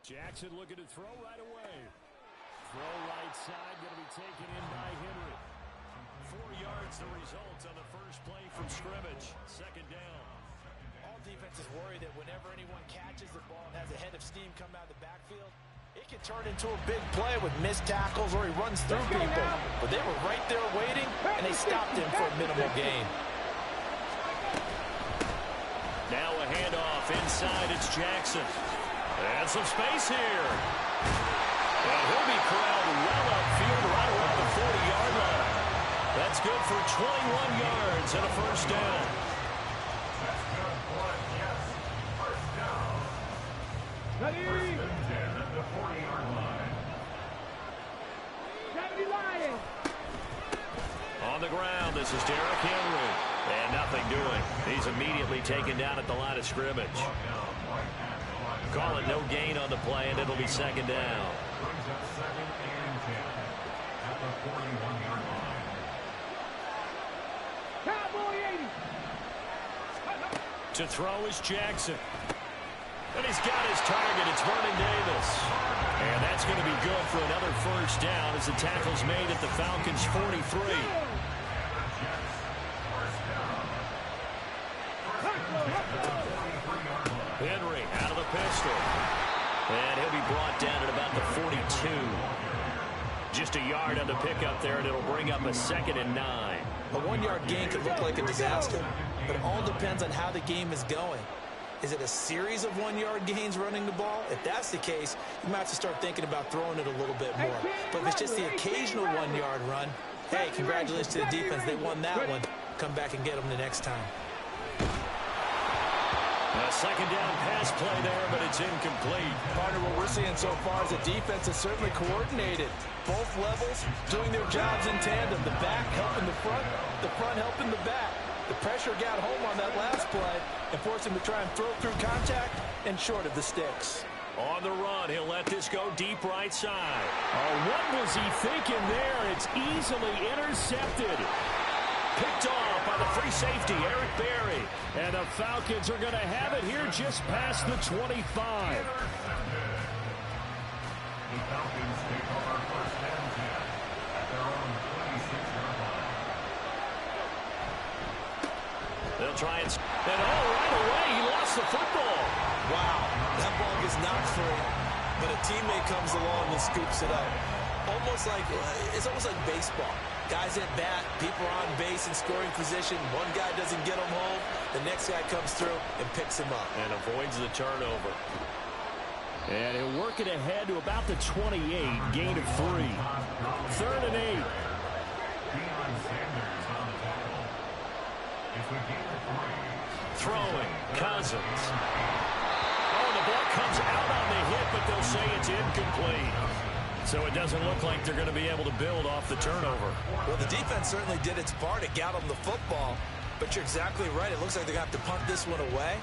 Jackson looking to throw right away. Throw right side, going to be taken in by Henry. 4 yards the result on the first play from scrimmage. Second down. All defenses worry that whenever anyone catches the ball and has a head of steam come out of the backfield, it can turn into a big play with missed tackles or he runs through people. But they were right there waiting, and they stopped him for a minimal gain. Now a handoff inside. It's Jackson. And some space here. And he'll be corralled well upfield right around the 40-yard line. That's good for 21 yards and a first down. That's good for it, yes. First down. Ready? First and 10 at the 40-yard line. 70 Lions. On the ground, this is Derrick Henry. And nothing doing. He's immediately taken down at the line of scrimmage. Call it no gain on the play, and it'll be second down. Brings up second and 10 at the 41-yard line. Cowboy 80. To throw is Jackson. And he's got his target. It's Vernon Davis. And that's going to be good for another first down as the tackle's made at the Falcons' 43. Henry out of the pistol. And he'll be brought down at about the 42. Just a yard on the pickup there, and it'll bring up a 2nd and 9. A 1-yard gain could look like a disaster, but it all depends on how the game is going. Is it a series of 1-yard gains running the ball? If that's the case, you might have to start thinking about throwing it a little bit more. But if it's just the occasional 1-yard run, hey, congratulations to the defense. They won that one. Come back and get them the next time. A 2nd down pass play there, but it's incomplete. Partner, what we're seeing so far is the defense is certainly coordinated. Both levels doing their jobs in tandem. The back helping the front helping the back. The pressure got home on that last play and forced him to try and throw through contact and short of the sticks. On the run, he'll let this go deep right side. Oh, what was he thinking there? It's easily intercepted. Picked off by the free safety, Eric Berry. And the Falcons are going to have it here just past the 25. The Falcons take over 1st and 10 at their own 26-yard line. They'll try and right away, he lost the football. Wow, that ball gets knocked free, but a teammate comes along and scoops it up. It's almost like baseball. Guys at bat, people are on base in scoring position. One guy doesn't get him home. The next guy comes through and picks him up. And avoids the turnover. And he'll work it ahead to about the 28, gain of 3. 3rd and 8. Throwing, Cousins. Oh, the ball comes out on the hit, but they'll say it's incomplete. So it doesn't look like they're going to be able to build off the turnover. Well, the defense certainly did its part. It got them the football. But you're exactly right. It looks like they're going to have to punt this one away.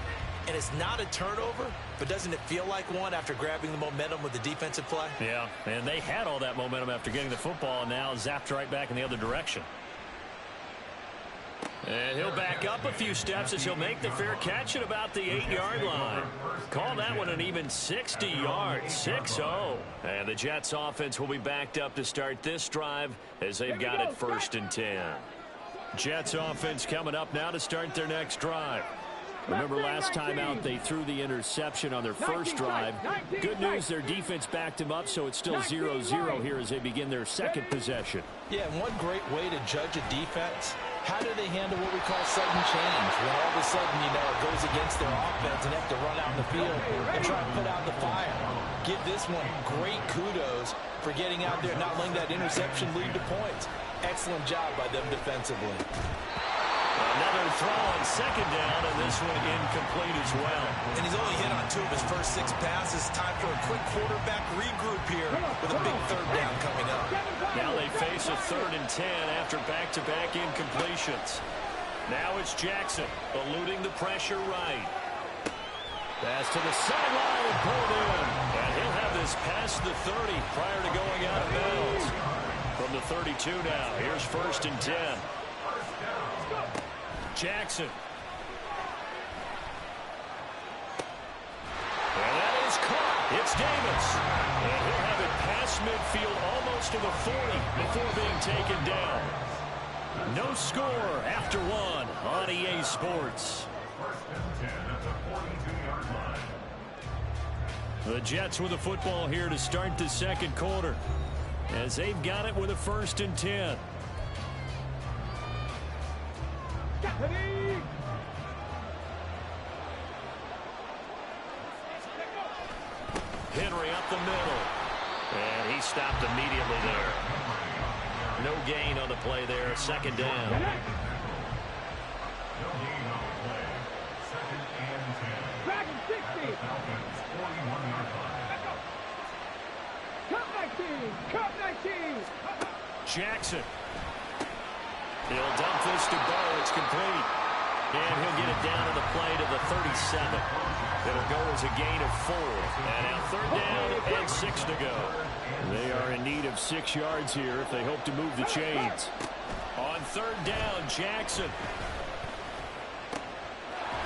And it's not a turnover, but doesn't it feel like one after grabbing the momentum with the defensive play? Yeah, and they had all that momentum after getting the football, and now zapped right back in the other direction. And he'll back up a few steps as he'll make the fair catch at about the 8-yard line. Call that one an even 60 yards, 6-0. And the Jets offense will be backed up to start this drive as they've got it 1st and 10. Jets offense coming up now to start their next drive. Remember last time out they threw the interception on their first drive. Good news, their defense backed them up, so it's still 0-0 here as they begin their 2nd possession. Yeah, and one great way to judge a defense, how do they handle what we call sudden change? When all of a sudden, it goes against their offense and they have to run out in the field and try and put out the fire. Give this one great kudos for getting out there and not letting that interception lead to points. Excellent job by them defensively. Another throw on 2nd down, and this one incomplete as well. And he's only hit on 2 of his first 6 passes. Time for a quick quarterback regroup here with a big 3rd down coming up. Now they face a 3rd and 10 after back-to-back incompletions. Now it's Jackson eluding the pressure right. Pass to the sideline and pulled in. And he'll have this past the 30 prior to going out of bounds. From the 32 now, here's 1st and 10. Jackson. And that is caught. It's Davis. And he'll have it past midfield almost to the 40 before being taken down. No score after 1 on EA Sports. 1st and 10 at the 42-yard line. The Jets with the football here to start the 2nd quarter as they've got it with a 1st and 10. Henry up the middle. And he stopped immediately there. No gain on the play there. 2nd down. No gain on the play. 2nd and 10. Back 60. Falcons 41-yard line. Cup 19. Cup 19. Jackson. He'll dump this to Bo. It's complete. And he'll get it down to the play to the 37. It'll go as a gain of 4. And now 3rd down and 6 to go. They are in need of 6 yards here if they hope to move the chains. On 3rd down, Jackson.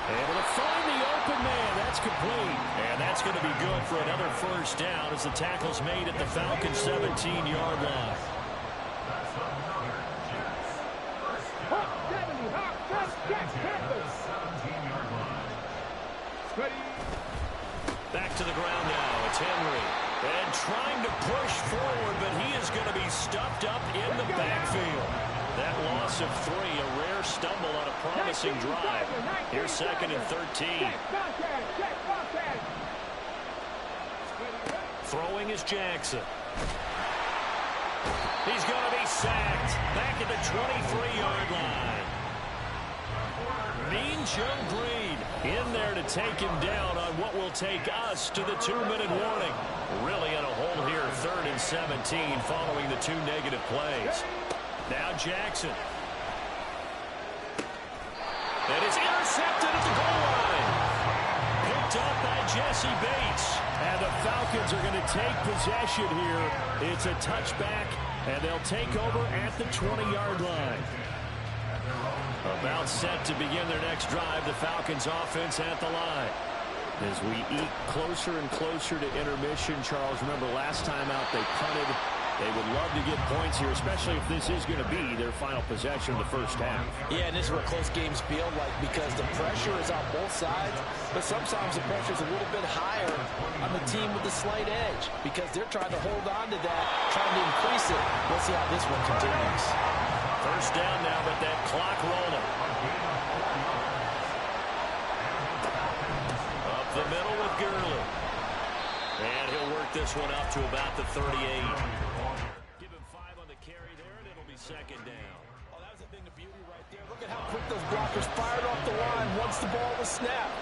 Able to find the open man. That's complete. And that's going to be good for another 1st down as the tackle's made at the Falcons' 17-yard line. Back to the ground now. It's Henry. And trying to push forward, but he is going to be in the backfield. That loss of 3, a rare stumble on a promising drive. Here's 2nd and 13. Throwing is Jackson. He's going to be sacked back at the 23-yard line. Mean Joe Green in there to take him down on what will take us to the 2-minute warning. Really in a hole here, 3rd and 17 following the 2 negative plays. Now Jackson. And it's intercepted at the goal line. Picked up by Jesse Bates. And the Falcons are going to take possession here. It's a touchback, and they'll take over at the 20-yard line. About set to begin their next drive, the Falcons offense at the line. As we eke closer and closer to intermission, Charles, remember last time out they punted. They would love to get points here, especially if this is going to be their final possession of the first half. Yeah, and this is what close games feel like because the pressure is on both sides, but sometimes the pressure is a little bit higher on the team with the slight edge because they're trying to hold on to that, trying to increase it. Let's see how this one continues. First down now, but that clock rolling. Up the middle with Gurley. And he'll work this one up to about the 38. Give him 5 on the carry there, and it'll be 2nd down. Oh, that was a thing of beauty right there. Look at how quick those blockers fired off the line once the ball was snapped.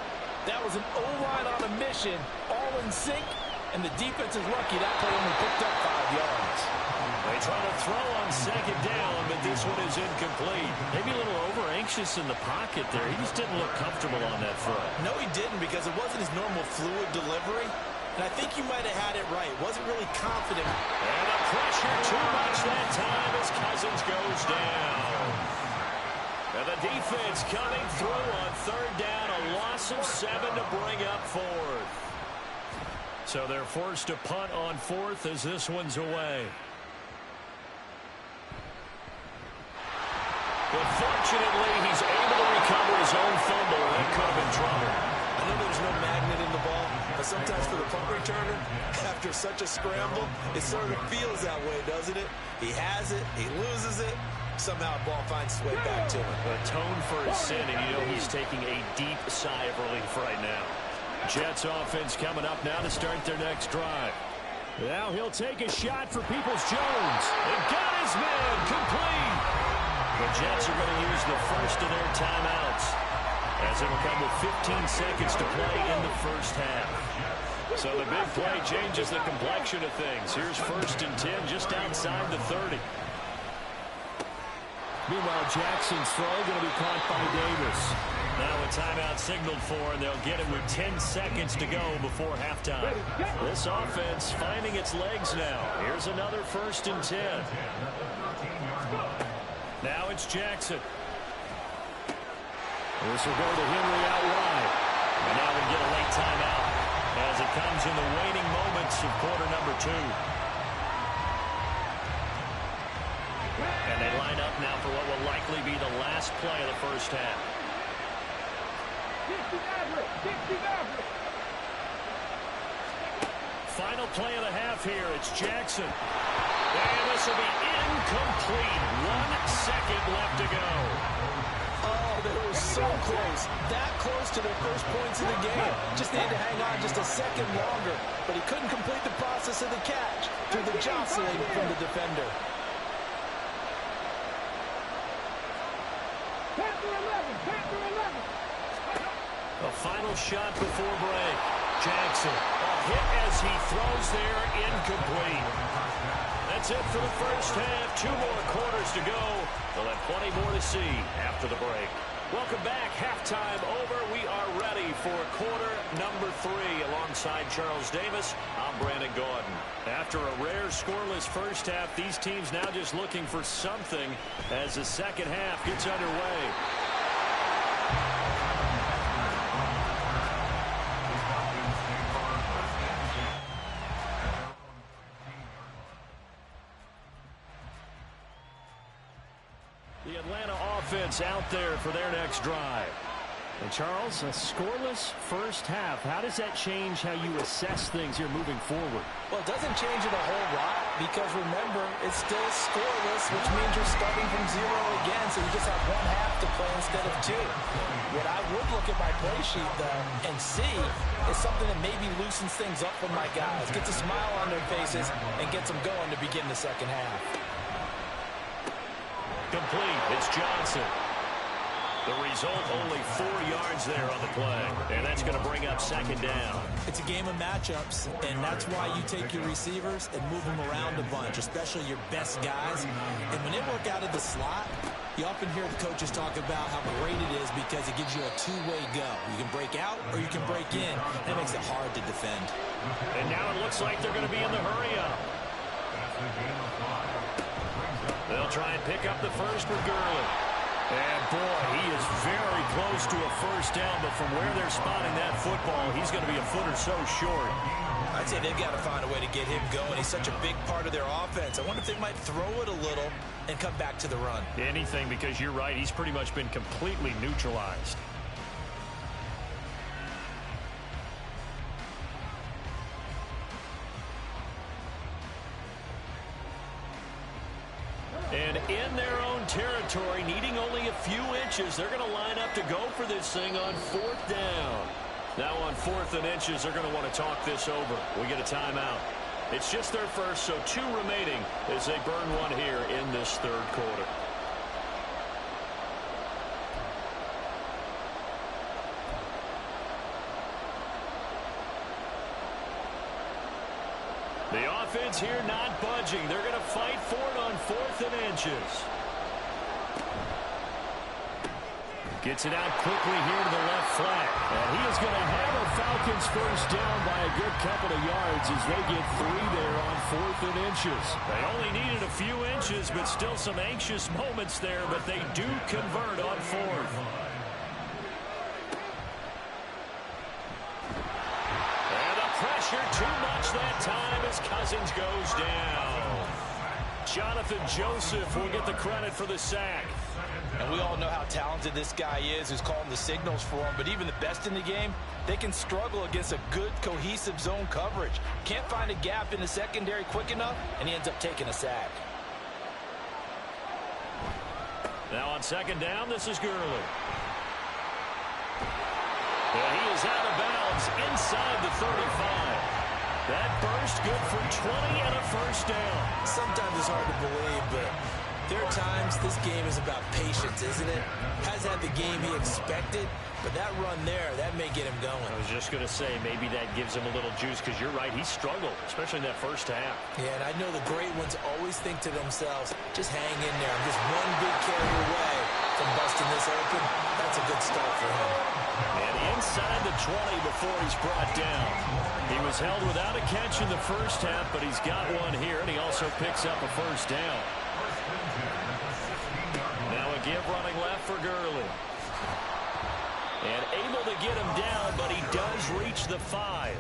That was an O-line on a mission, all in sync, and the defense is lucky that play only picked up 5 yards. They try to throw on 2nd down, but this one is incomplete. Maybe a little over-anxious in the pocket there. He just didn't look comfortable on that throw. No, he didn't because it wasn't his normal fluid delivery. And I think you might have had it right. Wasn't really confident. And the pressure too much that time as Cousins goes down. And the defense coming through on 3rd down. A loss of 7 to bring up 4th. So they're forced to punt on 4th as this one's away. But fortunately, he's able to recover his own fumble. That could have been trouble. I know there's no magnet in the ball, but sometimes for the punt returner, after such a scramble, it sort of feels that way, doesn't it? He has it, he loses it, somehow the ball finds its way back to him. Atone for his sin, and you know he's taking a deep sigh of relief right now. Jets offense coming up now to start their next drive. Now he'll take a shot for Peoples-Jones. And got his man complete. The Jets are going to use the first of their timeouts, as it will come with 15 seconds to play in the first half. So the big play changes the complexion of things. Here's 1st and 10 just outside the 30. Meanwhile, Jackson's throw going to be caught by Davis. Now a timeout signaled for, and they'll get it with 10 seconds to go before halftime. This offense finding its legs now. Here's another 1st and 10. Now it's Jackson. This will go to Henry out wide. And now we get a late timeout as it comes in the waning moments of quarter number 2. And they line up now for what will likely be the last play of the first half. Final play of the half here. It's Jackson. And this will be incomplete. 1 second left to go. Oh, they were so close. That close to their first points in the game. Just needed to hang on just a second longer. But he couldn't complete the process of the catch through the jostling from the defender. A final shot before break. Jackson, a hit as he throws there, incomplete. That's it for the first half. 2 more quarters to go. We'll have plenty more to see after the break. Welcome back. Halftime over. We are ready for quarter number 3. Alongside Charles Davis, I'm Brandon Gaudin. After a rare scoreless first half, these teams now just looking for something as the second half gets underway. The Atlanta offense out there for their next drive. And Charles, a scoreless first half. How does that change how you assess things here moving forward? Well, it doesn't change it a whole lot. because remember, it's still scoreless, which means you're starting from 0 again, so you just have one half to play instead of 2. What I would look at my play sheet, though, and see is something that maybe loosens things up for my guys, gets a smile on their faces, and gets them going to begin the second half. Complete. It's Johnson. The result, only 4 yards there on the play. And that's going to bring up second down. It's a game of matchups, and that's why you take your receivers and move them around a bunch, especially your best guys. And when they work out of the slot, you often hear the coaches talk about how great it is because it gives you a two-way go. You can break out or you can break in. That makes it hard to defend. And now it looks like they're going to be in the hurry-up. They'll try and pick up the first with Gurley. And, boy, he is very close to a first down, but from where they're spotting that football, he's going to be a foot or so short. I'd say they've got to find a way to get him going. He's such a big part of their offense. I wonder if they might throw it a little and come back to the run. Anything, because you're right, he's pretty much been completely neutralized. And in their own territory, needing only a few inches, they're going to line up to go for this thing on 4th down. Now on 4th and inches, they're going to want to talk this over. We get a timeout. It's just their first, so 2 remaining as they burn one here in this third quarter. The offense here not budging. They're going to fight for it on 4th and inches. Gets it out quickly here to the left flat. And he is going to have a Falcons first down by a good couple of yards as they get 3 there on 4th and inches. They only needed a few inches, but still some anxious moments there, but they do convert on 4th. Pressure too much that time as Cousins goes down. Jonathan Joseph will get the credit for the sack. And we all know how talented this guy is who's calling the signals for him, but even the best in the game, they can struggle against a good, cohesive zone coverage. Can't find a gap in the secondary quick enough, and he ends up taking a sack. Now on second down, this is Gurley. Well, he is out of bounds inside the 35. That burst good for 20 and a first down. Sometimes it's hard to believe, but there are times this game is about patience, isn't it? Has had the game he expected, but that run there, that may get him going. I was just going to say, maybe that gives him a little juice, because you're right, he struggled, especially in that first half. Yeah, and I know the great ones always think to themselves, just hang in there. I'm just one big carry away from busting this open. That's a good start for him. And inside the 20 before he's brought down. He was held without a catch in the first half, but he's got one here, and he also picks up a first down. Now a give running left for Gurley. And able to get him down, but he does reach the 5.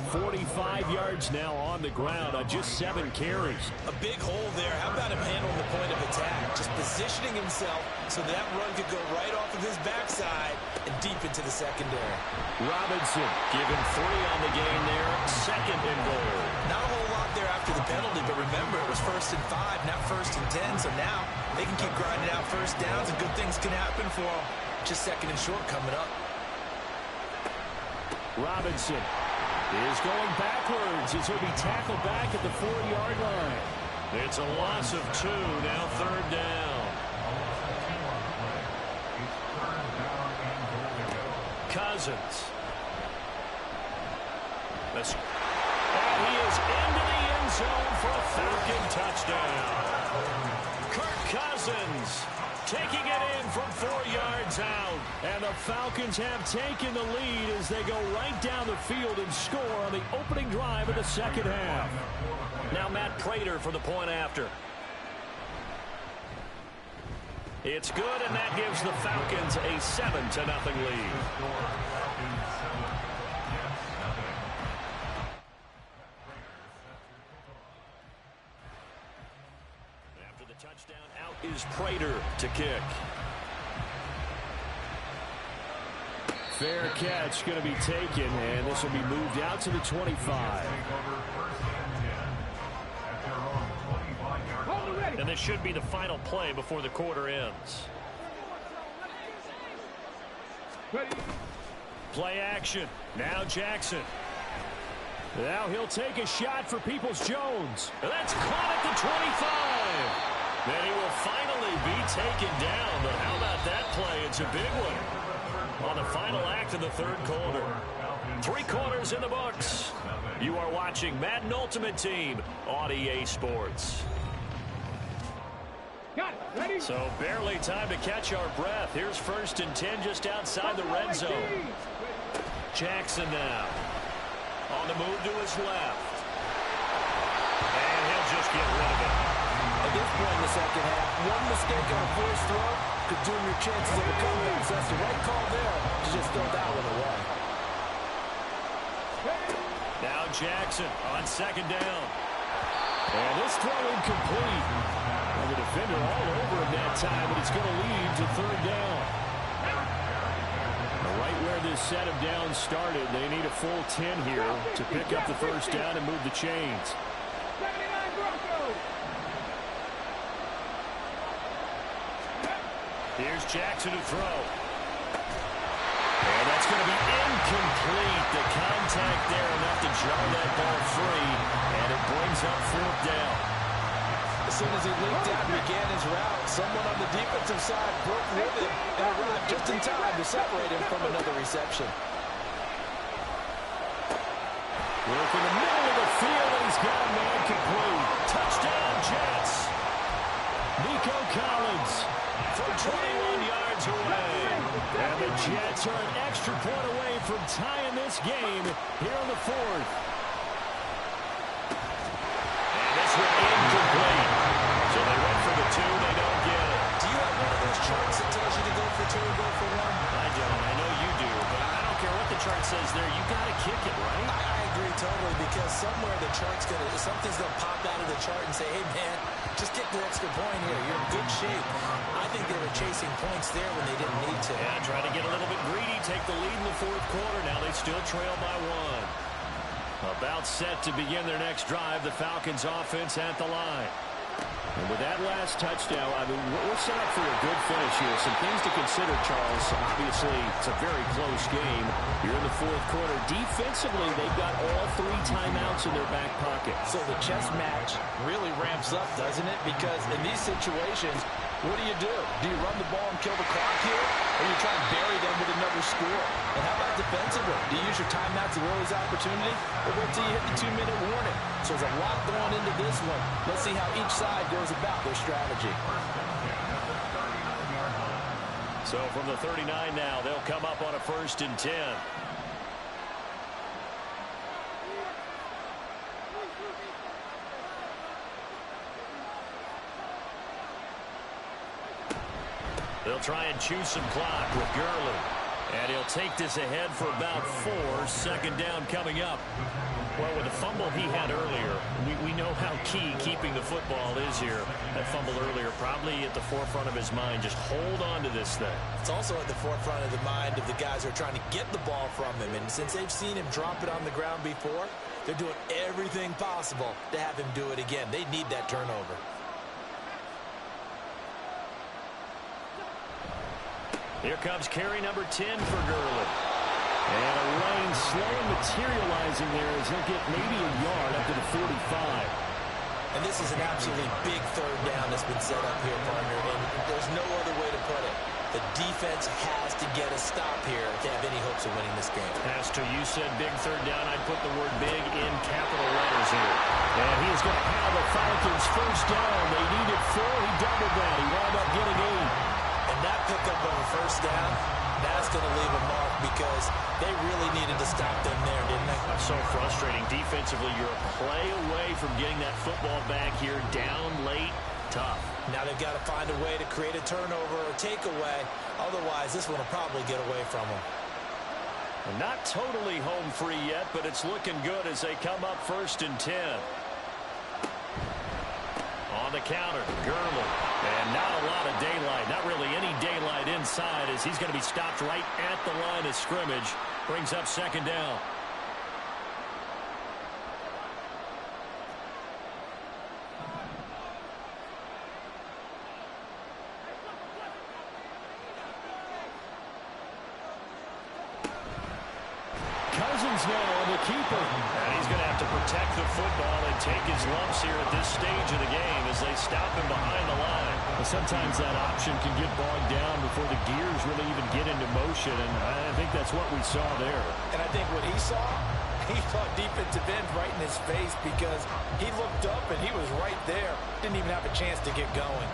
45 yards now on the ground on just 7 carries. A big hole there. How about him handling the point of attack? Just positioning himself so that run could go right off of his backside and deep into the secondary. Robinson given 3 on the gain there. 2nd and goal. Not a whole lot there after the penalty, but remember, it was 1st and 5, not 1st and 10. So now they can keep grinding out first downs and good things can happen for them. Just 2nd and short coming up. Robinson is going backwards as he'll be tackled back at the 4-yard line. It's a loss of 2, now 3rd down. Cousins. And he is into the end zone for a Falcon touchdown. Kirk Cousins taking it in from 4 yards out. And the Falcons have taken the lead as they go right down the field and score on the opening drive of the second half. Now Matt Prater for the point after. It's good, and that gives the Falcons a 7-0 lead. After the touchdown, out is Prater to kick. Fair catch going to be taken, and this will be moved out to the 25. this should be the final play before the quarter ends. Play action. Now Jackson. Now he'll take a shot for Peoples-Jones. That's caught at the 25. Then he will finally be taken down. But how about that play? It's a big one on the final act of the third quarter. 3 quarters in the books. You are watching Madden Ultimate Team on EA Sports. So barely time to catch our breath. Here's 1st and 10 just outside the red zone. Jackson now. On the move to his left. And he'll just get rid of it. At this point in the second half, one mistake on a forced throw could doom your chances of a comeback. So that's the right call there to just throw that one away. Now Jackson on 2nd down. And this throw incomplete. And the defender all over him that time, but it's going to lead to 3rd down. Right where this set of downs started, they need a full 10 here to pick up the 1st down and move the chains. Here's Jackson to throw. And that's going to be incomplete. The contact there enough to jar that ball free, and it brings up 4th down. As soon as he leaped out and began his route, someone on the defensive side broke with him and arrived just in time to separate him from another reception. Work in the middle of the field, and he's got a man complete. Touchdown, Jets. Nico Collins for 21 yards away. And the Jets are an extra point away from tying this game here in the 4th. And this one incomplete. So they went for the 2, they don't get it. Do you have one of those charts that tells you to go for 2 or go for 1? I don't. I know you do, but I don't care what the chart says there. You got to kick it, right? I agree totally, because somewhere the chart's going to, something's going to pop out of the chart and say, hey, man, just kick the extra point here. You're in good shape. I think they were chasing points there when they didn't need to. Yeah, trying to get a little bit greedy, take the lead in the 4th quarter. Now they still trail by 1. About set to begin their next drive, the Falcons offense at the line. And with that last touchdown, I mean, we're set up for a good finish here. Some things to consider, Charles. Obviously, it's a very close game. You're in the 4th quarter. Defensively, they've got all 3 timeouts in their back pocket. So the chess match really ramps up, doesn't it? Because in these situations, what do? Do you run the ball and kill the clock here? Or you try and bury them with another score? And how about defensively? Do you use your timeouts as early as opportunity? Or wait till you hit the 2-minute warning? So there's a lot going into this one. Let's see how each side goes about their strategy. So from the 39 now, they'll come up on a 1st and 10. They'll try and chew some clock with Gurley. And he'll take this ahead for about 4. 2nd down coming up. Well, with the fumble he had earlier, we know how key keeping the football is here. That fumble earlier probably at the forefront of his mind. Just hold on to this thing. It's also at the forefront of the mind of the guys who are trying to get the ball from him. And since they've seen him drop it on the ground before, they're doing everything possible to have him do it again. They need that turnover. Here comes carry number 10 for Gurley. And a lane slowly materializing there as he'll get maybe a yard up to the 45. And this is an absolutely big 3rd down that's been set up here, partner. And there's no other way to put it. The defense has to get a stop here to have any hopes of winning this game. Has to. You said big 3rd down. I'd put the word big in capital letters here. And he is going to have the Falcons 1st down. They needed 4. He doubled that. He wound up getting 8. And that pickup of a 1st down, that's going to leave a mark because they really needed to stop them there, didn't they? That's so frustrating. Defensively, you're a play away from getting that football back here down late. Tough. Now they've got to find a way to create a turnover or takeaway. Otherwise, this one will probably get away from them. Not totally home free yet, but it's looking good as they come up 1st and 10. On the counter, Gurley. And not a lot of daylight. Not really any daylight inside as he's going to be stopped right at the line of scrimmage. Brings up 2nd down. Jones now on the keeper. And he's going to have to protect the football and take his lumps here at this stage of the game as they stop him behind the line. Well, sometimes that option can get bogged down before the gears really even get into motion, and I think that's what we saw there. And I think what he saw defensive end right in his face because he looked up and he was right there. Didn't even have a chance to get going.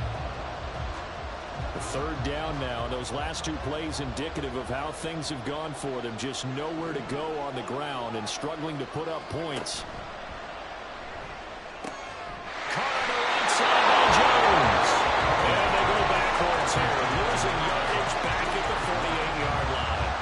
The third down now. Those last two plays indicative of how things have gone for them. Just nowhere to go on the ground and struggling to put up points. Caught on the right side by Jones. And they go backwards here. Losing yardage back at the 48-yard line.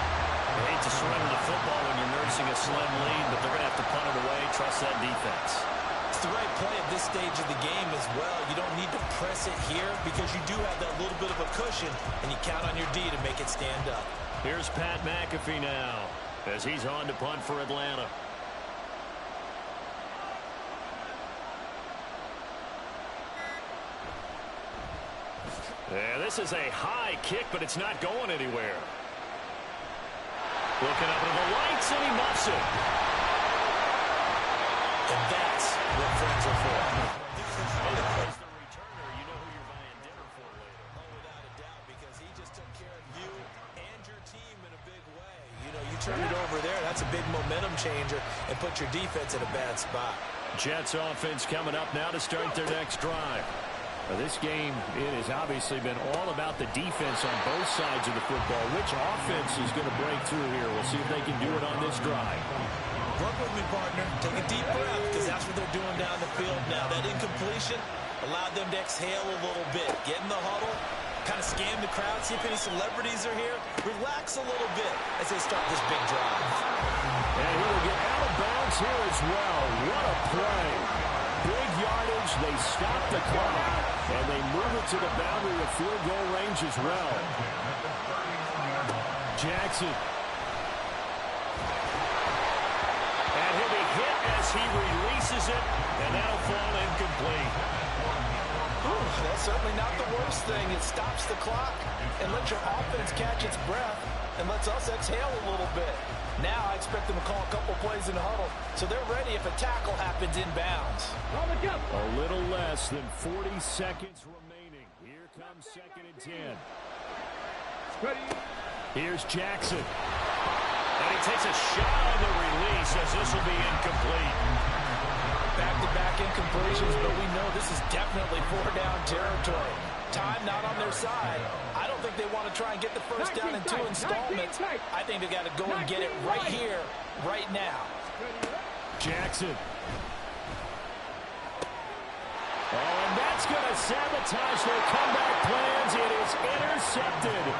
You hate to surrender the football when you're nursing a slim lead, but they're going to have to punt it away. Trust that defense. It's the right play at this stage of the game as well. You don't need to press it here because you do have that little bit of a cushion, and you count on your D to make it stand up. Here's Pat McAfee now as he's on to punt for Atlanta. Yeah, this is a high kick, but it's not going anywhere. Looking up at the lights, and he muffs it. And that's what friends are for. You turn it over there, that's a big momentum changer and put your defense in a bad spot. Jets offense coming up now to start their next drive. This game, it has obviously been all about the defense on both sides of the football. Which offense is going to break through here? We'll see if they can do it on this drive. Work with me, partner. Take a deep breath because that's what they're doing down the field now. That incompletion allowed them to exhale a little bit. Get in the huddle, kind of scan the crowd, see if any celebrities are here. Relax a little bit as they start this big drive. And he will get out of bounds here as well. What a play. Big yardage. They stop the clock, and they move it to the boundary of field goal range as well. Jackson. And he'll be hit as he releases it, and that'll fall incomplete. Ooh, that's certainly not the worst thing. It stops the clock and lets your offense catch its breath and lets us exhale a little bit. Now I expect them to call a couple plays in the huddle, so they're ready if a tackle happens inbounds. A little less than 40 seconds remaining. Here comes 2nd and 10. Here's Jackson. And he takes a shot on the release as this will be incomplete. Back-to-back incompletions, but we know this is definitely 4-down territory. Time not on their side. I don't think they want to try and get the first down in 2 installments. I think they got to go and get it right here, right now. Jackson. Oh, and that's going to sabotage their comeback plans. It is intercepted.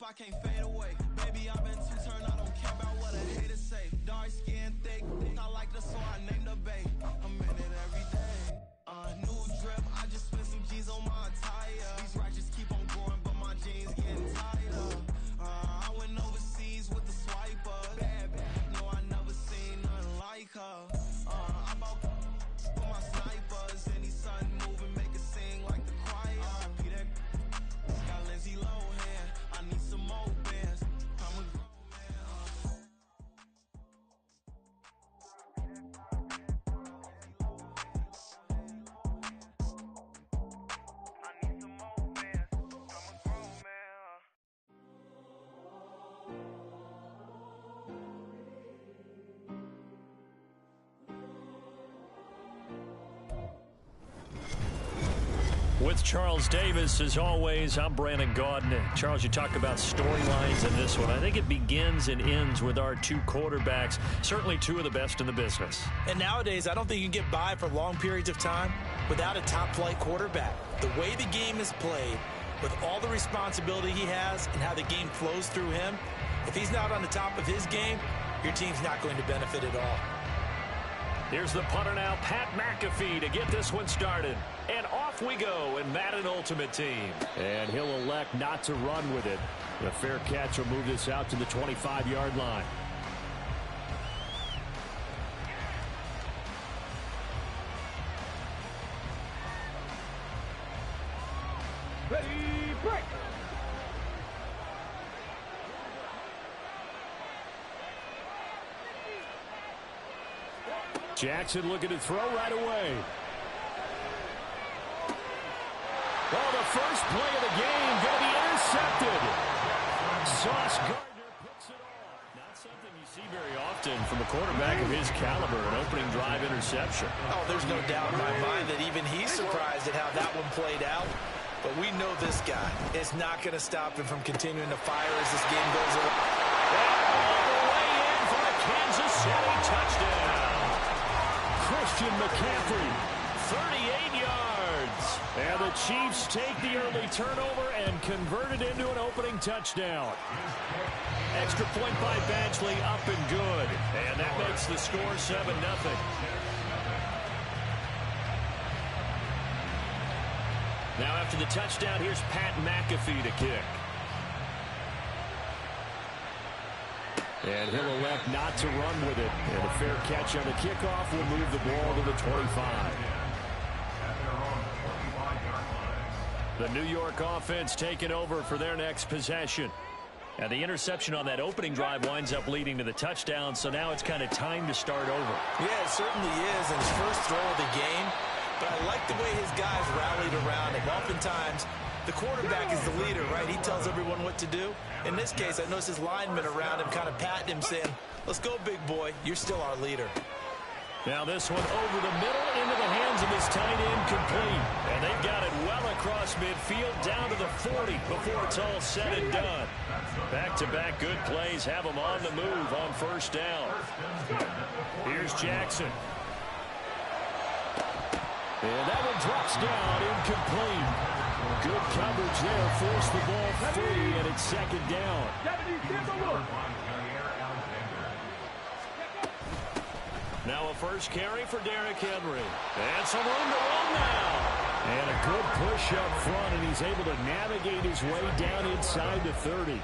I can't fade away. Baby, I've been too turned, I don't care about what a hater say. Dark skin, thick, I like the so I named the bae. I'm in it every day. New drip, I just spent some G's on my attire. These righteous keep on growing, but my jeans getting tighter. I went overseas with the swiper. Bad, no, I never seen nothing like her. I bought for my snipers. Any sun moving, make it sing like the choir. Got Lindsay Lohan, I need some more. With Charles Davis, as always, I'm Brandon Gaudin. Charles, you talk about storylines in this one. I think it begins and ends with our two quarterbacks, certainly two of the best in the business. And nowadays, I don't think you can get by for long periods of time without a top-flight quarterback. The way the game is played, with all the responsibility he has and how the game flows through him, if he's not on the top of his game, your team's not going to benefit at all. Here's the punter now, Pat McAfee, to get this one started. And off we go in Madden Ultimate Team. And he'll elect not to run with it. The fair catch will move this out to the 25-yard line. Ready, break. Jackson looking to throw right away. Oh, the first play of the game going to be intercepted. Sauce Gardner picks it off. Not something you see very often from a quarterback of his caliber, an opening drive interception. Oh, there's no doubt in my mind that even he's surprised at how that one played out. But we know this guy is not going to stop him from continuing to fire as this game goes along. All the way in for a Kansas City touchdown. Christian McCaffrey, 38 yards. And the Chiefs take the early turnover and convert it into an opening touchdown. Extra point by Badgley, up and good. And that makes the score 7-0. Now after the touchdown, here's Pat McAfee to kick. And he'll elect not to run with it. And a fair catch on the kickoff will move the ball to the 25. The New York offense taking over for their next possession. And the interception on that opening drive winds up leading to the touchdown, so now it's kind of time to start over. Yeah, it certainly is, and his first throw of the game. But I like the way his guys rallied around him. Oftentimes, the quarterback is the leader, right? He tells everyone what to do. In this case, I noticed his linemen around him kind of patting him, saying, let's go, big boy. You're still our leader. Now this one over the middle into the hands of his tight end, complete. And they've got it well across midfield down to the 40 before it's all said and done. Back-to-back good plays have them on the move on first down. Here's Jackson. And that one drops down, incomplete. Good coverage there, forced the ball free, and it's second down. Now a first carry for Derrick Henry. And some room to run now. And a good push up front, and he's able to navigate his way down inside the 30.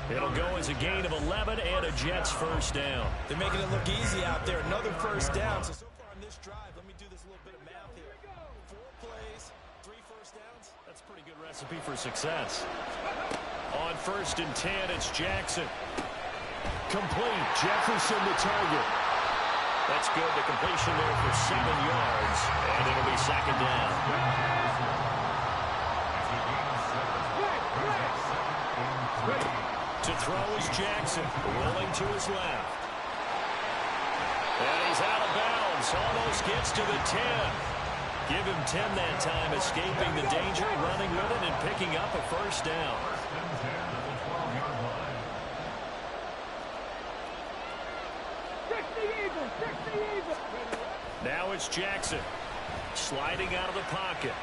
It'll go as a gain of 11 and a Jets first down. They're making it look easy out there. Another first down. So far on this drive, let me do this little bit of math here. 4 plays, 3 first downs. That's a pretty good recipe for success. On first and 10, it's Jackson. Complete. Jefferson the target. That's good. The completion there for 7 yards. And it'll be second down. To throw is Jackson. Rolling to his left. And he's out of bounds. Almost gets to the 10. Give him 10 that time, escaping the danger, running with it, and picking up a first down. Now it's Jackson. Sliding out of the pocket.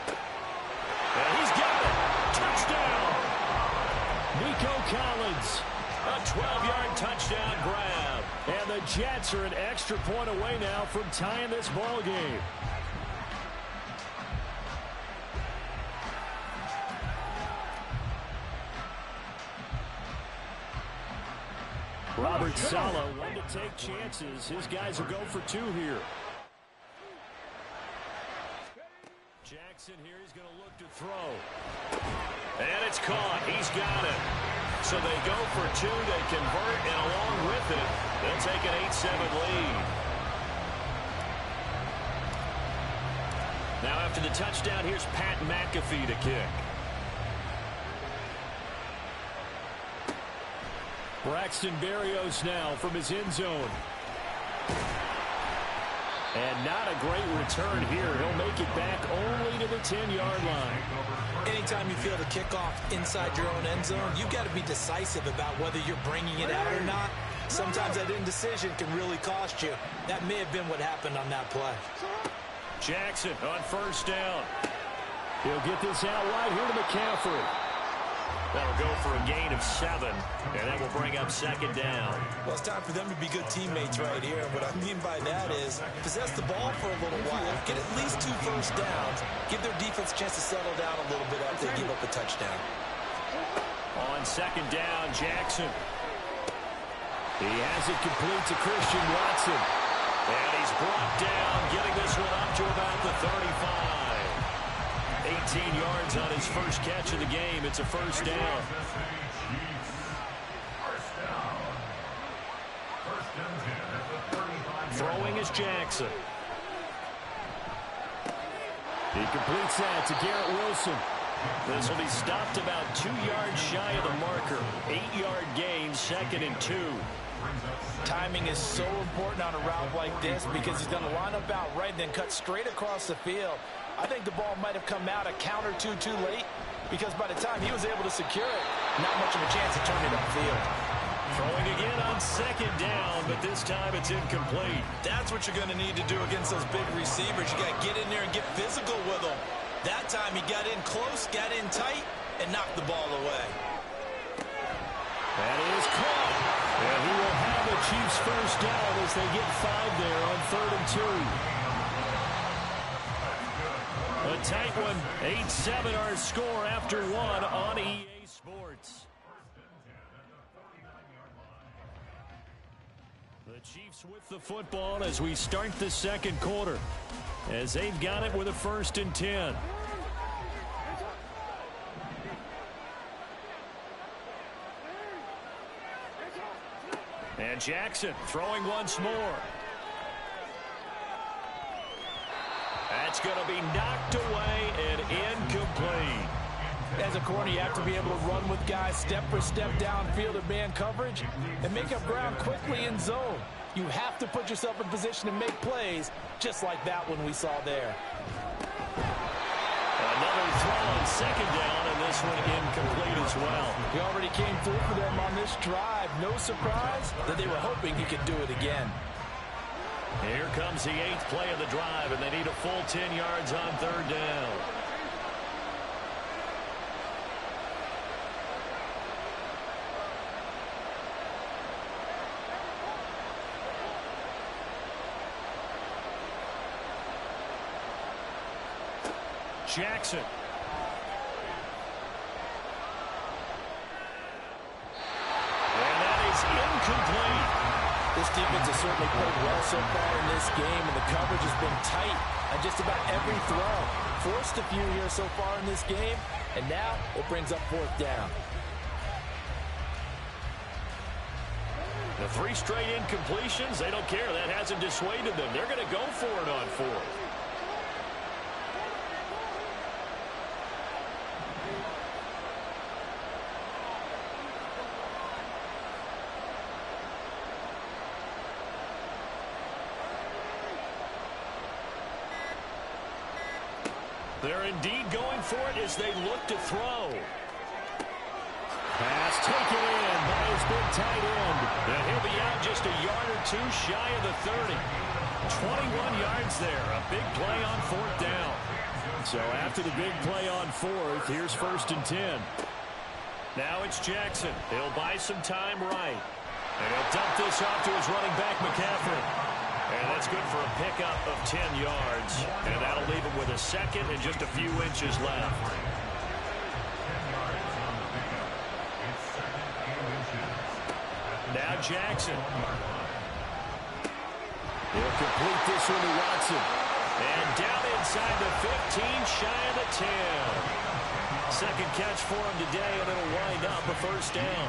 And he's got it. Touchdown. Nico Collins. A 12-yard touchdown grab. And the Jets are an extra point away now from tying this ball game. Robert Saleh, one to take chances. His guys will go for 2 here. Jackson here, he's going to look to throw. And it's caught. He's got it. So they go for 2, they convert, and along with it, they'll take an 8-7 lead. Now after the touchdown, here's Pat McAfee to kick. Braxton Berrios now from his end zone. And not a great return here. He'll make it back only to the 10-yard line. Anytime you feel the kickoff inside your own end zone, you've got to be decisive about whether you're bringing it out or not. Sometimes that indecision can really cost you. That may have been what happened on that play. Jackson on first down. He'll get this out wide here to McCaffrey. That'll go for a gain of 7, and that will bring up second down. Well, it's time for them to be good teammates right here. And what I mean by that is possess the ball for a little while, get at least 2 first downs, give their defense a chance to settle down a little bit after they give up a touchdown. On second down, Jackson. He has it complete to Christian Watson. And he's brought down, getting this one up to about the 35. 18 yards on his first catch of the game. It's a first down. Throwing is Jackson. He completes that to Garrett Wilson. This will be stopped about 2 yards shy of the marker. 8-yard gain, 2nd and 2. Timing is so important on a route like this because he's going to line up out right and then cut straight across the field. I think the ball might have come out a count or two too late because by the time he was able to secure it, not much of a chance to turn it upfield. Throwing again on second down, but this time it's incomplete. That's what you're going to need to do against those big receivers. You got to get in there and get physical with them. That time he got in close, got in tight, and knocked the ball away. That is caught. And he will have the Chiefs first down as they get 5 there on 3rd and 2. A tight one. 8-7 our score after 1 on EA Sports. The Chiefs with the football as we start the second quarter, as they've got it with a 1st and 10. And Jackson throwing once more. That's going to be knocked away and incomplete. As a corner, you have to be able to run with guys step for step downfield in man coverage and make up ground quickly in zone. You have to put yourself in position to make plays, just like that one we saw there. Another throw on second down, and this one incomplete as well. He already came through for them on this drive. No surprise that they were hoping he could do it again. Here comes the 8th play of the drive, and they need a full 10 yards on 3rd down. Jackson. And that is incomplete. This defense has certainly played well so far in this game, and the coverage has been tight on just about every throw. Forced a few here so far in this game, and now it brings up 4th down. The 3 straight incompletions, they don't care. That hasn't dissuaded them. They're going to go for it on 4th. They're indeed going for it as they look to throw. Pass taken in by his big tight end. And he'll be out just a yard or 2 shy of the 30. 21 yards there. A big play on 4th down. So after the big play on 4th, here's 1st and 10. Now it's Jackson. He'll buy some time right. And he'll dump this off to his running back, McCaffrey. And that's good for a pickup of 10 yards. And that'll leave him with a 2nd and just a few inches left. Now Jackson. He'll complete this one to Watson. And down inside the 15, shy of the 10. 2nd catch for him today, and it'll wind up a 1st down.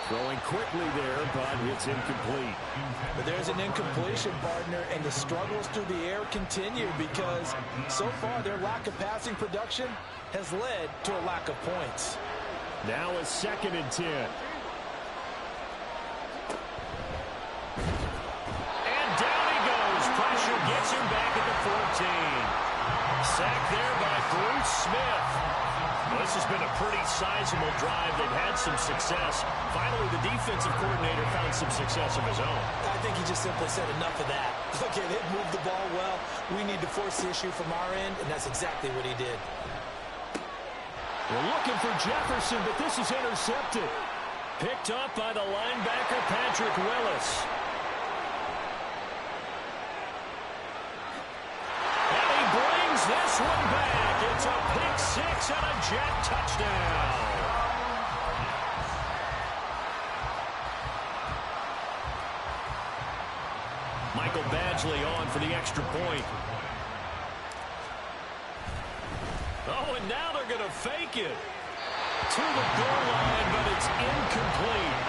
Throwing quickly there, but it's incomplete. But there's an incompletion, partner, and the struggles through the air continue because so far their lack of passing production has led to a lack of points. Now a 2nd and 10. And down he goes. Pressure gets him back at the 14. Sacked there by Bruce Smith. Well, this has been a pretty sizable drive. They've had some success. Finally, the defensive coordinator found some success of his own. I think he just simply said enough of that. Okay, they've moved the ball well. We need to force the issue from our end, and that's exactly what he did. We're looking for Jefferson, but this is intercepted. Picked up by the linebacker, Patrick Willis. And he brings this one back. It's a pick 6 and a Jet touchdown. Michael Badgley on for the extra point. Oh, and now they're going to fake it to the goal line, but it's incomplete.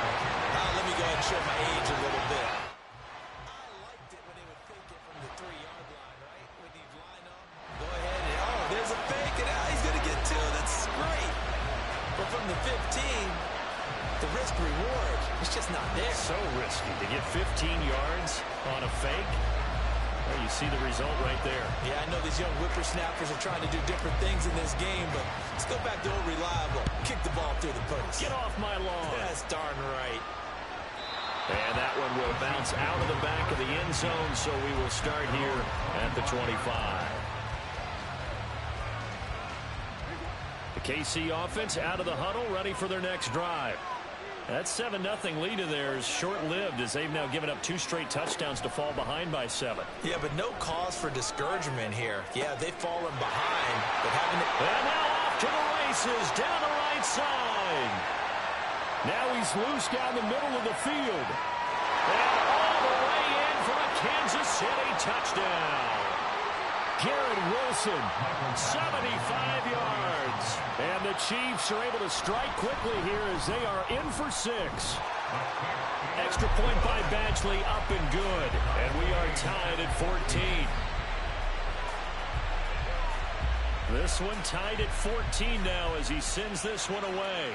Let me go ahead and show my age a little bit. I liked it when they would fake it from the 3-yard line, right? When he'd line up. Go ahead and, oh, there's a fake, and he's going to get 2. That's great. But from the 15, the risk-reward is just not there. So risky to get 15 yards on a fake. Well, you see the result right there. Yeah, I know these young whippersnappers are trying to do different things in this game, but let's go back to old reliable. Kick the ball through the post. Get off my lawn. That's darn right. And that one will bounce out of the back of the end zone, so we will start here at the 25. The KC offense out of the huddle, ready for their next drive. That 7-0 lead of theirs short-lived as they've now given up 2 straight touchdowns to fall behind by 7. Yeah, but no cause for discouragement here. Yeah, they've fallen behind, but having it... And now off to the races, down the right side. Now he's loose down the middle of the field. And all the way in for a Kansas City touchdown. Garrett Wilson, 75 yards. And the Chiefs are able to strike quickly here as they are in for 6. Extra point by Badgley, up and good. And we are tied at 14. This one tied at 14 now as he sends this one away.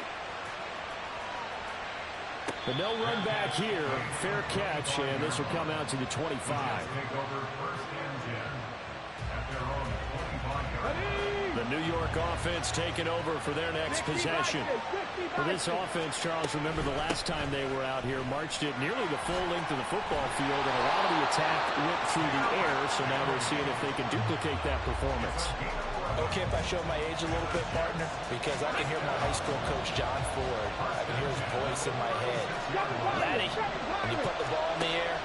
But no run back here. Fair catch, and this will come out to the 25. The New York offense taking over for their next possession. For this offense, Charles, remember the last time they were out here, marched it nearly the full length of the football field, and a lot of the attack went through the air, so now they're seeing if they can duplicate that performance. Okay, if I show my age a little bit, partner, because I can hear my high school coach, John Ford. I can hear his voice in my head. Laddie, when you put the ball in the air,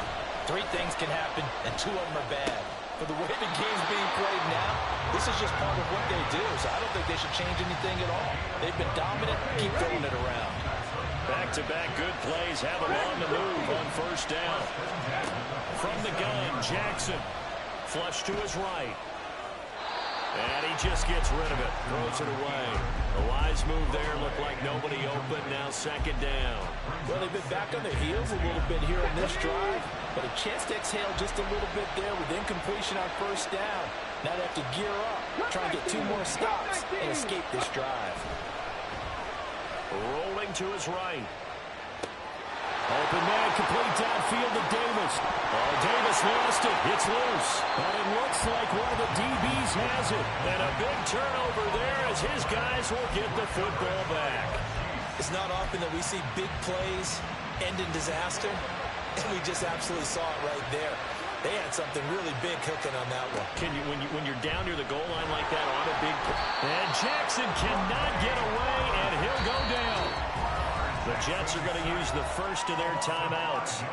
3 things can happen, and 2 of them are bad. For the way the game's being played now, this is just part of what they do, so I don't think they should change anything at all. They've been dominant, keep throwing it around. Back-to-back good plays have them on the move on first down. From the gun, Jackson. Flush to his right. And he just gets rid of it. Throws it away. A wise move there. Looked like nobody open. Now 2nd down. Well, they've been back on their heels a little bit here in this drive, but a chance to exhale just a little bit there with incompletion on first down. Now they have to gear up, try and get 2 more stops and escape this drive. Rolling to his right. Open man, complete downfield to Davis. Oh, Davis lost it. It's loose. But it looks like one of the DBs has it. And a big turnover there as his guys will get the football back. It's not often that we see big plays end in disaster, and we just absolutely saw it right there. They had something really big cooking on that one. When you're down near the goal line like that on a big play. And Jackson cannot get away, and he'll go down. The Jets are going to use the first of their timeouts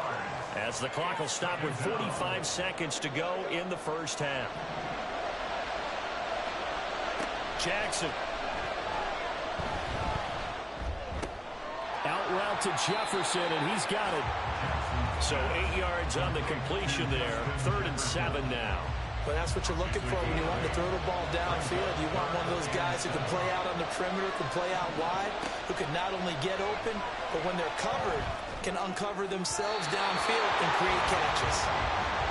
as the clock will stop with 45 seconds to go in the first half. Jackson. Out route to Jefferson, and he's got it. So 8 yards on the completion there. 3rd and 7 now. But that's what you're looking for when you want to throw the ball downfield. You want one of those guys who can play out on the perimeter, can play out wide, who can not only get open, but when they're covered, can uncover themselves downfield and create catches.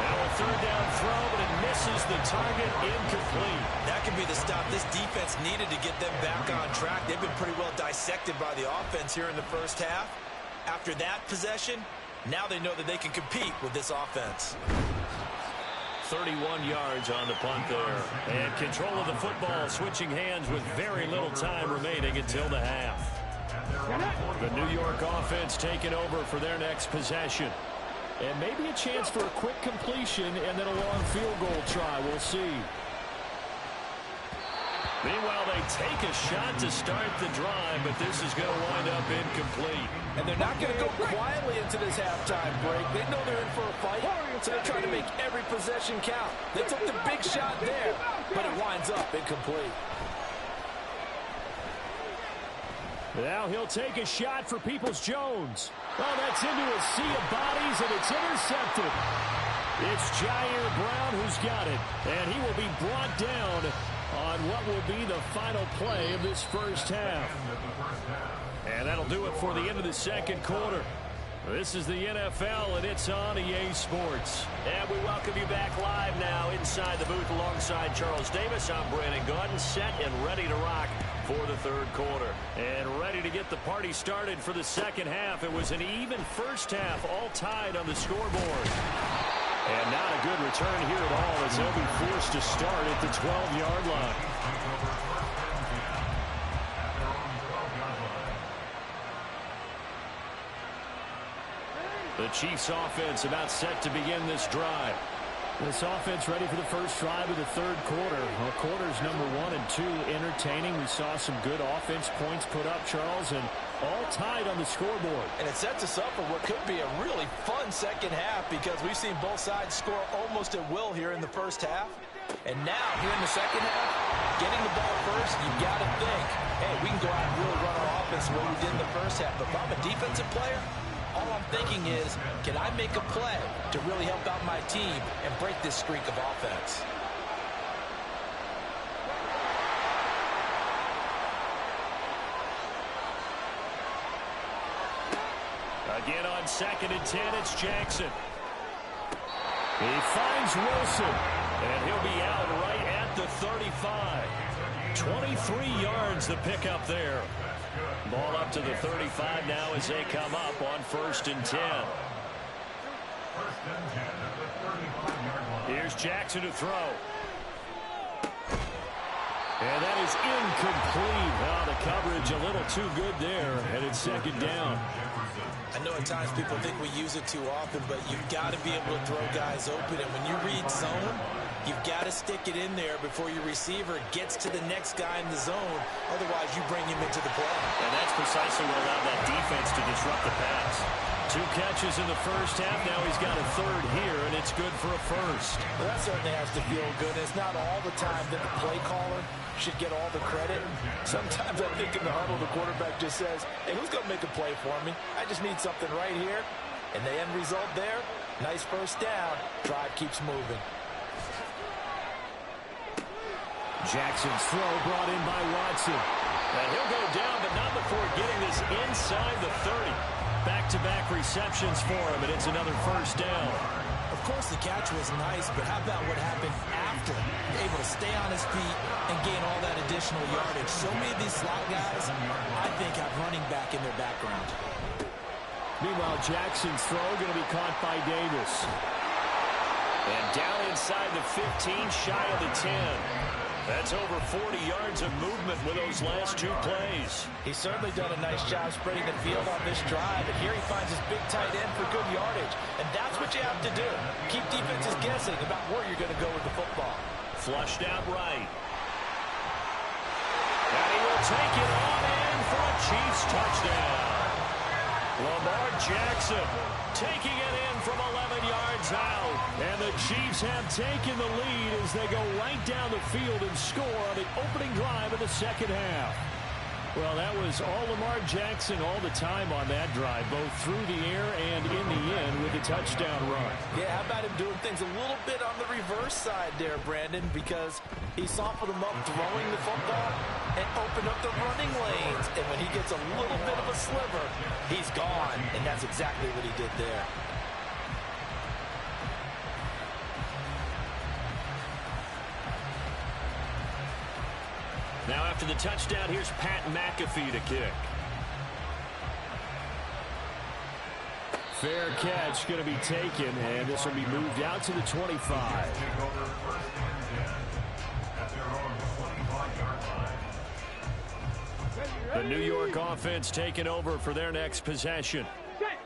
Now a third down throw, but it misses the target, incomplete. That could be the stop this defense needed to get them back on track. They've been pretty well dissected by the offense here in the first half. After that possession, now they know that they can compete with this offense. 31 yards on the punt there. And control of the football, switching hands with very little time remaining until the half. The New York offense taking over for their next possession. And maybe a chance for a quick completion and then a long field goal try. We'll see. Meanwhile, they take a shot to start the drive, but this is going to wind up incomplete. And they're not going to go quietly into this halftime break. They know they're in for a fight, so they're trying to make every possession count. They took the big shot there, but it winds up incomplete. Now he'll take a shot for Peoples-Jones. Oh, that's into a sea of bodies, and it's intercepted. It's Jair Brown who's got it, and he will be brought down on what will be the final play of this first half. And that'll do it for the end of the second quarter. This is the NFL, and it's on EA Sports. And we welcome you back live now inside the booth alongside Charles Davis. I'm Brandon Gaudin, set and ready to rock for the third quarter. And ready to get the party started for the second half. It was an even first half, all tied on the scoreboard. And not a good return here at all as they'll be forced to start at the 12-yard line. The Chiefs offense about set to begin this drive. This offense ready for the first drive of the third quarter. Well, quarters number 1 and 2 entertaining. We saw some good offense points put up, Charles, and all tied on the scoreboard. And it sets us up for what could be a really fun second half because we've seen both sides score almost at will here in the first half. And now, here in the second half, getting the ball first, you've got to think, hey, we can go out and really run our offense the way we did in the first half. But if I'm a defensive player, all I'm thinking is, can I make a play to really help out my team and break this streak of offense? Again on 2nd and 10, it's Jackson. He finds Wilson, and he'll be out right at the 35. 23 yards the pickup there. Ball up to the 35 now as they come up on 1st and 10. Here's Jackson to throw. And that is incomplete. Now the coverage a little too good there, and it's 2nd down. I know at times people think we use it too often, but you've got to be able to throw guys open. And when you read zone, you've got to stick it in there before your receiver gets to the next guy in the zone. Otherwise, you bring him into the play. And that's precisely what allowed that defense to disrupt the pass. 2 catches in the first half. Now he's got a third here, and it's good for a first. Well, that certainly has to feel good. It's not all the time that the play caller should get all the credit. Sometimes I think in the huddle, the quarterback just says, hey, who's going to make a play for me? I just need something right here. And the end result there, nice first down. Drive keeps moving. Jackson's throw brought in by Watson. And he'll go down, but not before getting this inside the 30. Back-to-back receptions for him, and it's another first down. Of course, the catch was nice, but how about what happened after? Able to stay on his feet and gain all that additional yardage. So many of these slot guys, I think, have running back in their background. Meanwhile, Jackson's throw going to be caught by Davis. And down inside the 15, shy of the 10. That's over 40 yards of movement with those last 2 plays. He's certainly done a nice job spreading the field on this drive, and here he finds his big tight end for good yardage. And that's what you have to do. Keep defenses guessing about where you're going to go with the football. Flushed out right. And he will take it on in for a Chiefs touchdown. Lamar Jackson taking it in from 11 yards out. And the Chiefs have taken the lead as they go right down the field and score on the opening drive of the second half. Well, that was all Lamar Jackson all the time on that drive, both through the air and in the end with a touchdown run. Yeah, how about him doing things a little bit on the reverse side there, Brandon, because he softened him up throwing the football and opened up the running lanes. And when he gets a little bit of a sliver, he's gone. And that's exactly what he did there. Now after the touchdown, here's Pat McAfee to kick. Fair catch going to be taken, and this will be moved out to the 25. The New York offense taking over for their next possession.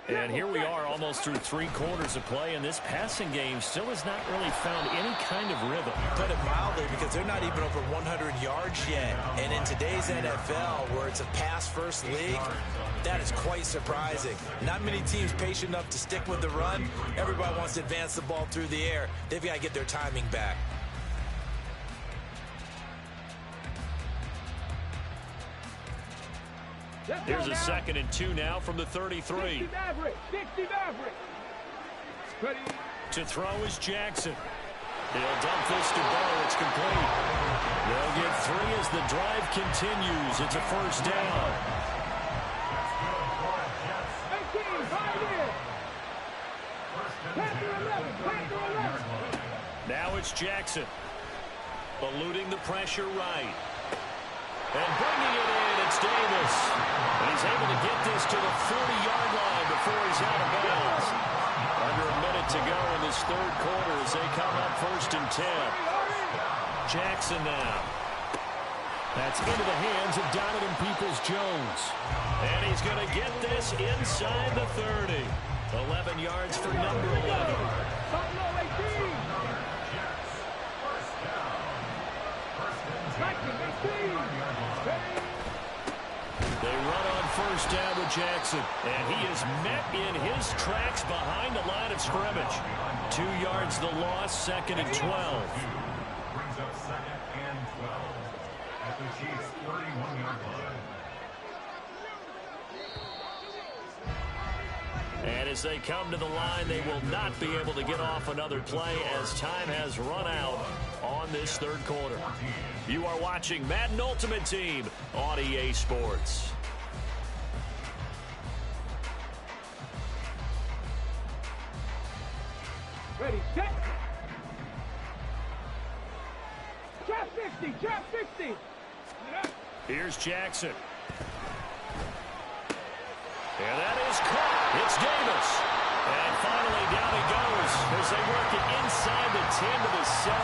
And here we are almost through 3 quarters of play, and this passing game still has not really found any kind of rhythm. Put it mildly, because they're not even over 100 yards yet. And in today's NFL, where it's a pass-first league, that is quite surprising. Not many teams patient enough to stick with the run. Everybody wants to advance the ball through the air. They've got to get their timing back. Here's a 2nd and 2 now from the 33. 60 Maverick. To throw is Jackson. He'll dump this to Burrow. It's complete. They'll get 3 as the drive continues. It's a first down. 18, Panther 11. Now it's Jackson. Eluding the pressure right. And bringing it in, it's Davis. And he's able to get this to the 40-yard line before he's out of bounds. Under a minute to go in this 3rd quarter as they come up 1st and 10. Jackson now. That's into the hands of Donovan Peoples-Jones. And he's going to get this inside the 30. 11 yards for number 11. Buffalo 18. They run on first down with Jackson, and he is met in his tracks behind the line of scrimmage. 2 yards the loss, 2nd and 12. Brings up 2nd and 12 at the Chiefs' 31-yard line. And as they come to the line, they will not be able to get off another play as time has run out on this 3rd quarter. You are watching Madden Ultimate Team on EA Sports. Ready, set. Trap 60. Here's Jackson. And that is caught. It's Davis. And finally down he goes as they work it inside the 10 to the 7.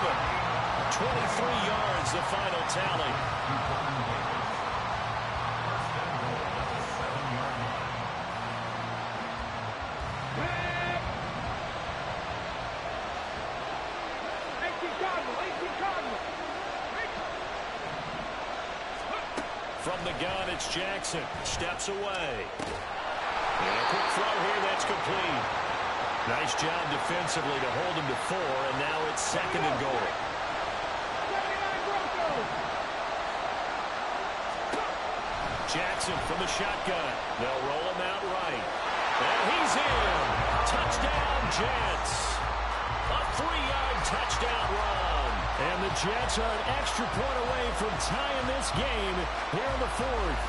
23 yards the final tally. From the gun, it's Jackson. Steps away. And a quick throw here, that's complete. Nice job defensively to hold him to 4, and now it's 2nd and goal. Jackson from the shotgun. They'll roll him out right. And he's in. Touchdown, Jets. A 3-yard touchdown run. And the Jets are an extra point away from tying this game here in the 4th.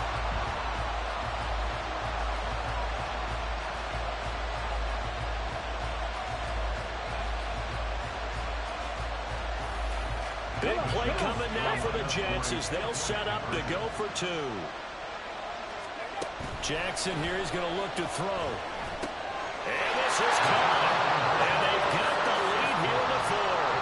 Big play coming now for the Jets as they'll set up to go for 2. Jackson here is going to look to throw. And this is caught. And they've got the lead here in the 4th.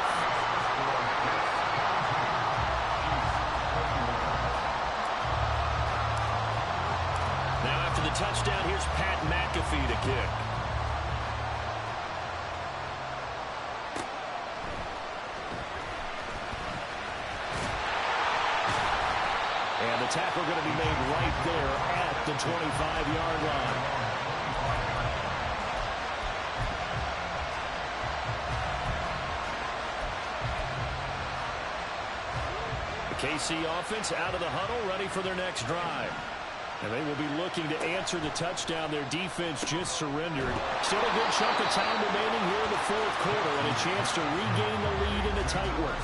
Now after the touchdown, here's Pat McAfee to kick. And the tackle going to be made right there at the 25-yard line. KC offense out of the huddle, ready for their next drive. And they will be looking to answer the touchdown their defense just surrendered. Still a good chunk of time remaining here in the fourth quarter and a chance to regain the lead in a tight one.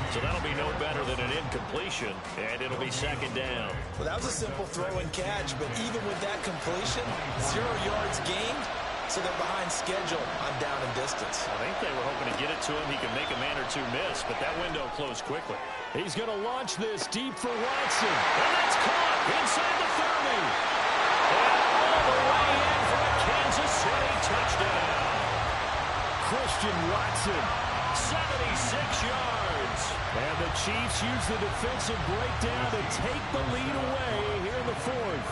So that'll be no better than an incompletion, and it'll be second down. Well, that was a simple throw and catch, but even with that completion, 0 yards gained, so they're behind schedule on down and distance. I think they were hoping to get it to him. He could make a man or two miss, but that window closed quickly. He's going to launch this deep for Watson. And that's caught inside the 30. And all the way in for a Kansas City touchdown. Christian Watson, 76 yards. And the Chiefs use the defensive breakdown to take the lead away here in the fourth.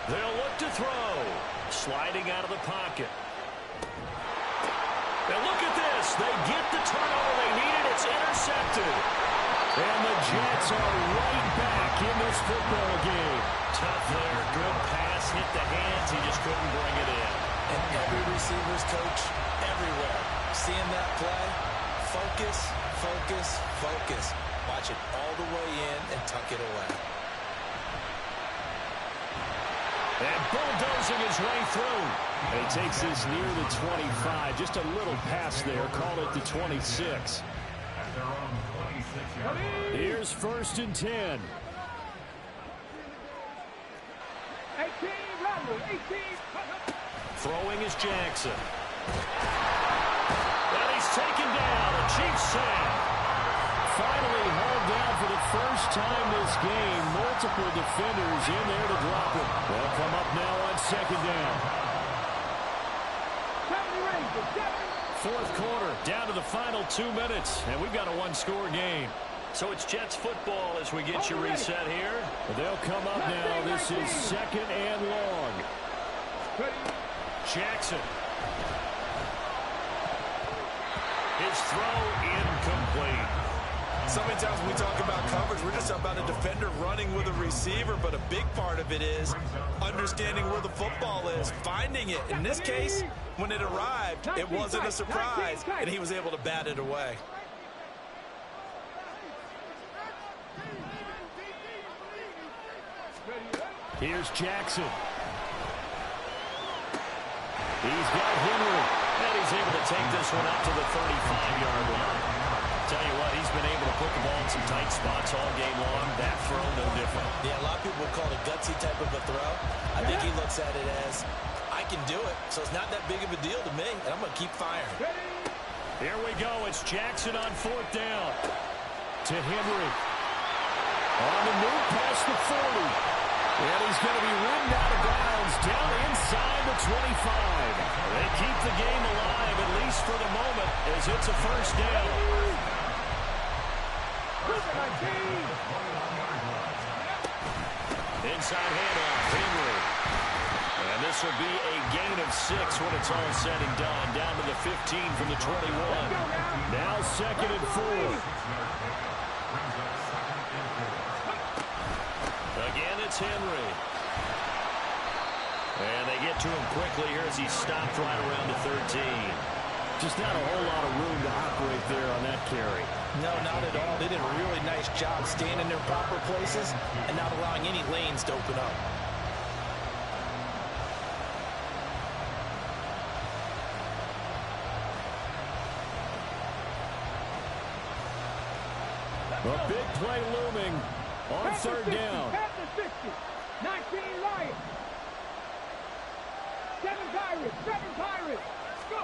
They'll look to throw. Sliding out of the pocket. And look at this. They get the turnover they needed. It's intercepted. And the Jets are right back in this football game. Tough there. Good pass. Hit the hands. He just couldn't bring it in. And every receiver's coach everywhere. Seeing that play, focus, focus, focus. Watch it all the way in and tuck it away. And bulldozing his way through. And he takes this near the 25. Just a little pass there. Call it the 26. Here's 1st and 10. 18, Rebel, 18. Throwing is Jackson. And he's taken down. A Chiefs sack. Finally hauled down for the first time this game. Multiple defenders in there to drop him. They'll come up now on 2nd down. Fourth quarter, down to the final 2 minutes, and we've got a one-score game. So it's Jets football as we get you reset here. They'll come up now. This is 2nd and long. Jackson. His throw incomplete. So many times when we talk about coverage, we're just about a defender running with a receiver, but a big part of it is understanding where the football is, finding it. In this case, when it arrived, it wasn't a surprise, and he was able to bat it away. Here's Jackson. He's got Henry. And he's able to take this one up to the 35-yard line. Tell you what, he's been able to put the ball in some tight spots all game long. That throw, no different. Yeah, a lot of people would call it a gutsy type of a throw. I think he looks at it as, I can do it, so it's not that big of a deal to me, and I'm going to keep firing. Here we go. It's Jackson on 4th down. To Henry. On the move past the 40. And he's going to be ridden out of bounds down inside the 25. They keep the game alive, at least for the moment, as it's a 1st down. Inside handoff, Henry. And this will be a gain of 6 when it's all said and done. Down to the 15 from the 21. Now 2nd and 4. Again, it's Henry. And they get to him quickly here as he stopped right around the 13. Just not a whole lot of room to operate there on that carry. No, not at all. They did a really nice job staying in their proper places and not allowing any lanes to open up. A big play looming on 3rd down. 19 Lions. 7 Pirates. 7 Pirates. Go.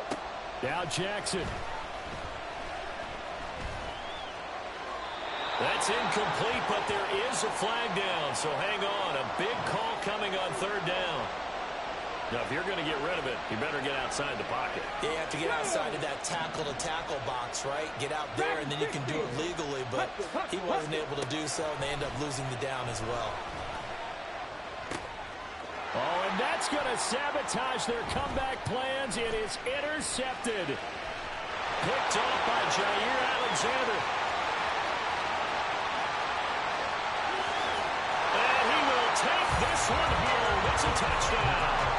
Now Jackson. That's incomplete, but there is a flag down, so hang on. A big call coming on 3rd down. Now, if you're going to get rid of it, you better get outside the pocket. Yeah, you have to get outside of that tackle-to-tackle box, right? Get out there, and then you can do it legally, but he wasn't able to do so, and they end up losing the down as well. Oh, and that's going to sabotage their comeback plans. It is intercepted. Picked off by Jair Alexander. And he will take this one home. It's a touchdown.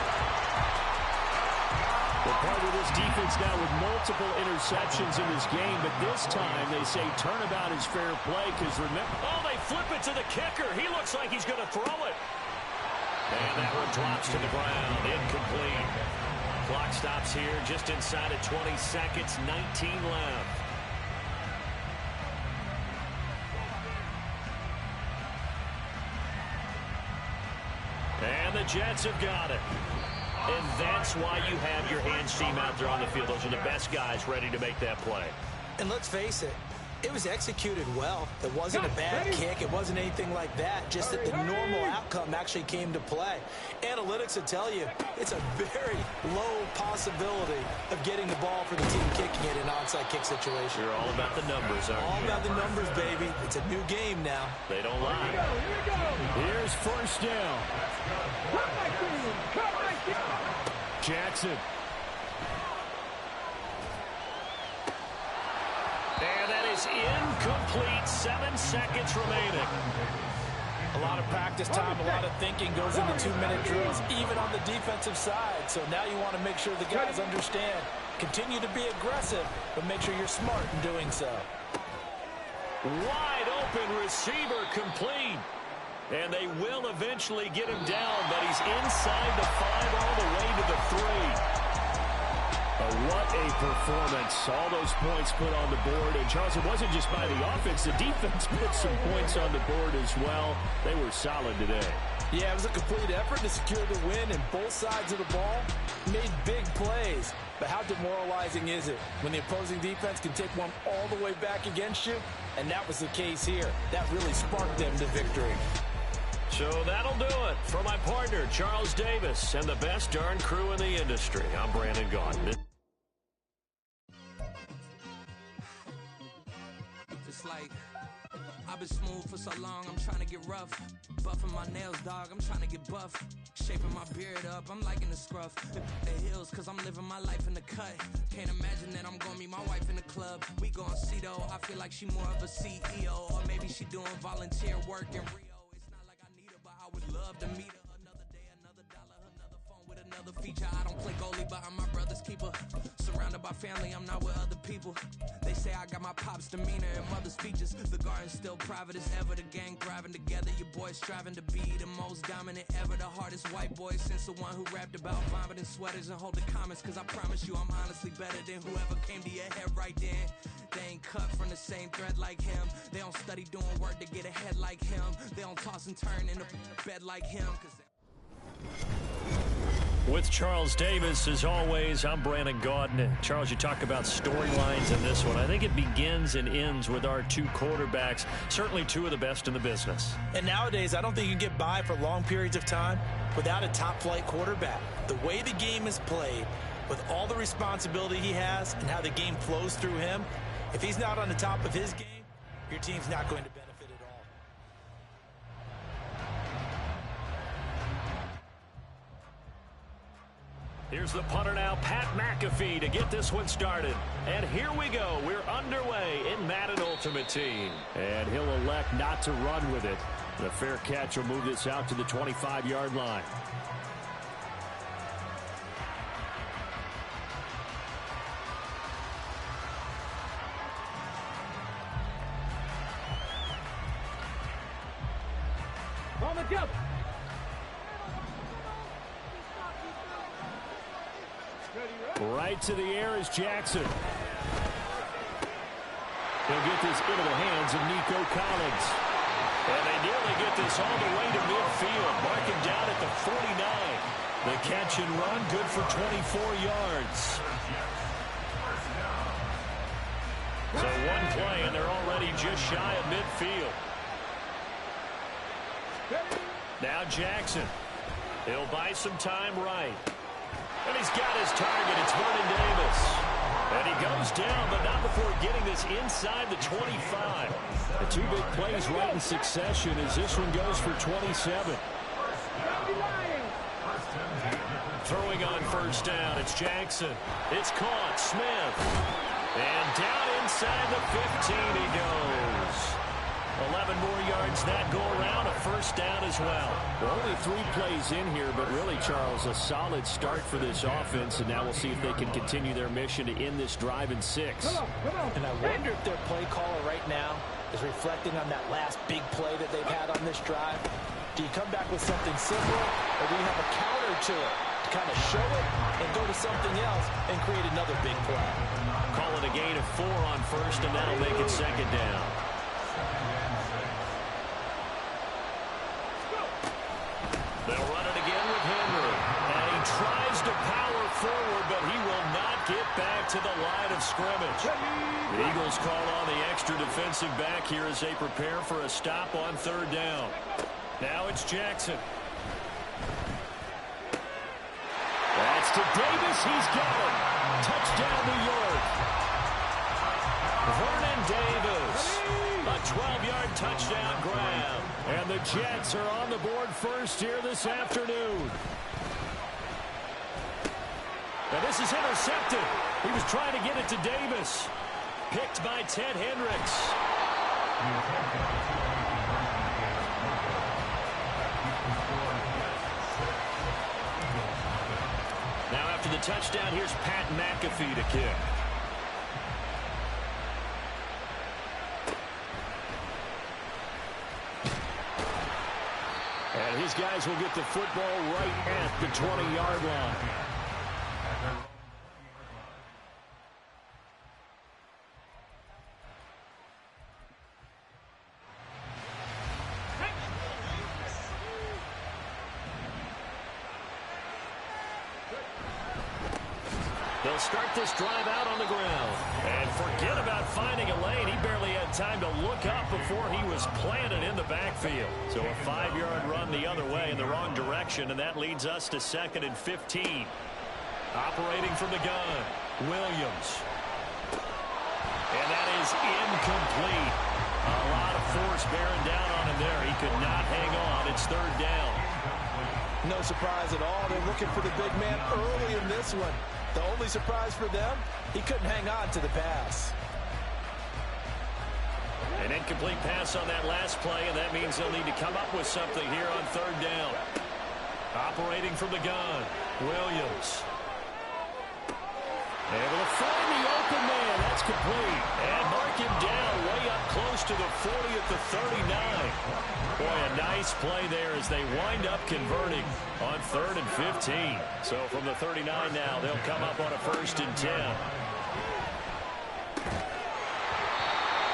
Well, part of this defense now with multiple interceptions in this game, but this time they say turnabout is fair play because remember, oh, they flip it to the kicker. He looks like he's going to throw it. And that one drops to the ground, incomplete. Clock stops here just inside of 20 seconds, 19 left. And the Jets have got it. And that's why you have your hands team out there on the field. Those are the best guys ready to make that play. And let's face it, it was executed well. It wasn't a bad kick. It wasn't anything like that. Just that the normal outcome actually came to play. Analytics will tell you it's a very low possibility of getting the ball for the team kicking it in an onside kick situation. You're all about the numbers, aren't you? All about the numbers, baby. It's a new game now. They don't lie. Here we go. Here's first down. Come back in. Come back in. Jackson. And that is incomplete. 7 seconds remaining. A lot of practice time, a lot of thinking goes into 2-minute drills, even on the defensive side. So now you want to make sure the guys understand. Continue to be aggressive, but make sure you're smart in doing so. Wide open receiver complete. And they will eventually get him down, but he's inside the 5 all the way to the 3. What a performance. All those points put on the board. And, Charles, it wasn't just by the offense. The defense put some points on the board as well. They were solid today. Yeah, it was a complete effort to secure the win, and both sides of the ball made big plays. But how demoralizing is it when the opposing defense can take one all the way back against you? And that was the case here. That really sparked them to victory. So that'll do it. For my partner, Charles Davis, and the best darn crew in the industry, I'm Brandon Gaudin. Just like, I've been smooth for so long, I'm trying to get rough. Buffing my nails, dog, I'm trying to get buff. Shaping my beard up, I'm liking the scruff. The heels, cause I'm living my life in the cut. Can't imagine that I'm gonna meet my wife in the club. We gon' see though, I feel like she more of a CEO. Or maybe she doing volunteer work in Rio. Would love to meet her. Another day, another dollar, another phone with another feature. I don't play goalie, but I'm my brother's keeper. Surrounded by family, I'm not with other people. They say I got my pop's demeanor and mother's features. The garden's still private as ever. The gang thriving together. Your boys striving to be the most dominant ever. The hardest white boy since the one who rapped about vomiting sweaters and holding comments. Cause I promise you I'm honestly better than whoever came to your head right then. They ain't cut from the same thread like him. They don't study doing work to get ahead like him. They don't toss and turn in the bed like him. With Charles Davis, as always, I'm Brandon Gaudin. Charles, you talk about storylines in this one. I think it begins and ends with our two quarterbacks, certainly two of the best in the business. And nowadays, I don't think you can get by for long periods of time without a top-flight quarterback. The way the game is played, with all the responsibility he has and how the game flows through him, if he's not on the top of his game, your team's not going to benefit at all. Here's the punter now, Pat McAfee, to get this one started. And here we go. We're underway in Madden Ultimate Team. And he'll elect not to run with it. The fair catch will move this out to the 25-yard line. On the double. Right to the air is Jackson. He'll get this into the hands of Nico Collins. And they nearly get this all the way to midfield. Mark him down at the 49. The catch and run, good for 24 yards. So one play, and they're already just shy of midfield. Now Jackson. He'll buy some time right. And he's got his target. It's Vernon Davis. And he goes down, but not before getting this inside the 25. The two big plays right in succession as this one goes for 27. Throwing on first down, it's Jackson. It's caught, Smith. And down inside the 15 he goes. 11 more yards yards that go around, a first down as well. Well, only 3 plays in here, but really, Charles, a solid start for this offense, and now we'll see if they can continue their mission to end this drive in 6. And I wonder if their play caller right now is reflecting on that last big play that they've had on this drive. Do you come back with something similar, or do you have a counter to it to kind of show it and go to something else and create another big play? Call it a gain of 4 on first, and that'll make it second down. They'll run it again with Henry. And he tries to power forward, but he will not get back to the line of scrimmage. The Eagles call on the extra defensive back here as they prepare for a stop on 3rd down. Now it's Jackson. That's to Davis. He's got it. Touchdown, New York. Vernon Davis. A 12-yard touchdown grab. And the Jets are on the board first here this afternoon. Now this is intercepted. He was trying to get it to Davis. Picked by Ted Hendricks. Now after the touchdown, here's Pat McAfee to kick. And his guys will get the football right at the 20-yard line. They'll start this drive out on the ground. And forget about finding a lane. He barely had time to look up before he was planted in the backfield. So a 5-yard run the other way in the wrong direction, and that leads us to 2nd and 15. Operating from the gun, Williams. And that is incomplete. A lot of force bearing down on him there. He could not hang on. It's 3rd down. No surprise at all. They're looking for the big man early in this one. The only surprise for them, he couldn't hang on to the pass. An incomplete pass on that last play, and that means they'll need to come up with something here on 3rd down. Operating from the gun, Williams. Able to find the open man. That's complete. And mark him down way up close to the 40 at the 39. Boy, a nice play there as they wind up converting on 3rd and 15. So from the 39 now, they'll come up on a 1st and 10.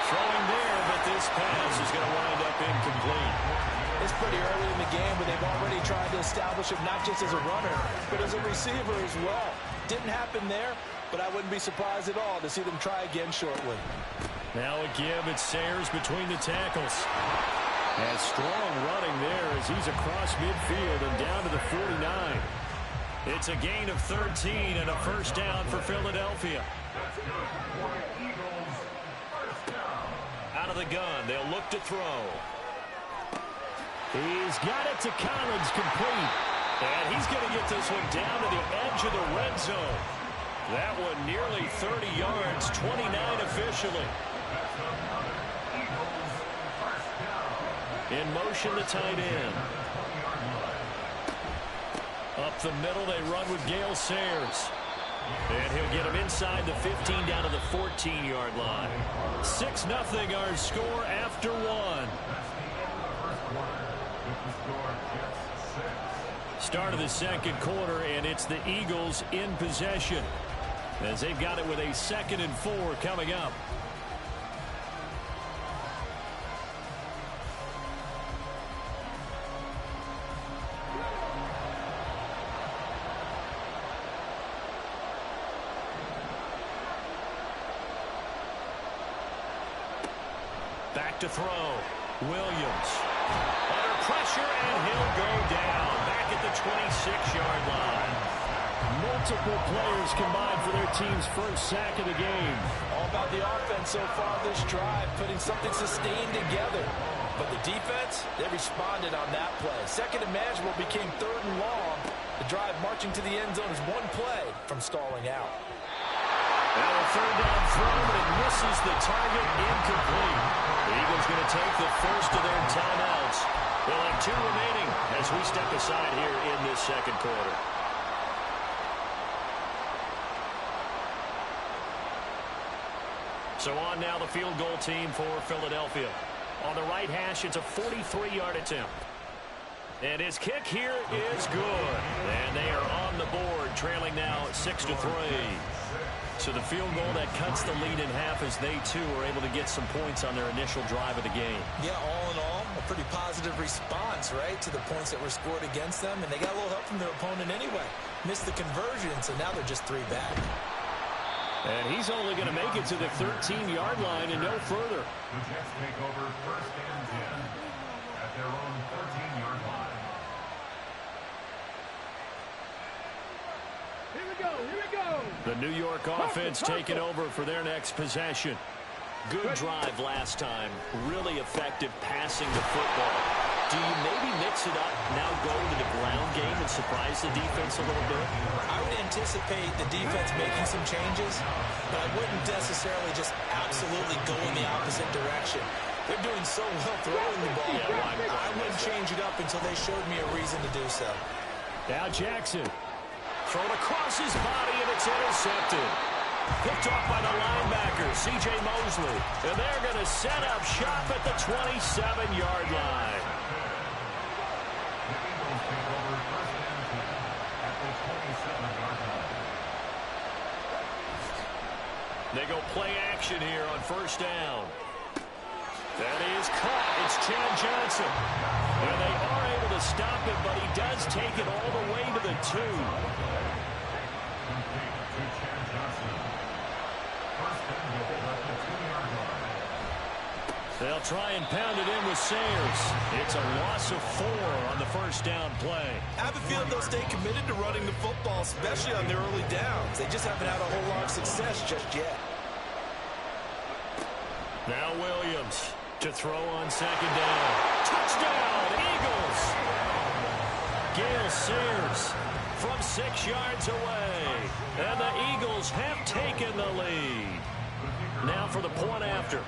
Throwing there, but this pass is going to wind up incomplete. It's pretty early in the game, but they've already tried to establish him not just as a runner, but as a receiver as well. Didn't happen there, but I wouldn't be surprised at all to see them try again shortly. Now a give. It's Sayers between the tackles. And strong running there as he's across midfield and down to the 49. It's a gain of 13 and a 1st down for Philadelphia. Out of the gun, they'll look to throw. He's got it to Collins, complete. And he's going to get this one down to the edge of the red zone. That one nearly 30 yards, 29 officially. In motion, the tight end. Up the middle, they run with Gale Sayers. And he'll get him inside the 15 down to the 14-yard line. 6-0 our score after 1. Start of the 2nd quarter, and it's the Eagles in possession as they've got it with a 2nd and 4 coming up. Back to throw. Williams. Under pressure, and he'll go down. Back at the 26-yard line. Multiple players combined for their team's first sack of the game. All about the offense so far this drive, putting something sustained together. But the defense, they responded on that play. 2nd and manageable became 3rd and long. The drive marching to the end zone is one play from stalling out. And a third down throw, but it misses the target, incomplete. The Eagles going to take the first of their timeouts. They'll have 2 remaining as we step aside here in this second quarter. So on now the field goal team for Philadelphia. On the right hash, it's a 43-yard attempt. And his kick here is good. And they are on the board, trailing now 6-3. So the field goal that cuts the lead in half as they, too, are able to get some points on their initial drive of the game. Yeah, all in all, a pretty positive response, right, to the points that were scored against them. And they got a little help from their opponent anyway. Missed the conversion, so now they're just 3 back. And he's only going to make it to the 13-yard line and no further. The Jets take over 1st and 10 at their own 13-yard line. Here we go, here we go. The New York offense taking over for their next possession. Good drive last time. Really effective passing the football. Do you maybe mix it up, now go to the ground game and surprise the defense a little bit? I would anticipate the defense making some changes, but I wouldn't necessarily just absolutely go in the opposite direction. They're doing so well throwing the ball. Yeah, I wouldn't change it up until they showed me a reason to do so. Now Jackson. Thrown across his body, and it's intercepted. Picked off by the linebacker, C.J. Mosley. And they're going to set up shop at the 27-yard line. They go play action here on 1st down. That is caught. It's Chad Johnson. And they are able to stop it, but he does take it all the way to the 2. They'll try and pound it in with Sayers. It's a loss of 4 on the 1st down play. I have a feeling they'll stay committed to running the football, especially on their early downs. They just haven't had a whole lot of success just yet. Now Williams to throw on 2nd down. Touchdown, Eagles! Gale Sayers from 6 yards away. And the Eagles have taken the lead. Now for the point after.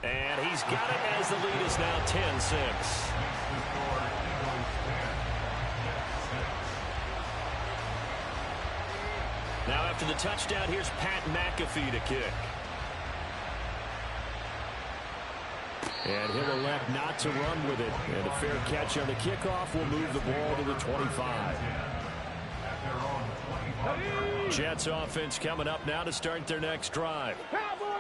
And he's got it as the lead is now 10-6. Now after the touchdown, here's Pat McAfee to kick. And he'll elect not to run with it. And a fair catch on the kickoff will move the ball to the 25. Jets offense coming up now to start their next drive.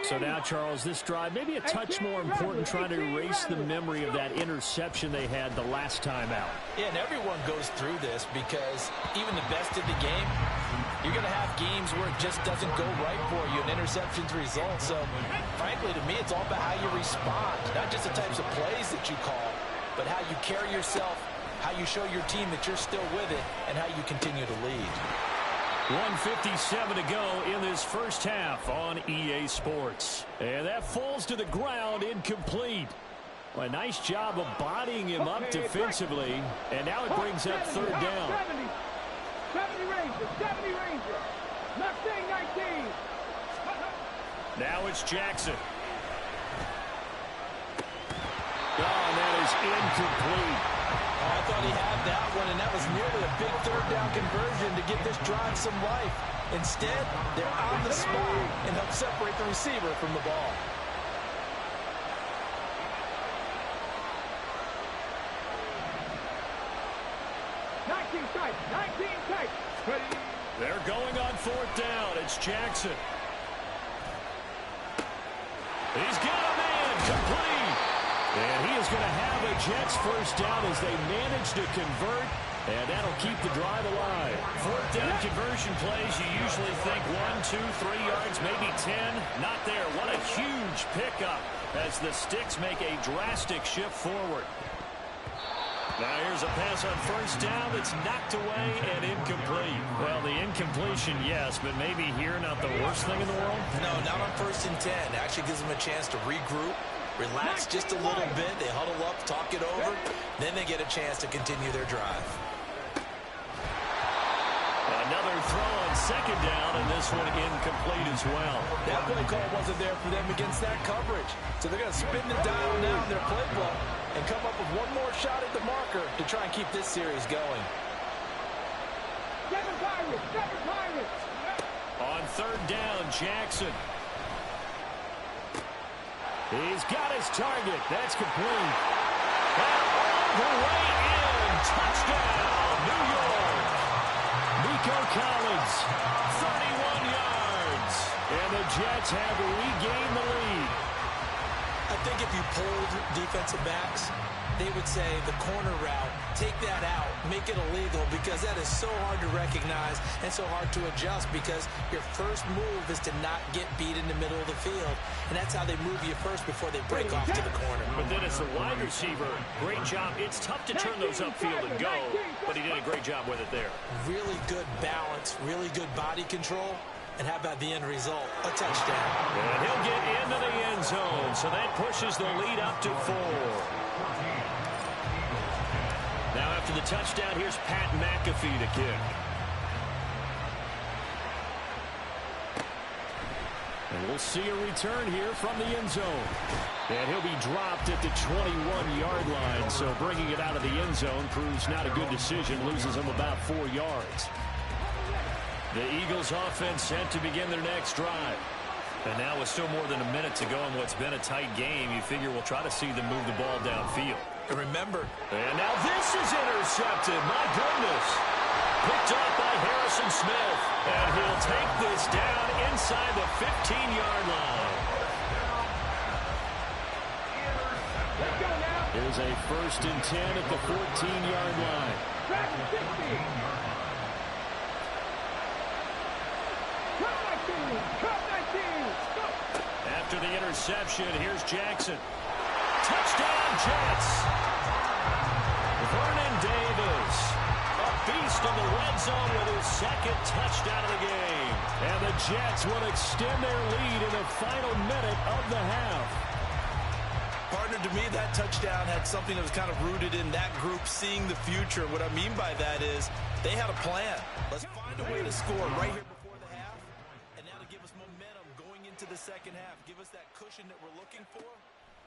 So now, Charles, this drive maybe a touch more important, trying to erase the memory of that interception they had the last time out. Yeah, and everyone goes through this because even the best of the game, you're going to have games where it just doesn't go right for you, and interceptions result. So, frankly, to me, it's all about how you respond, not just the types of plays that you call, but how you carry yourself, how you show your team that you're still with it, and how you continue to lead. 1:57 to go in this first half on EA Sports. And that falls to the ground, incomplete. Well, a nice job of bodying him up defensively. And now it brings up 3rd down. 70 Rangers. Mustang 19. Now it's Jackson. Oh, and that is incomplete. I thought he had that one, and that was nearly a big 3rd down conversion to give this drive some life. Instead, they're on the spot and help separate the receiver from the ball. They're going on 4th down. It's Jackson. He's got a man complete. And he is going to have a Jets 1st down as they manage to convert. And that'll keep the drive alive. 4th down conversion plays, you usually think 1, 2, 3 yards, maybe 10. Not there. What a huge pickup as the Sticks make a drastic shift forward. Now here's a pass on 1st down that's knocked away and incomplete. Well, the incompletion, yes, but maybe here not the worst thing in the world? No, not on 1st and 10. It actually gives them a chance to regroup, relax just a little bit. They huddle up, talk it over. Then they get a chance to continue their drive. Another throw on second down, and this one incomplete as well. That play call wasn't there for them against that coverage. So they're going to spin the dial now in their playbook and come up with one more shot at the marker to try and keep this series going. Seven Pirates. On third down, Jackson. He's got his target. That's complete. And all the way in. Touchdown, New York. Nico Collins, 31 yards. And the Jets have regained the lead. I think if you polled defensive backs, they would say the corner route, take that out, make it illegal, because that is so hard to recognize and so hard to adjust, because your first move is to not get beat in the middle of the field. And that's how they move you first before they break off to the corner. But then as the wide receiver, great job. It's tough to turn those upfield and go, but he did a great job with it there. Really good balance, really good body control. And how about the end result? A touchdown. And he'll get into the end zone, so that pushes the lead up to 4. Now after the touchdown, here's Pat McAfee to kick. And we'll see a return here from the end zone. And he'll be dropped at the 21-yard line, so bringing it out of the end zone proves not a good decision, loses him about 4 yards. The Eagles offense set to begin their next drive. And now with still more than a minute to go in what's been a tight game, you figure we'll try to see them move the ball downfield. And remember. And now this is intercepted. My goodness. Picked up by Harrison Smith. And he'll take this down inside the 15-yard line. Here's a 1st and 10 at the 14-yard line. After the interception, here's Jackson. Touchdown, Jets. Vernon Davis, a beast in the red zone with his 2nd touchdown of the game. And the Jets will extend their lead in the final minute of the half. Partner, to me, that touchdown had something that was kind of rooted in that group seeing the future. What I mean by that is they had a plan. Let's find a way to score right here before the half. And now to give us momentum going into the second half. Give us that cushion that we're looking for.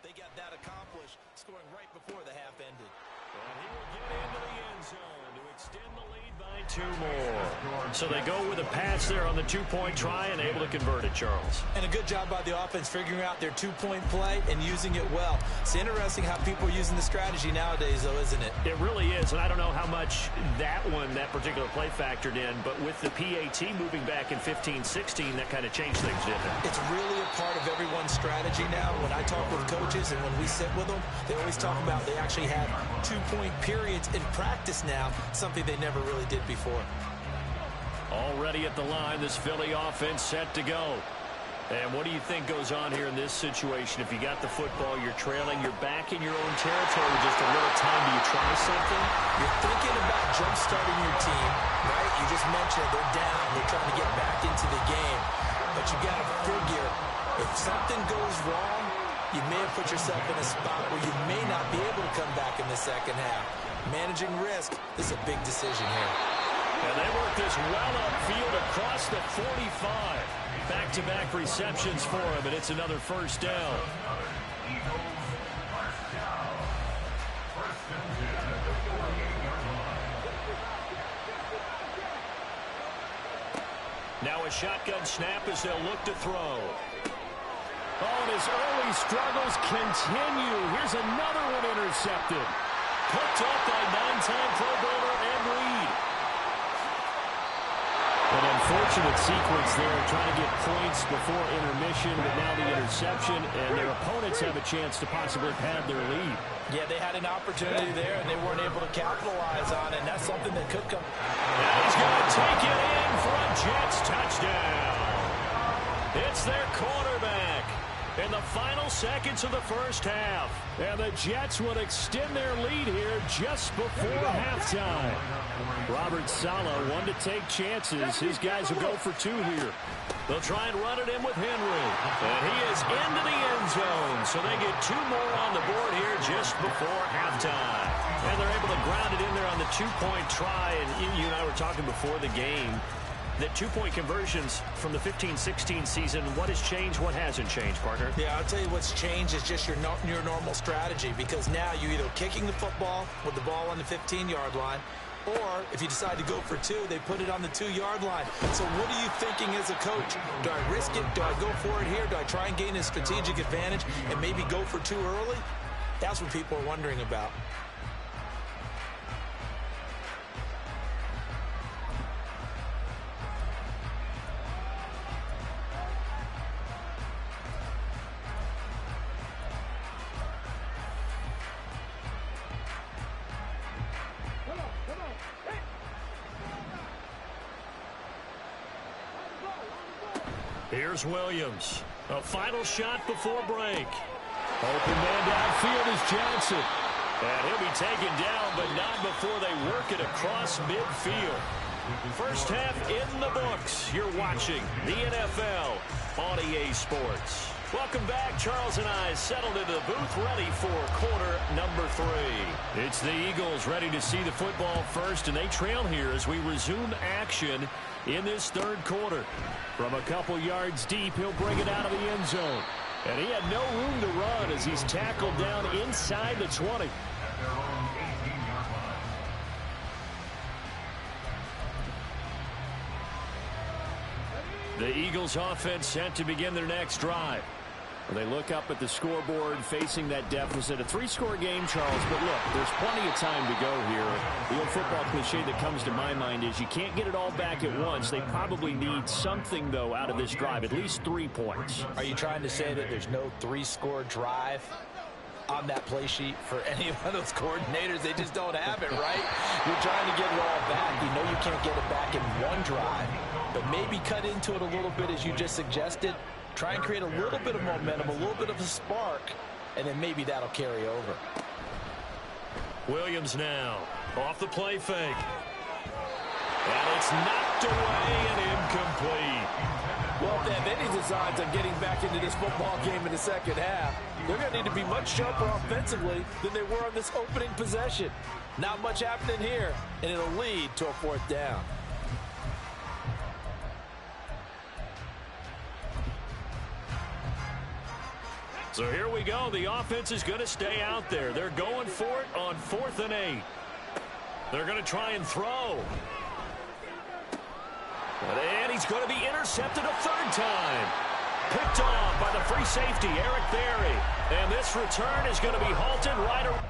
They got that accomplished, scoring right before the half ended. And he will get into the end zone to extend the lead by 2 more. So they go with a pass there on the 2-point try and able to convert it, Charles. And a good job by the offense figuring out their 2-point play and using it well. It's interesting how people are using the strategy nowadays, though, isn't it? It really is, and I don't know how much that particular play factored in, but with the PAT moving back in 15-16, that kind of changed things, didn't it? It's really a part of everyone's strategy now. When I talk with coaches and when we sit with them, they always talk about they actually have 2-point periods in practice now, something they never really did before. Already at the line, this Philly offense set to go. And what do you think goes on here in this situation? If you got the football, you're trailing, you're back in your own territory, just a little time. Do you try something? You're thinking about jump-starting your team, right? You just mentioned they're down. They're trying to get back into the game. But you got to figure, if something goes wrong, you may have put yourself in a spot where you may not be able to come back in the second half. Managing risk, this is a big decision here. And they work this well upfield across the 45. Back-to-back receptions for him, and it's another 1st down. Now a shotgun snap as they'll look to throw. Oh, and his early struggles continue. Here's another one intercepted. Picked up by 9-time Pro Bowler Ed Reed. An unfortunate sequence there, trying to get points before intermission, but now the interception, and their opponents have a chance to possibly pad their lead. Yeah, they had an opportunity there, and they weren't able to capitalize on it, and that's something that could come. Now he's going to take it in for a Jets touchdown. It's their quarterback in the final seconds of the 1st half. And the Jets would extend their lead here just before halftime. Robert Saleh wanted to take chances. His guys will go for 2 here. They'll try and run it in with Henry. And he is into the end zone. So they get 2 more on the board here just before halftime. And they're able to ground it in there on the 2-point try. And you and I were talking before the game that 2-point conversions from the 15-16 season, what has changed, what hasn't changed, partner? Yeah, I'll tell you what's changed is just your normal strategy, because now you're either kicking the football with the ball on the 15-yard line, or if you decide to go for 2, they put it on the 2-yard line. So what are you thinking as a coach? Do I risk it? Do I go for it here? Do I try and gain a strategic advantage and maybe go for 2 early? That's what people are wondering about. Here's Williams. A final shot before break. Open man downfield is Johnson. And he'll be taken down, but not before they work it across midfield. First half in the books. You're watching the NFL on EA Sports. Welcome back. Charles and I settled into the booth, ready for quarter number 3. It's the Eagles ready to see the football first, and they trail here as we resume action in this third quarter. From a couple yards deep, he'll bring it out of the end zone. And he had no room to run as he's tackled down inside the 20. The Eagles offense set to begin their next drive. They look up at the scoreboard facing that deficit. A 3-score game, Charles, but look, there's plenty of time to go here. The old football cliche that comes to my mind is you can't get it all back at once. They probably need something, though, out of this drive, at least 3 points. Are you trying to say that there's no 3-score drive on that play sheet for any of those coordinators? They just don't have it, right? You're trying to get it all back. You know you can't get it back in one drive, but maybe cut into it a little bit as you just suggested. Try and create a little bit of momentum, a little bit of a spark, and then maybe that'll carry over. Williams now off the play fake. And it's knocked away and incomplete. Well, if they have any designs on getting back into this football game in the second half, they're going to need to be much sharper offensively than they were on this opening possession. Not much happening here, and it'll lead to a 4th down. So here we go. The offense is going to stay out there. They're going for it on 4th and 8. They're going to try and throw. And he's going to be intercepted a 3rd time. Picked off by the free safety, Eric Berry. And this return is going to be halted right around.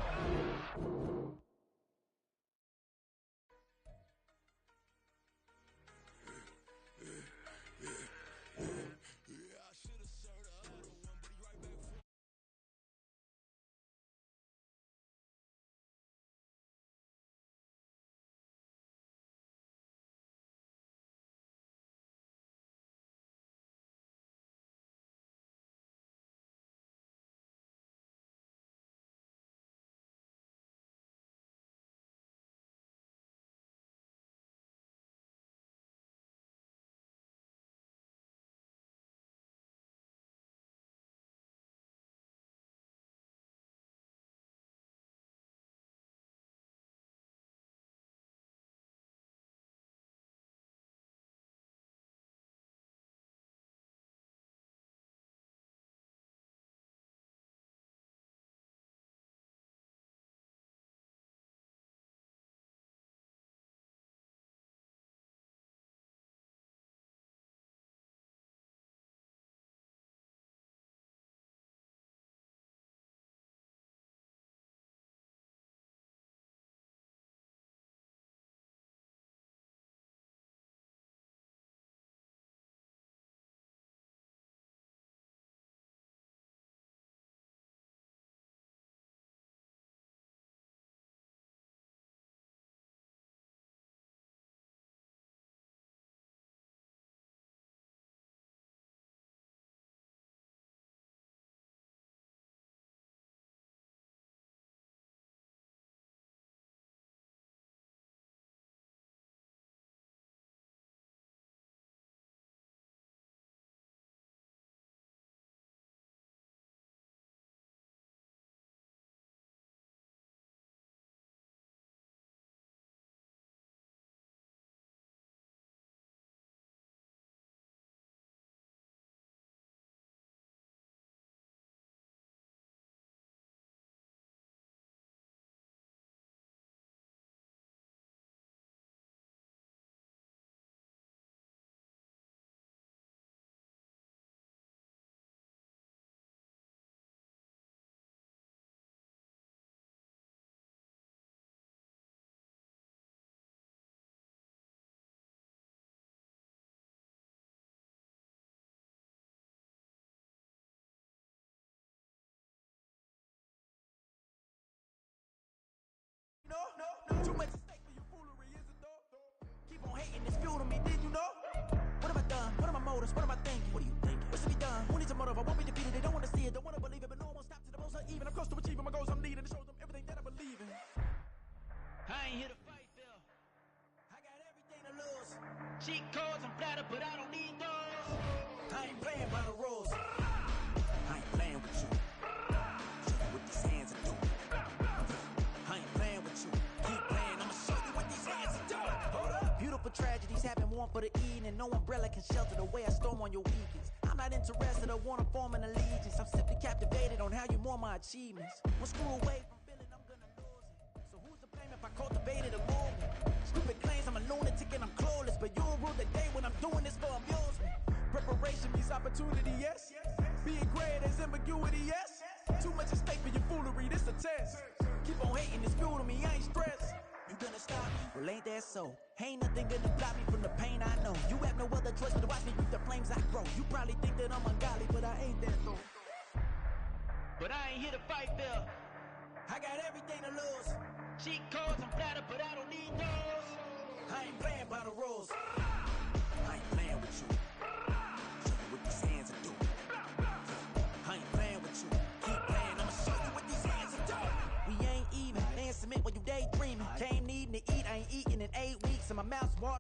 hey, did you know? What have I done? What are my motives? What am I thinking? What are you thinking? What's to be done? Who needs a motive? I won't be defeated. They don't want to see it, don't want to believe it, but no one won't stop to the most uneven. I'm close to achieving my goals. I'm leading to show them everything that I believe in. I ain't here to fight, though. I got everything to lose. Cheat codes, I'm flattered, but I don't need those. I ain't playing by the rules. I ain't playing with you. Show you what these hands are doing. I ain't playing with you. Keep playing, I'ma show you what these hands are doing. Hold up. Beautiful tragedies happen, one for the evening. No umbrella can shelter the way I storm on your weekends. I'm not interested or want to form an allegiance. I'm simply captivated on how you mourn my achievements. One screw away from feeling I'm gonna lose it. So who's to blame if I cultivated a movement? Stupid claims I'm a lunatic and I'm clueless, but you'll rule the day when I'm doing this for amusement. Preparation means opportunity, yes. Being great is ambiguity, yes. Too much at stake for your foolery, this a test. Keep on hating, it's fuel to me, I ain't stressed. You gonna stop me? Well, ain't that so? Ain't nothing gonna block me from the pain I know. You have no other choice but to watch me reap the flames I grow. You probably think that I'm ungodly, but I ain't that though. But I ain't here to fight, Bill. I got everything to lose. Cheat codes, I'm flattered, but I don't need those. I ain't playing by the rules. I ain't playing with you. Show you what these hands are doing. I ain't playing with you. Keep playing, I'ma show you what these hands are doing. We ain't even. They ain't submit when you daydreaming. Came needing to eat, I ain't eating in 8 weeks. And my mouth's watering.